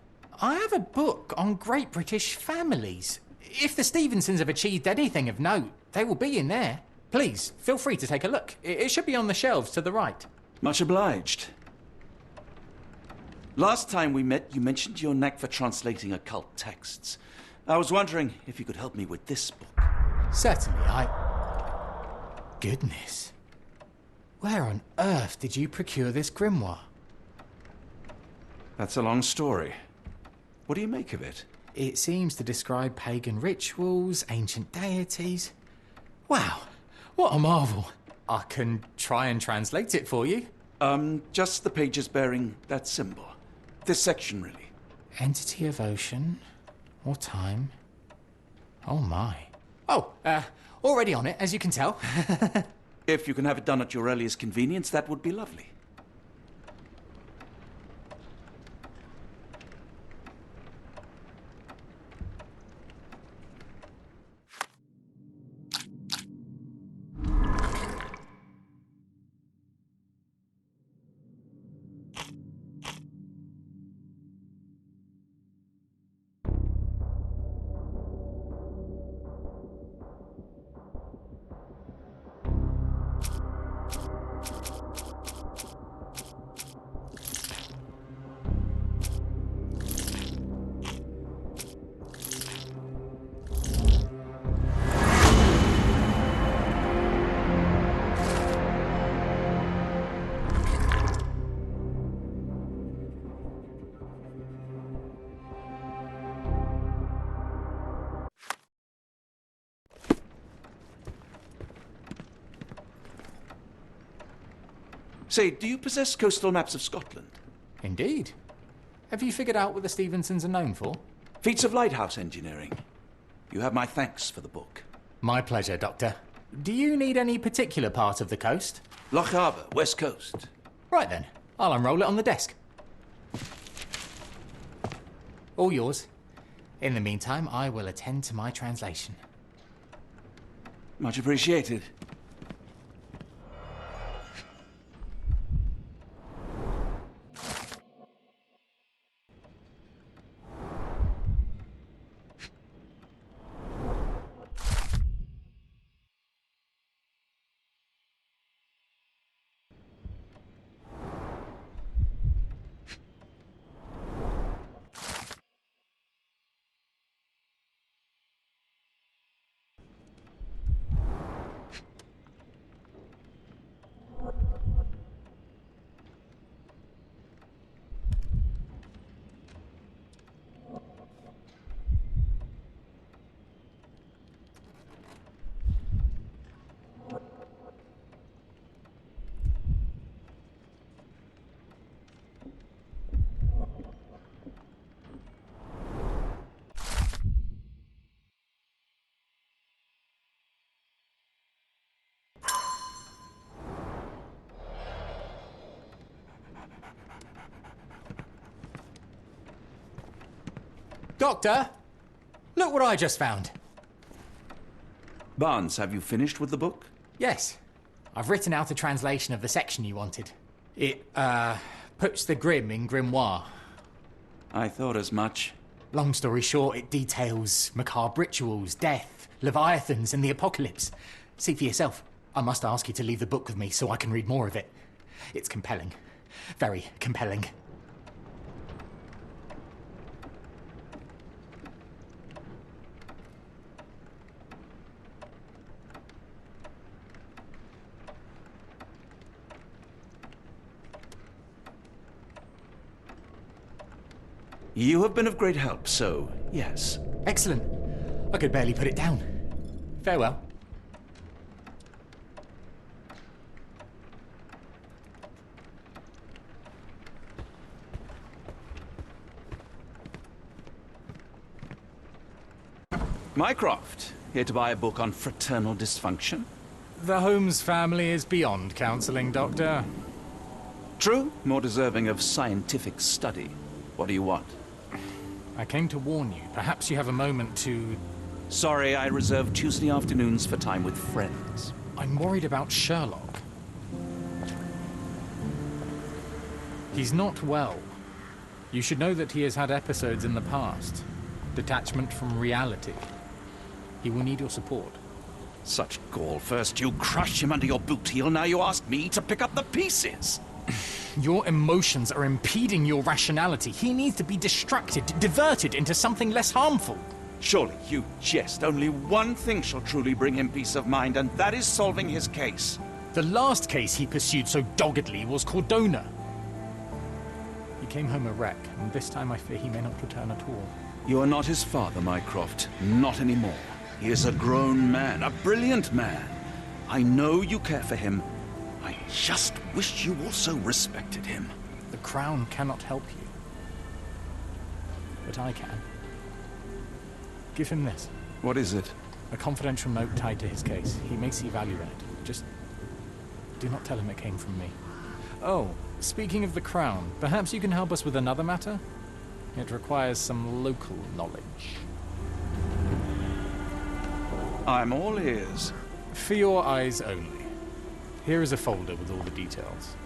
I have a book on great British families. If the Stevensons have achieved anything of note, they will be in there. Please, feel free to take a look. It should be on the shelves to the right. Much obliged. Last time we met, you mentioned your knack for translating occult texts. I was wondering if you could help me with this book. Certainly, Goodness. Where on earth did you procure this grimoire? That's a long story. What do you make of it? It seems to describe pagan rituals, ancient deities. Wow, what a marvel. I can try and translate it for you. Just the pages bearing that symbol. This section, really. Entity of ocean or time. Oh my. Oh, already on it, as you can tell. If you can have it done at your earliest convenience, that would be lovely. Say, do you possess coastal maps of Scotland? Indeed. Have you figured out what the Stevensons are known for? Feats of lighthouse engineering. You have my thanks for the book. My pleasure, Doctor. Do you need any particular part of the coast? Loch Harbour, West Coast. Right then. I'll unroll it on the desk. All yours. In the meantime, I will attend to my translation. Much appreciated. Doctor, look what I just found. Barnes, have you finished with the book? Yes. I've written out a translation of the section you wanted. It, puts the grim in grimoire. I thought as much. Long story short, it details macabre rituals, death, leviathans, and the apocalypse. See for yourself. I must ask you to leave the book with me so I can read more of it. It's compelling. Very compelling. You have been of great help, so yes. Excellent. I could barely put it down. Farewell. Mycroft, here to buy a book on fraternal dysfunction? The Holmes family is beyond counselling, Doctor. True, more deserving of scientific study. What do you want? I came to warn you. Perhaps you have a moment to... Sorry, I reserve Tuesday afternoons for time with friends. I'm worried about Sherlock. He's not well. You should know that he has had episodes in the past. Detachment from reality. He will need your support. Such gall. First you crush him under your boot heel, now you ask me to pick up the pieces. Your emotions are impeding your rationality. He needs to be distracted, diverted into something less harmful. Surely you jest. Only one thing shall truly bring him peace of mind, and that is solving his case. The last case he pursued so doggedly was Cordona. He came home a wreck, and this time I fear he may not return at all. You are not his father, Mycroft. Not anymore. He is a grown man, a brilliant man. I know you care for him. I just wish you also respected him. The Crown cannot help you. But I can. Give him this. What is it? A confidential note tied to his case. He may see value in it. Just do not tell him it came from me. Oh, speaking of the Crown, perhaps you can help us with another matter? It requires some local knowledge. I'm all ears. For your eyes only. Here is a folder with all the details.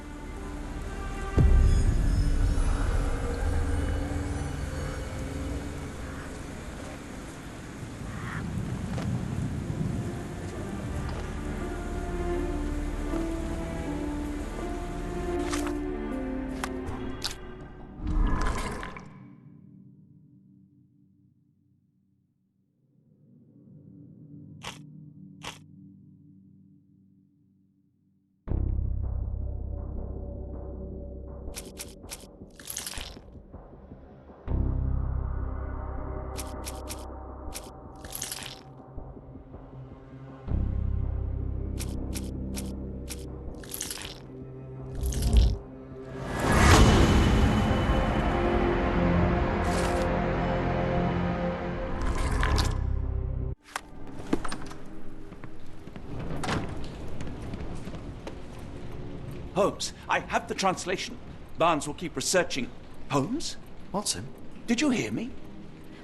Holmes, I have the translation. Barnes will keep researching. Holmes? Watson? Did you hear me?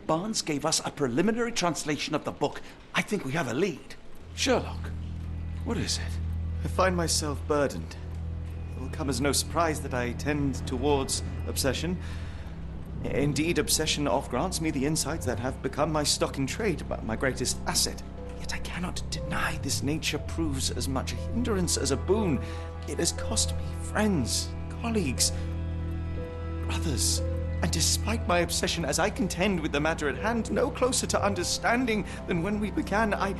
Barnes gave us a preliminary translation of the book. I think we have a lead. Sherlock, what is it? I find myself burdened. It will come as no surprise that I tend towards obsession. Indeed, obsession oft grants me the insights that have become my stock in trade, my greatest asset. Yet I cannot deny this nature proves as much a hindrance as a boon. It has cost me friends, colleagues, brothers. And despite my obsession as I contend with the matter at hand, no closer to understanding than when we began, I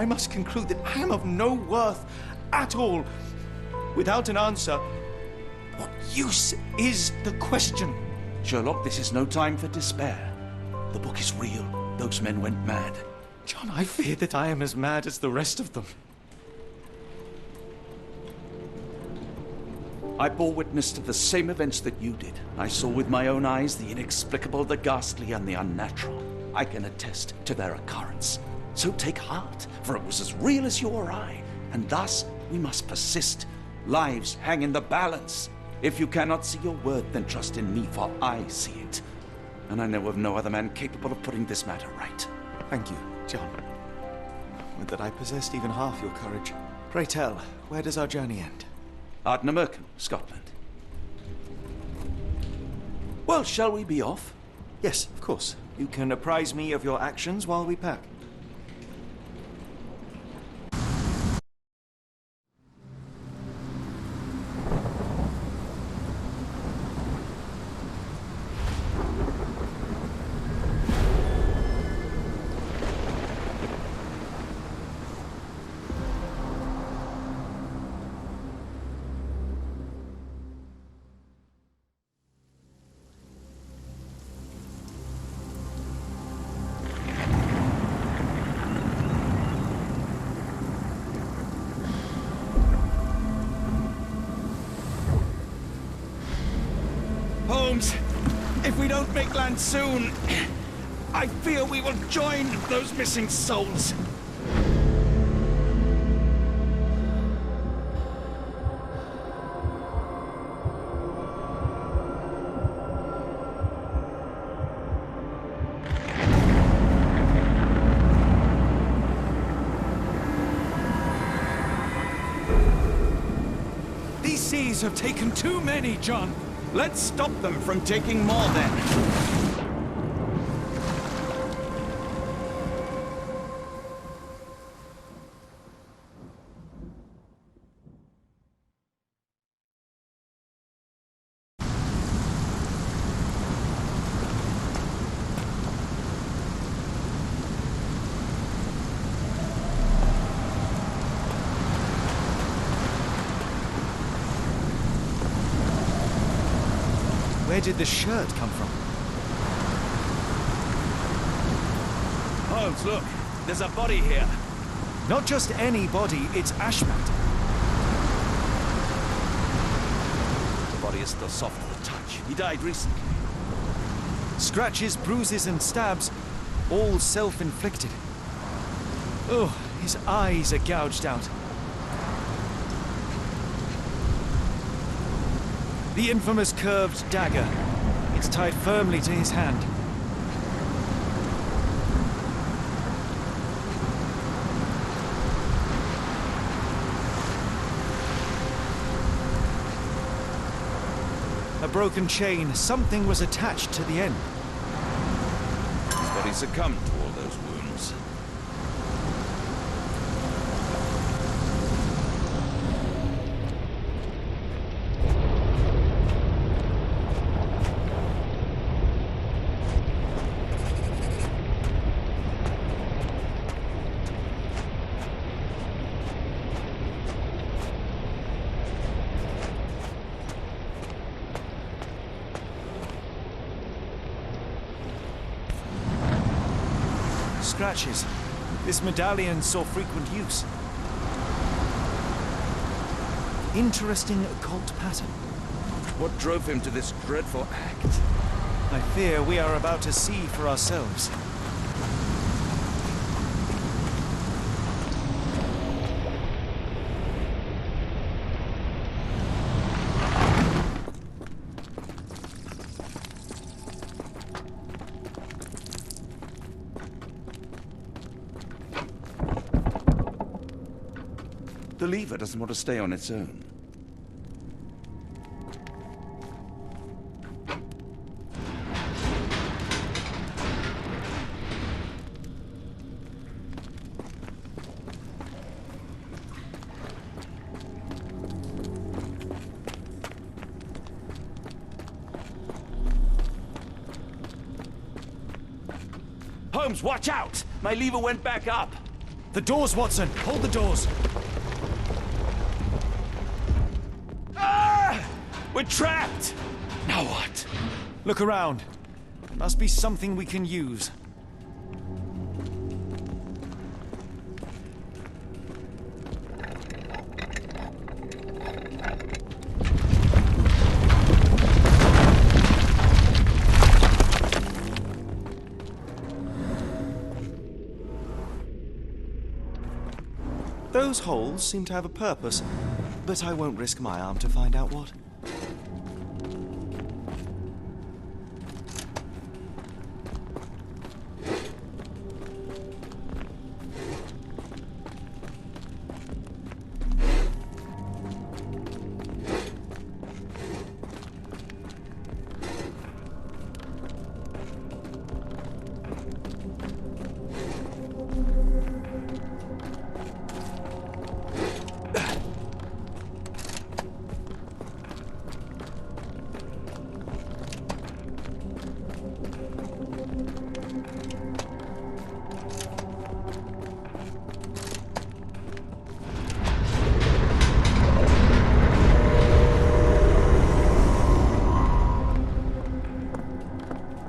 must conclude that I am of no worth at all. Without an answer, what use is the question? Sherlock, this is no time for despair. The book is real. Those men went mad. John, I fear that I am as mad as the rest of them. I bore witness to the same events that you did. I saw with my own eyes the inexplicable, the ghastly, and the unnatural. I can attest to their occurrence. So take heart, for it was as real as you or I, and thus we must persist. Lives hang in the balance. If you cannot see your worth, then trust in me, for I see it. And I know of no other man capable of putting this matter right. Thank you, John. Would that I possessed even half your courage. Pray tell, where does our journey end? Ardnamurchan, Scotland. Well, shall we be off? Yes, of course. You can apprise me of your actions while we pack. Holmes, if we don't make land soon, I fear we will join those missing souls. These seas have taken too many, John. Let's stop them from taking more then. Where did the shirt come from? Holmes, look. There's a body here. Not just any body, it's Ashmat. The body is still soft to the touch. He died recently. Scratches, bruises, and stabs, all self-inflicted. Oh, his eyes are gouged out. The infamous curved dagger. It's tied firmly to his hand. A broken chain. Something was attached to the end. His body succumbed to all those wounds. Scratches. This medallion saw frequent use. Interesting occult pattern. What drove him to this dreadful act? I fear we are about to see for ourselves. The lever doesn't want to stay on its own. Holmes, watch out! My lever went back up! The doors, Watson! Hold the doors! We're trapped! Now what? Look around. There must be something we can use. Those holes seem to have a purpose, but I won't risk my arm to find out what.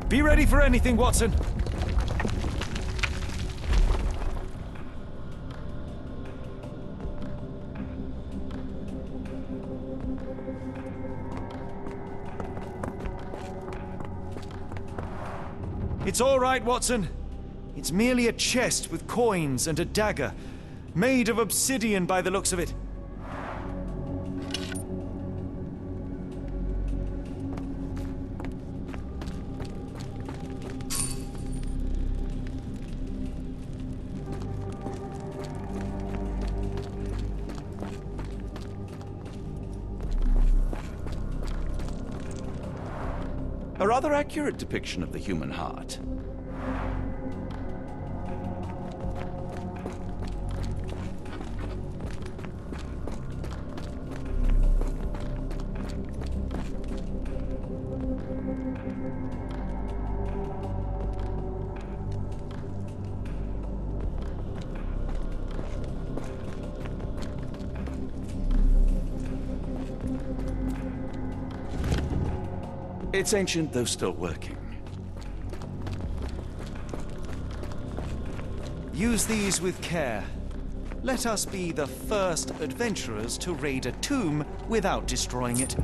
Be ready for anything, Watson. It's all right, Watson. It's merely a chest with coins and a dagger, made of obsidian by the looks of it. A rather accurate depiction of the human heart. It's ancient, though still working. Use these with care. Let us be the first adventurers to raid a tomb without destroying it.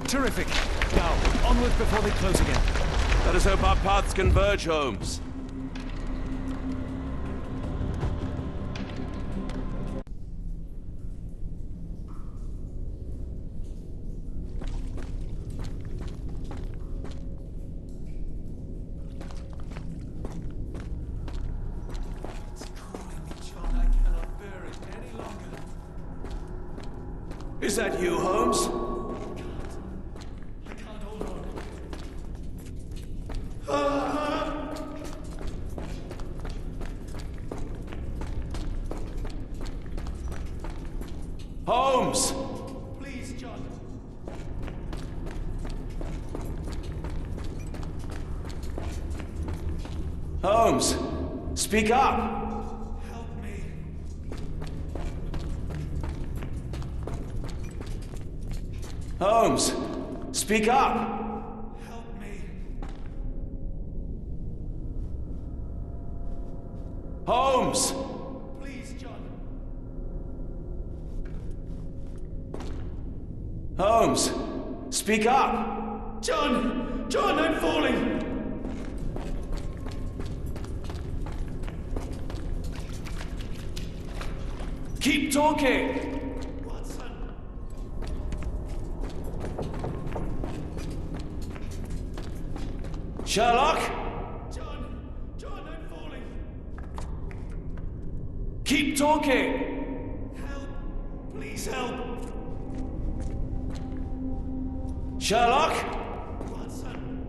Terrific. Now, onward before they close again. Let us hope our paths converge, Holmes. Is that you, Holmes? Holmes! Please, John. Holmes! Speak up! Help me. Holmes! Speak up! Help me. Holmes! Please, John. Holmes! Speak up! John! John, I'm falling! Keep talking! Watson! Sherlock? John! John, I'm falling! Keep talking! Help! Please help! Sherlock? Watson!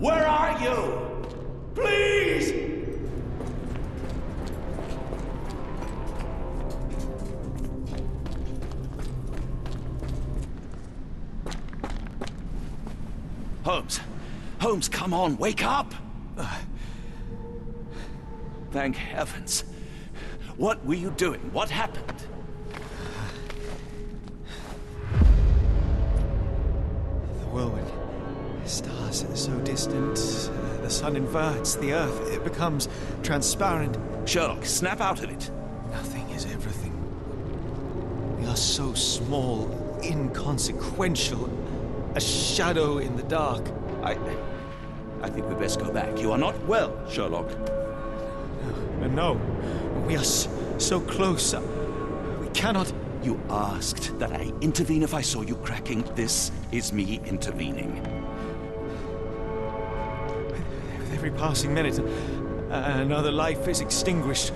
Where are you? Please! Holmes! Holmes, come on, wake up! Thank heavens. What were you doing? What happened? The whirlwind. Stars are so distant. The sun inverts the earth. It becomes transparent. Sherlock, snap out of it. Nothing is everything. We are so small, inconsequential. A shadow in the dark. I think we best go back. You are not well, Sherlock. No. We are so close. We cannot... You asked that I intervene if I saw you cracking. This is me intervening. With every passing minute, another life is extinguished.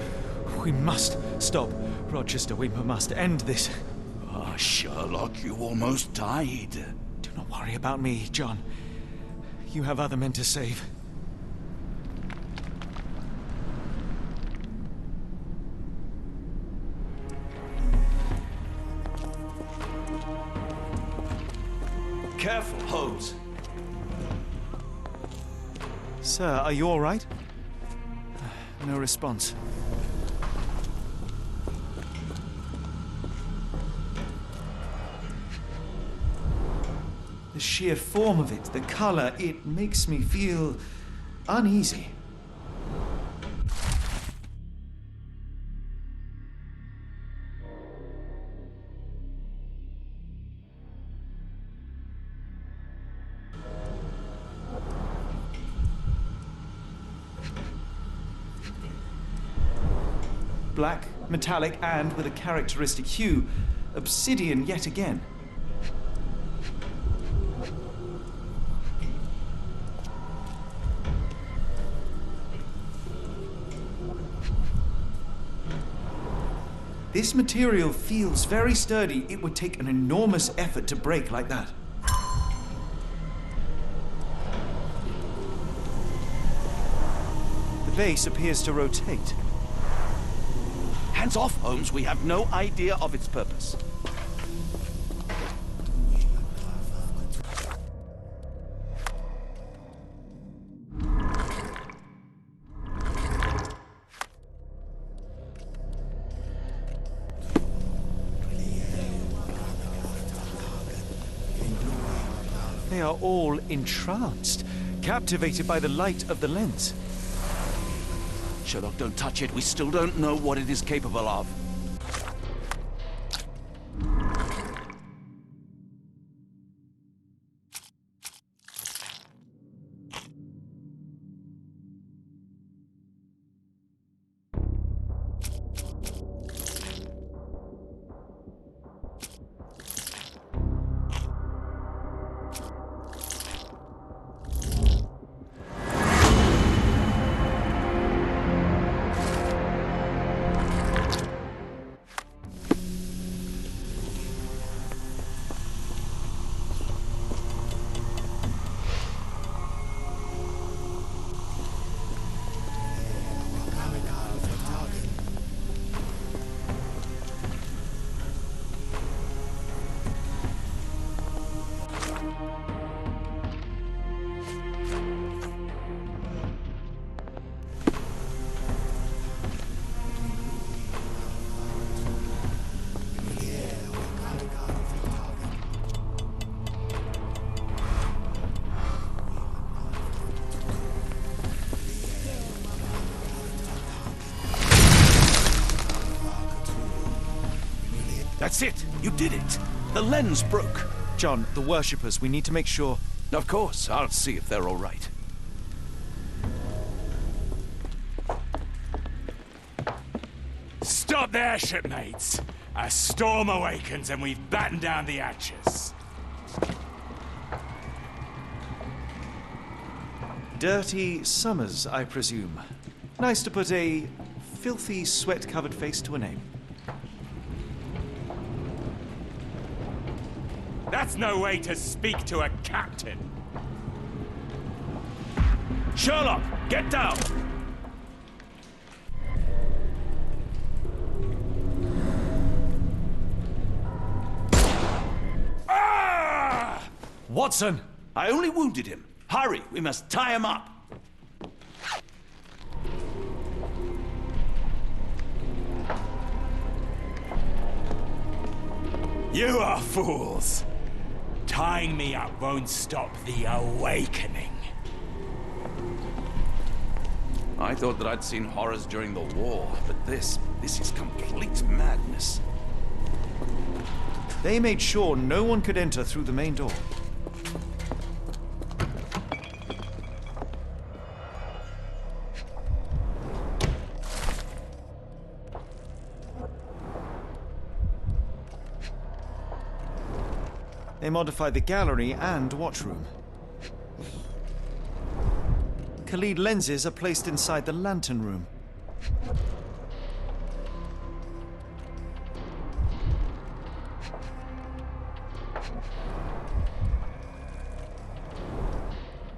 We must stop. Rochester, we must end this. Ah, Sherlock, you almost died. Do not worry about me, John. You have other men to save. Careful, Holmes. Sir, are you all right? No response. The sheer form of it, the color, it makes me feel uneasy. Black, metallic, and with a characteristic hue. Obsidian yet again. This material feels very sturdy. It would take an enormous effort to break like that. The base appears to rotate. Hands off, Holmes. We have no idea of its purpose. They are all entranced, captivated by the light of the lens. Sherlock, don't touch it. We still don't know what it is capable of. That's it! You did it! The lens broke! John, the worshippers, we need to make sure... Of course, I'll see if they're all right. Stop there, shipmates! A storm awakens and we've battened down the hatches. Dirty Summers, I presume. Nice to put a filthy, sweat-covered face to a name. That's no way to speak to a captain. Sherlock, get down! Ah! Watson! I only wounded him. Hurry, we must tie him up. You are fools. Tying me up won't stop the awakening. I thought that I'd seen horrors during the war, but this is complete madness. They made sure no one could enter through the main door. They modified the gallery and watchroom. Khalid lenses are placed inside the lantern room.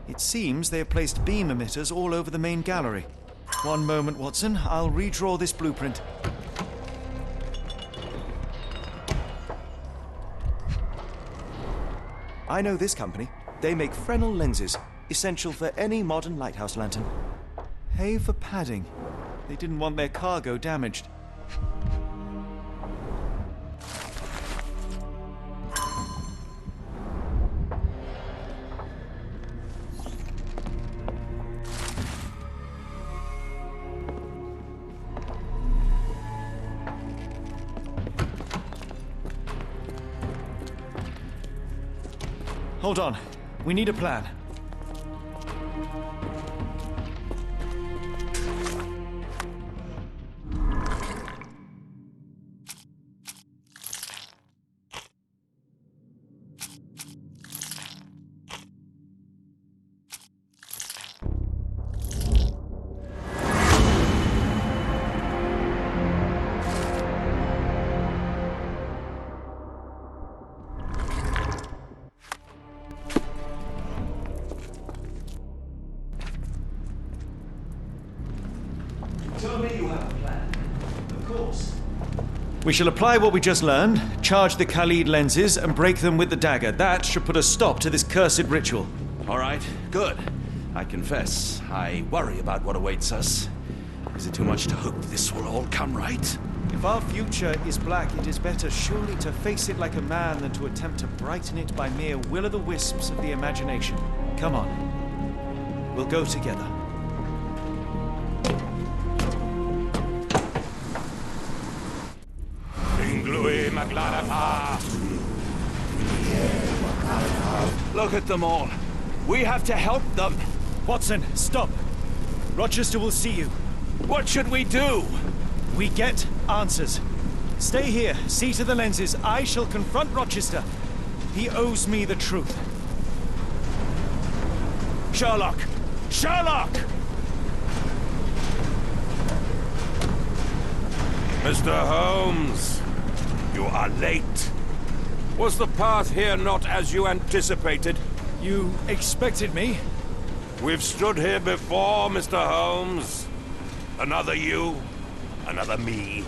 It seems they have placed beam emitters all over the main gallery. One moment, Watson. I'll redraw this blueprint. I know this company. They make Fresnel lenses, essential for any modern lighthouse lantern. Pay for padding. They didn't want their cargo damaged. Hold on. We need a plan. We shall apply what we just learned, charge the Khalid lenses, and break them with the dagger. That should put a stop to this cursed ritual. All right, good. I confess, I worry about what awaits us. Is it too much to hope this will all come right? If our future is black, it is better surely to face it like a man than to attempt to brighten it by mere will-o'-the-wisps of the imagination. Come on. We'll go together. Look at them all. We have to help them. Watson, stop. Rochester will see you. What should we do? We get answers. Stay here, see to the lenses. I shall confront Rochester. He owes me the truth. Sherlock! Sherlock! Mr. Holmes, you are late. Was the path here not as you anticipated? You expected me? We've stood here before, Mr. Holmes. Another you, another me.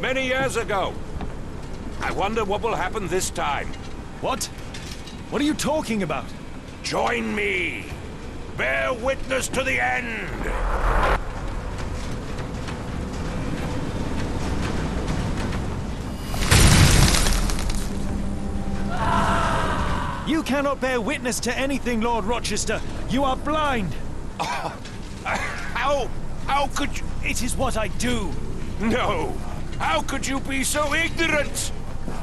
Many years ago. I wonder what will happen this time. What? What are you talking about? Join me. Bear witness to the end. You cannot bear witness to anything, Lord Rochester. You are blind. Oh, how could you? It is what I do. No. How could you be so ignorant?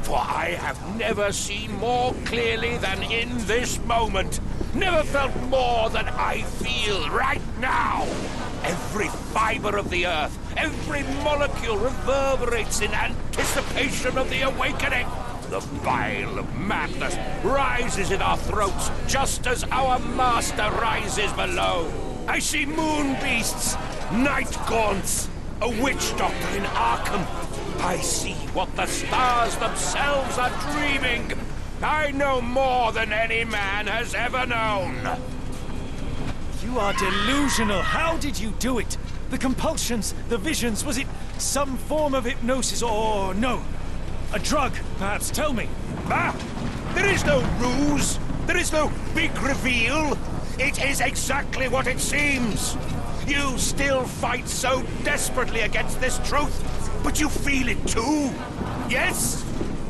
For I have never seen more clearly than in this moment. Never felt more than I feel right now. Every fiber of the earth, every molecule reverberates in anticipation of the awakening. The bile of madness rises in our throats just as our master rises below. I see moon beasts, night gaunts, a witch doctor in Arkham. I see what the stars themselves are dreaming. I know more than any man has ever known. You are delusional. How did you do it? The compulsions, the visions, was it some form of hypnosis or no? A drug, perhaps, tell me. Ah! There is no ruse. There is no big reveal. It is exactly what it seems. You still fight so desperately against this truth, but you feel it too. Yes?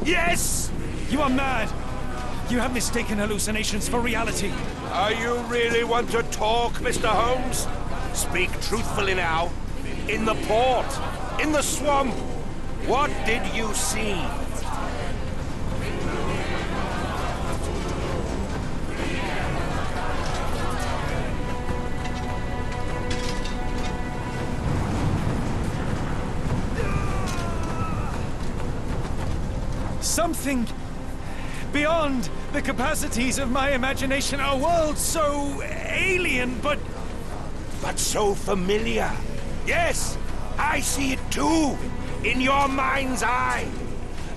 Yes? You are mad. You have mistaken hallucinations for reality. Are you really want to talk, Mr. Holmes? Speak truthfully now. In the port, in the swamp, what did you see? Something beyond the capacities of my imagination. A world so alien, but so familiar. Yes, I see it too. In your mind's eye.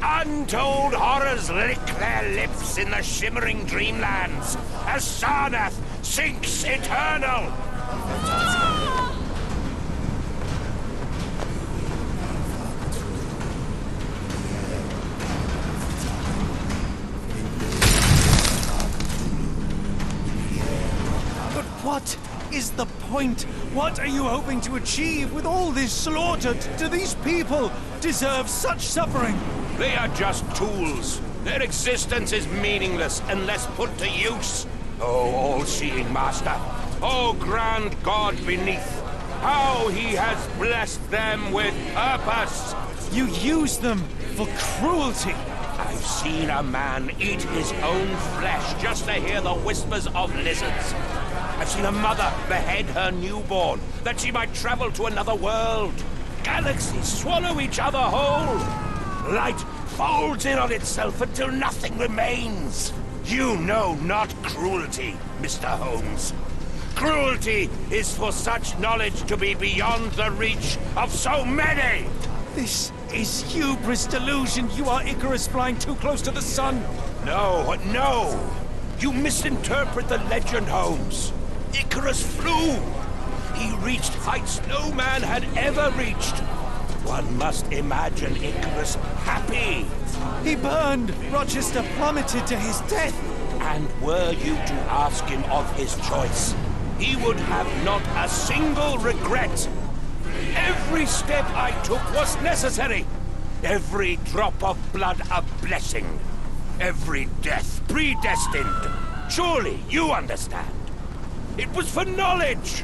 Untold horrors lick their lips in the shimmering dreamlands as Sarnath sinks eternal. But what is the point? What are you hoping to achieve with all this slaughter? Do these people deserve such suffering? They are just tools. Their existence is meaningless unless put to use. Oh, all-seeing master. Oh, grand God beneath. How he has blessed them with purpose. You use them for cruelty. I've seen a man eat his own flesh just to hear the whispers of lizards. I've seen a mother behead her newborn that she might travel to another world. Galaxies swallow each other whole. Light folds in on itself until nothing remains. You know not cruelty, Mr. Holmes. Cruelty is for such knowledge to be beyond the reach of so many. This is hubris delusion. You are Icarus flying too close to the sun. No, no. You misinterpret the legend, Holmes. Icarus flew. He reached heights no man had ever reached. One must imagine Icarus happy. He burned! Rochester plummeted to his death! And were you to ask him of his choice, he would have not a single regret. Every step I took was necessary. Every drop of blood a blessing. Every death predestined. Surely you understand. It was for knowledge.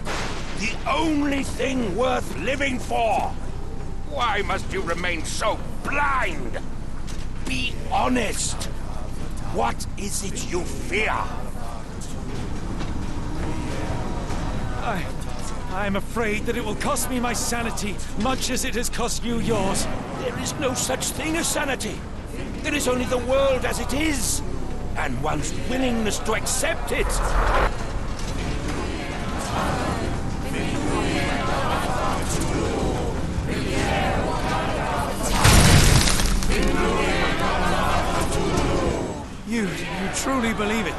The only thing worth living for. Why must you remain so blind? Be honest. What is it you fear? I'm afraid that it will cost me my sanity, much as it has cost you yours. There is no such thing as sanity. There is only the world as it is, and one's willingness to accept it. You truly believe it?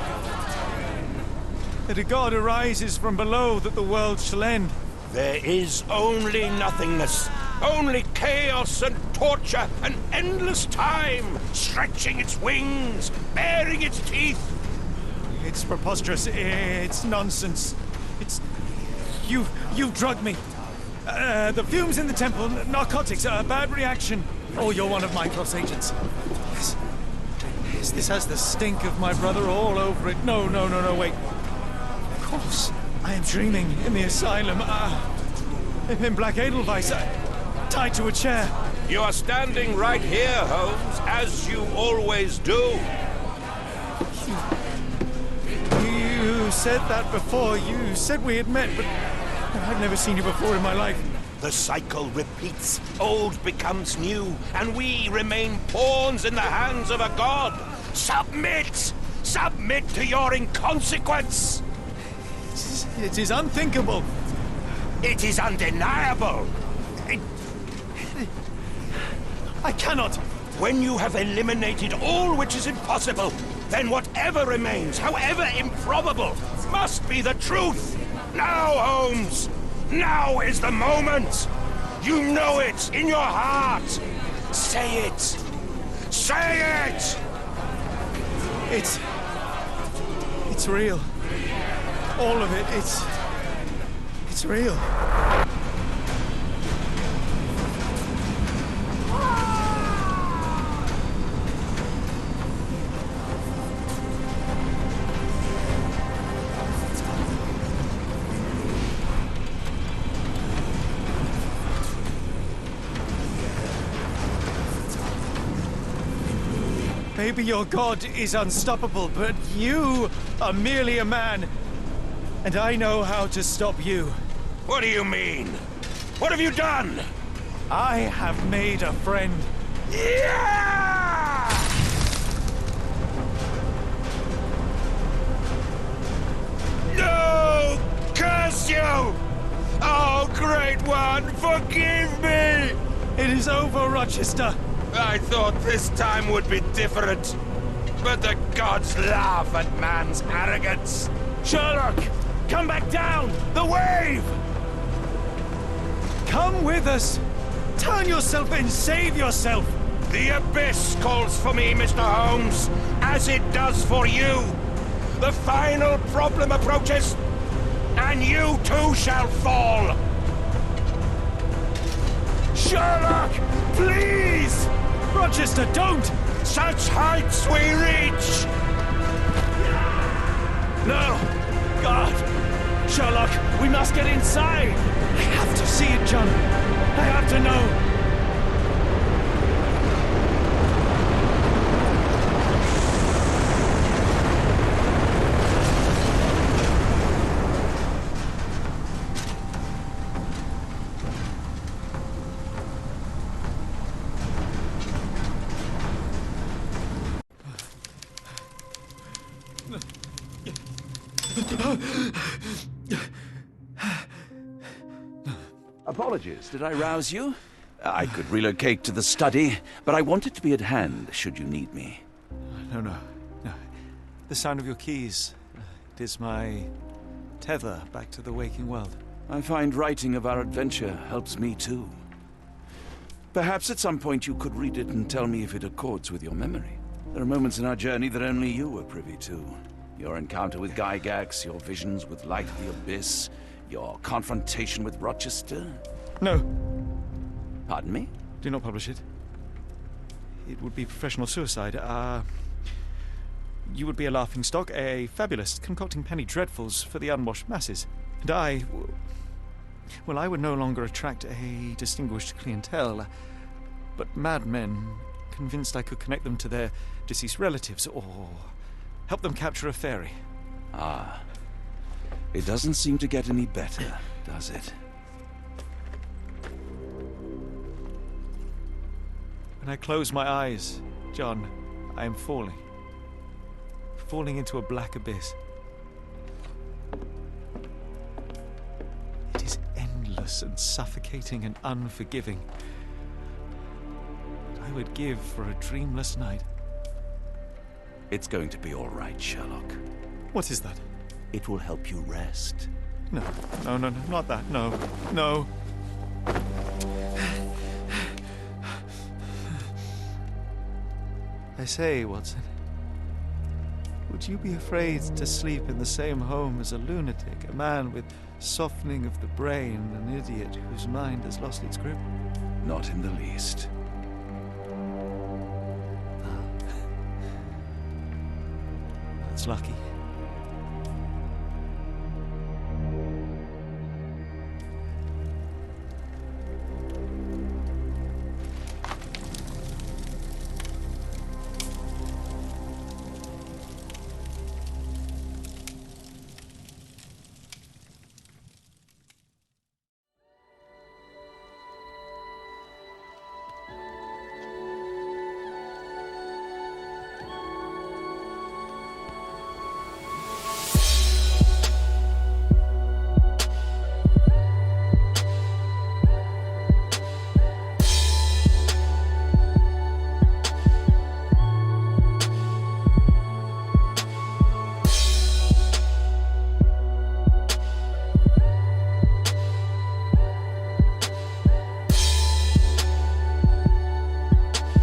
That a god arises from below that the world shall end? There is only nothingness. Only chaos and torture and endless time, stretching its wings, baring its teeth. It's preposterous. It's nonsense. It's... You've drugged me. The fumes in the temple, narcotics, a bad reaction. Oh, you're one of Mycroft's agents. Yes. This has the stink of my brother all over it. No, wait. Of course. I am dreaming in the asylum. In Black Edelweiss, tied to a chair. You are standing right here, Holmes, as you always do. You said that before. You said we had met, but I've never seen you before in my life. The cycle repeats. Old becomes new, and we remain pawns in the hands of a god. Submit! Submit to your inconsequence! It is unthinkable. It is undeniable. I cannot. When you have eliminated all which is impossible, then whatever remains, however improbable, must be the truth. Now, Holmes! Now is the moment! You know it in your heart! Say it! Say it! It's real. All of it, it's real. Maybe your god is unstoppable, but you are merely a man. And I know how to stop you. What do you mean? What have you done? I have made a friend. Yeah! No! Curse you! Oh, Great One, forgive me! It is over, Rochester. I thought this time would be different. But the gods laugh at man's arrogance. Sherlock! Come back down! The wave! Come with us! Turn yourself in, save yourself! The abyss calls for me, Mr. Holmes, as it does for you. The final problem approaches, and you too shall fall. Sherlock! Please! Rochester, don't! Such heights we reach! No! God! Sherlock, we must get inside! I have to see it, John. I have to know. Apologies, did I rouse you? I could relocate to the study, but I wanted to be at hand should you need me. No. The sound of your keys. It is my tether back to the waking world. I find writing of our adventure helps me too. Perhaps at some point you could read it and tell me if it accords with your memory. There are moments in our journey that only you were privy to. Your encounter with Gygax, your visions with Light of the Abyss, your confrontation with Rochester. No. Pardon me? Do not publish it. It would be professional suicide. You would be a laughingstock, a fabulist, concocting penny dreadfuls for the unwashed masses. And I would no longer attract a distinguished clientele, but madmen convinced I could connect them to their deceased relatives or help them capture a fairy. Ah. It doesn't seem to get any better, does it? When I close my eyes, John, I am falling. Falling into a black abyss. It is endless and suffocating and unforgiving. I would give for a dreamless night. It's going to be all right, Sherlock. What is that? It will help you rest. No, not that. No. I say, Watson, would you be afraid to sleep in the same home as a lunatic, a man with softening of the brain, an idiot whose mind has lost its grip? Not in the least. That's lucky.